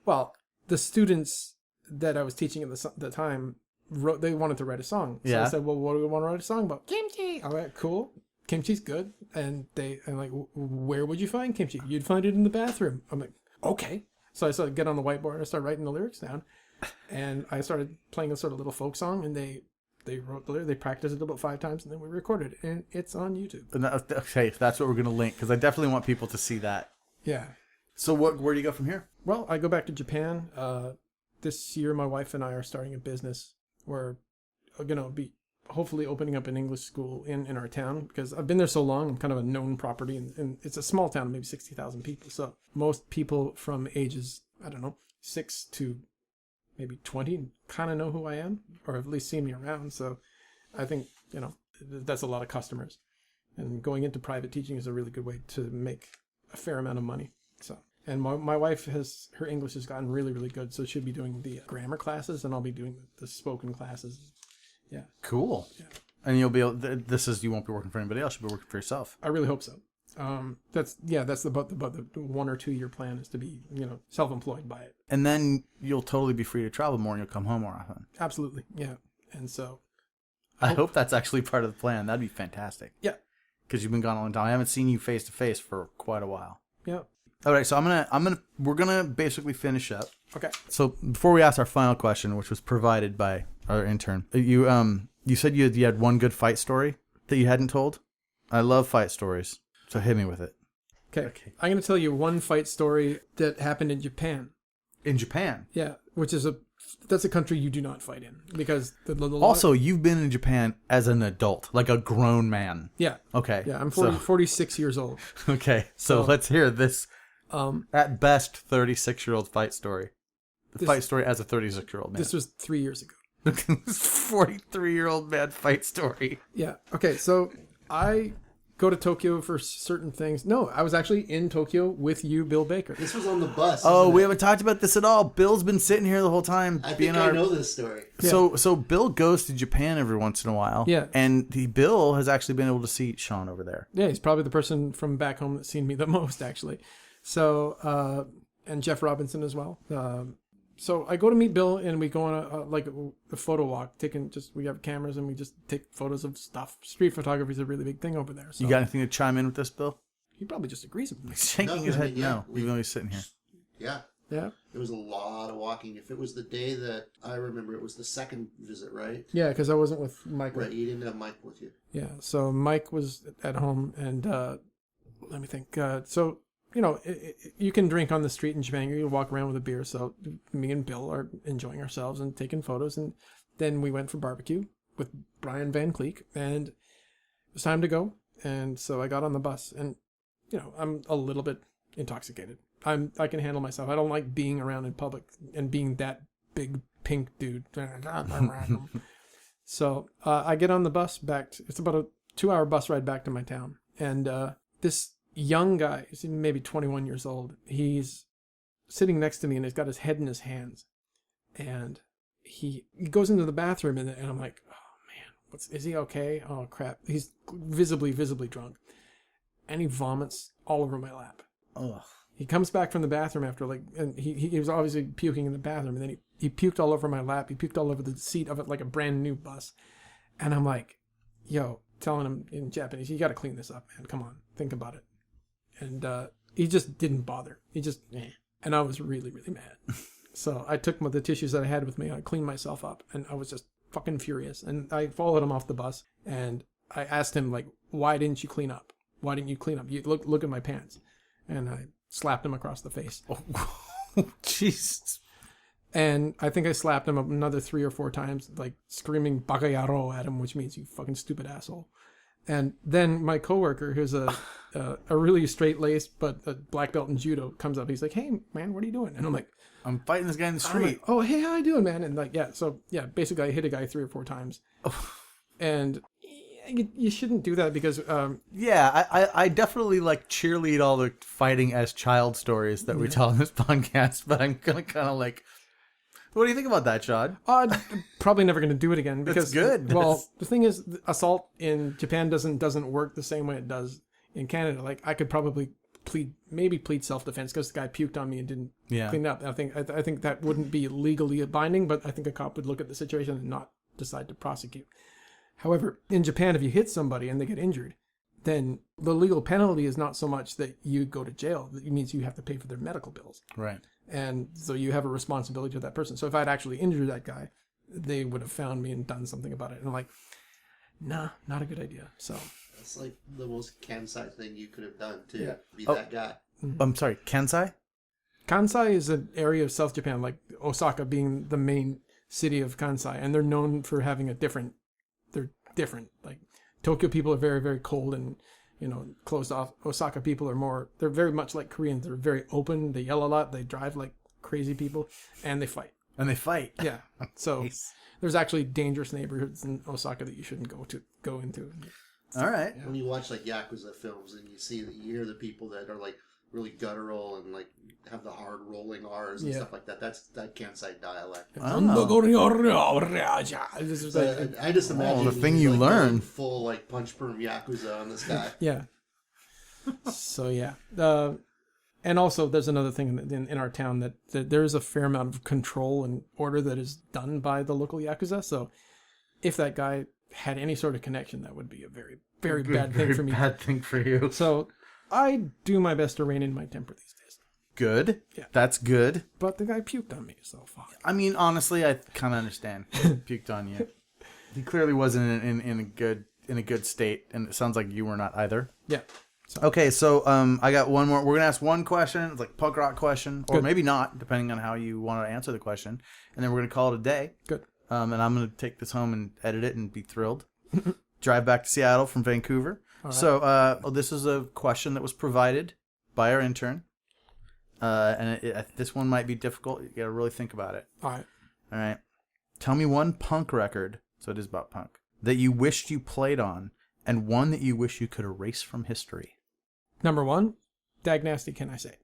Well, the students that I was teaching at the time they wanted to write a song. So I said, well, what do we want to write a song about? Kimchi. All right, cool. Kimchi's good. And I'm like, where would you find kimchi? You'd find it in the bathroom. I'm like, okay. So I started get on the whiteboard and I started writing the lyrics down. And I started playing a sort of little folk song, and they wrote the lyrics. They practiced it about 5 times, and then we recorded it, and it's on YouTube. And okay, that's what we're going to link, because I definitely want people to see that. Yeah. So where do you go from here? Well, I go back to Japan. This year, my wife and I are starting a business. We're going to be hopefully opening up an English school in our town, because I've been there so long. I'm kind of a known property, and it's a small town, maybe 60,000 people. So most people from ages, 6 to maybe 20 kind of know who I am, or at least seen me around. So I think, that's a lot of customers. And going into private teaching is a really good way to make a fair amount of money. So, and my wife her English has gotten really, really good. So she'll be doing the grammar classes, and I'll be doing the spoken classes. Yeah. Cool. Yeah. And you'll be able, you won't be working for anybody else. You'll be working for yourself. I really hope so. That's about the 1 or 2 year plan is to be, self-employed by it. And then you'll totally be free to travel more, and you'll come home more often. Absolutely. Yeah. And so I hope that's actually part of the plan. That'd be fantastic. Yeah. Because you've been gone a long time. I haven't seen you face to face for quite a while. Yeah. All right. So we're going to basically finish up. Okay. So before we ask our final question, which was provided by our intern, you said you had one good fight story that you hadn't told. I love fight stories. So hit me with it. Okay. I'm going to tell you one fight story that happened in Japan. In Japan? Yeah, which is that's a country you do not fight in, because also, you've been in Japan as an adult, like a grown man. Yeah. Okay. Yeah, I'm 46 years old. Okay, so let's hear this, at best, 36-year-old fight story. Fight story as a 36-year-old man. This was 3 years ago. 43-year-old man fight story. Yeah. Okay, so I go to Tokyo for certain things. No, I was actually in Tokyo with you, Bill Baker. This was on the bus. Oh, we haven't talked about this at all. Bill's been sitting here the whole time. I think I know this story. Yeah. So Bill goes to Japan every once in a while. Yeah. And Bill has actually been able to see Sean over there. Yeah, he's probably the person from back home that's seen me the most, actually. So, and Jeff Robinson as well. So I go to meet Bill, and we go on a photo walk. We have cameras, and we just take photos of stuff. Street photography is a really big thing over there. So. You got anything to chime in with this, Bill? He probably just agrees with me. He's shaking his head no, even though he's sitting here. Yeah. Yeah. It was a lot of walking. If it was the day that I remember, it was the second visit, right? Yeah, because I wasn't with Mike. Right, you didn't have Mike with you. Yeah, so Mike was at home, and let me think. So, you know, you can drink on the street in Japan. You can walk around with a beer. So me and Bill are enjoying ourselves and taking photos. And then we went for barbecue with Brian Van Cleek, and it was time to go. And so I got on the bus, and, you know, I'm a little bit intoxicated. I can handle myself. I don't like being around in public and being that big pink dude. So I get on the bus back. It's about a 2-hour bus ride back to my town. And this young guy, he's maybe 21 years old, he's sitting next to me and he's got his head in his hands. And he goes into the bathroom and I'm like, oh man, is he okay? Oh crap. He's visibly drunk. And he vomits all over my lap. Ugh. He comes back from the bathroom after, like, and he was obviously puking in the bathroom, and then he puked all over my lap. He puked all over the seat of it like a brand new bus. And I'm like, yo, telling him in Japanese, you got to clean this up, man. Come on, think about it. And he just didn't bother. He just, and I was really mad. So I took the tissues that I had with me, I cleaned myself up, and I was just fucking furious. And I followed him off the bus, and I asked him, like, why didn't you clean up? Why didn't you clean up? You look at my pants. And I slapped him across the face. Oh, jeez. And I think I slapped him another 3 or 4 times, like screaming "bakayaro" at him, which means you fucking stupid asshole. And then my coworker, who's a really straight-laced but a black belt in judo, comes up. He's like, "Hey man, what are you doing?" And I'm like, I'm fighting this guy in the street. Like, oh hey, how you doing, man? And like, basically I hit a guy 3 or 4 times. And you shouldn't do that because I definitely like cheerlead all the fighting as child stories that we tell on this podcast, but I'm gonna kind of like, what do you think about that, Sean? I'm probably never gonna do it again because That's good. Well, the thing is, assault in Japan doesn't work the same way it does in Canada. Like I could probably plead self-defense because the guy puked on me and didn't clean up. I think that wouldn't be legally binding, but I think a cop would look at the situation and not decide to prosecute. However, in Japan, if you hit somebody and they get injured, then the legal penalty is not so much that you go to jail. It means you have to pay for their medical bills. Right. And so you have a responsibility to that person. So if I'd actually injured that guy, they would have found me and done something about it. And I'm like, nah, not a good idea. So it's like the most Kansai thing you could have done to be that guy. I'm sorry, Kansai? Kansai is an area of South Japan, like Osaka being the main city of Kansai. And they're known for having they're different. Like Tokyo people are very cold and, you know, closed off. Osaka people are they're very much like Koreans. They're very open. They yell a lot. They drive like crazy people and they fight. Yeah. So there's actually dangerous neighborhoods in Osaka that you shouldn't go into. All right. When you watch like Yakuza films and you hear the people that are like really guttural and like have the hard rolling R's and stuff like that. That's that Kansai dialect. I just imagine the thing you learn. Full like punch perm Yakuza on this guy. Yeah. So yeah. And also there's another thing in our town that there is a fair amount of control and order that is done by the local Yakuza. So if that guy had any sort of connection, that would be a very, very bad thing for me. Bad thing for you. So I do my best to rein in my temper these days. Good. Yeah. That's good. But the guy puked on me, so fuck. I mean, honestly, I kind of understand. Puked on you. He clearly wasn't in a good state, and it sounds like you were not either. Yeah. So. Okay, so I got one more. We're gonna ask one question. It's like punk rock question, or maybe not, depending on how you want to answer the question. And then we're gonna call it a day. Good. And I'm gonna take this home and edit it and be thrilled. Drive back to Seattle from Vancouver. Right. So this is a question that was provided by our intern. And this one might be difficult. You got to really think about it. All right. Tell me one punk record, so it is about punk, that you wished you played on, and one that you wish you could erase from history. Number 1, Dag Nasty, Can I Say?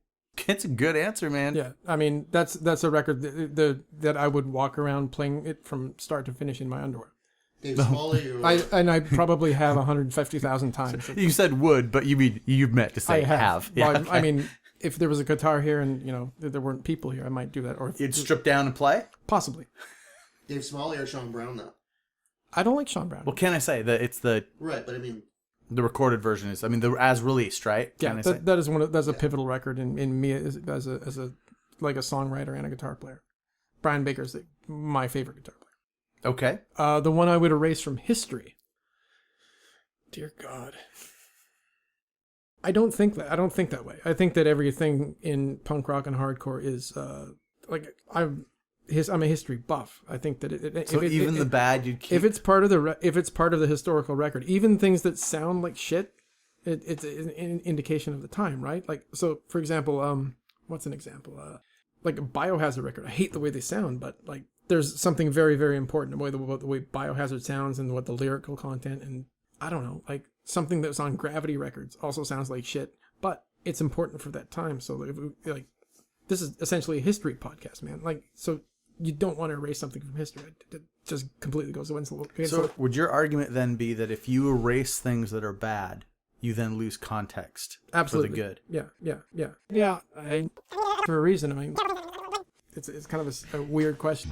It's a good answer, man. Yeah, I mean, that's a record that I would walk around playing it from start to finish in my underwear. Dave Smalley, I probably have 150,000 times. You said would, but you've meant to say I have. Yeah, well, okay. I mean, if there was a guitar here and, you know, there weren't people here, I might do that. Or you'd strip down and play? Possibly. Dave Smalley or Sean Brown, though? I don't like Sean Brown. Well, Can I Say that it's the... Right, but I mean... The recorded version is, the as released, right? Yeah, that's a pivotal record in me as a like a songwriter and a guitar player. Brian Baker's my favorite guitar player. Okay. The one I would erase from history. Dear God. I don't think that way. I think that everything in punk rock and hardcore is I'm a history buff. I think that the bad you'd keep. if it's part of the historical record, even things that sound like shit, it's an indication of the time, right? Like, so for example, what's an example? Like a Biohazard record. I hate the way they sound, but like there's something very, very important about the way Biohazard sounds and what the lyrical content, and I don't know, like something that was on Gravity Records also sounds like shit, but it's important for that time. So like this is essentially a history podcast, man. Like, so you don't want to erase something from history. It just completely goes against the... So would your argument then be that if you erase things that are bad, you then lose context? Absolutely. For the good? Yeah. For a reason. I mean, it's kind of a weird question.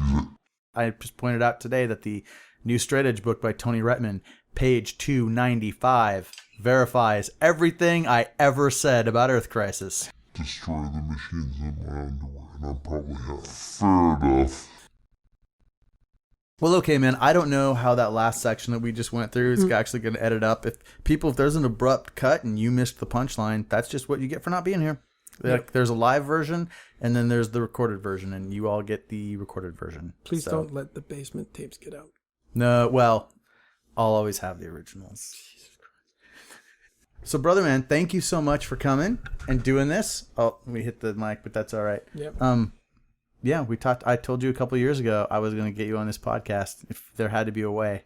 I just pointed out today that the new straight edge book by Tony Rettman, page 295, verifies everything I ever said about Earth Crisis. Destroy the machines in my underwear, and I probably have. Fair enough. Well, okay, man, I don't know how that last section that we just went through is actually going to edit up. If there's an abrupt cut and you missed the punchline, that's just what you get for not being here. Like, there's a live version, and then there's the recorded version, and you all get the recorded version. Please don't let the basement tapes get out. No, well, I'll always have the originals. Jesus Christ. So, brother, man, thank you so much for coming and doing this. Oh, we hit the mic, but that's all right. Yep. Yeah, we talked. I told you a couple of years ago I was going to get you on this podcast if there had to be a way.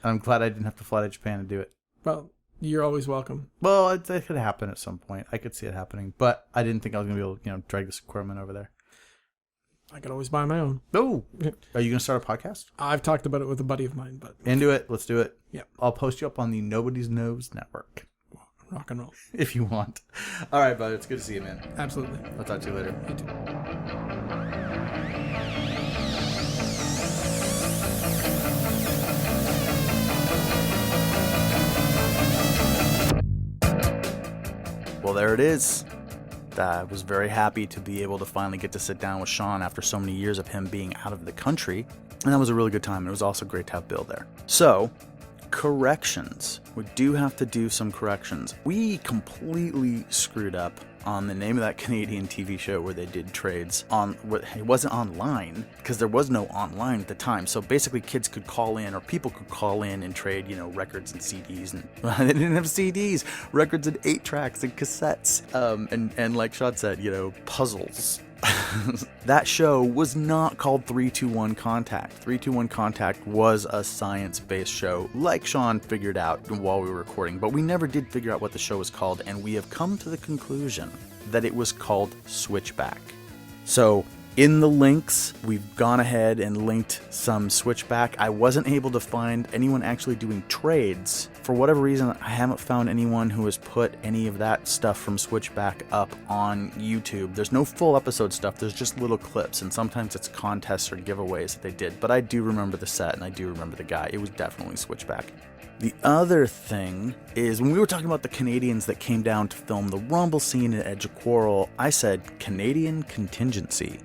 And I'm glad I didn't have to fly to Japan to do it. Well, you're always welcome. Well, it could happen at some point. I could see it happening, but I didn't think I was going to be able to, drag this equipment over there. I could always buy my own. Oh, are you going to start a podcast? I've talked about it with a buddy of mine, but Into it. Let's do it. Yeah. I'll post you up on the Nobody's Knows Network. Rock and roll. If you want. All right, bud. It's good to see you, man. Absolutely. I'll talk to you later. You too. Well, there it is. I was very happy to be able to finally get to sit down with Sean after so many years of him being out of the country. And that was a really good time. It was also great to have Bill there. So, corrections. We do have to do some corrections. We completely screwed up on the name of that Canadian TV show where they did trades on what it wasn't online because there was no online at the time. So basically kids could call in or people could call in and trade, records and CDs, and they didn't have CDs, records and 8-tracks and cassettes. And like Sean said, puzzles. That show was not called 321 Contact. 321 Contact was a science-based show, like Sean figured out while we were recording, but we never did figure out what the show was called, and we have come to the conclusion that it was called Switchback. So, in the links, we've gone ahead and linked some Switchback. I wasn't able to find anyone actually doing trades. For whatever reason, I haven't found anyone who has put any of that stuff from Switchback up on YouTube. There's no full episode stuff, there's just little clips, and sometimes it's contests or giveaways that they did. But I do remember the set, and I do remember the guy. It was definitely Switchback. The other thing is, when we were talking about the Canadians that came down to film the Rumble scene at Edge of Quarrel, I said Canadian Contingency,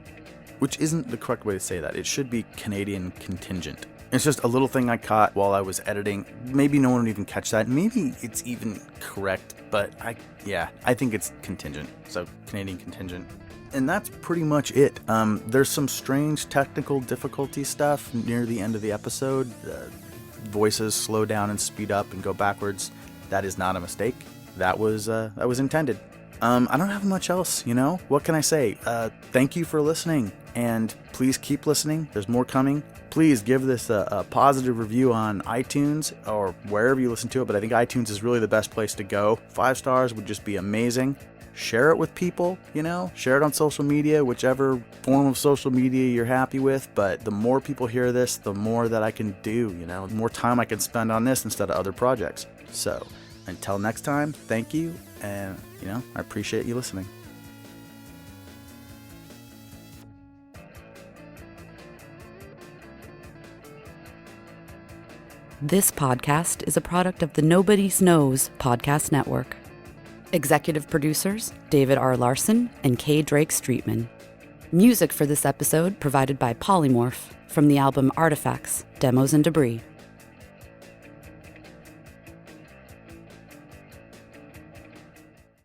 which isn't the correct way to say that. It should be Canadian Contingent. It's just a little thing I caught while I was editing. Maybe no one would even catch that. Maybe it's even correct, but I think it's contingent. So Canadian Contingent. And that's pretty much it. There's some strange technical difficulty stuff near the end of the episode. Voices slow down and speed up and go backwards. That is not a mistake. That was intended. I don't have much else, What can I say? Thank you for listening, and please keep listening. There's more coming. Please give this a positive review on iTunes or wherever you listen to it, but I think iTunes is really the best place to go. 5 stars would just be amazing. Share it with people, Share it on social media, whichever form of social media you're happy with, but the more people hear this, the more that I can do, the more time I can spend on this instead of other projects. So, until next time, thank you, and, I appreciate you listening. This podcast is a product of the Nobody's Knows Podcast Network. Executive producers, David R. Larson and K. Drake Streetman. Music for this episode provided by Polymorph from the album Artifacts, Demos and Debris.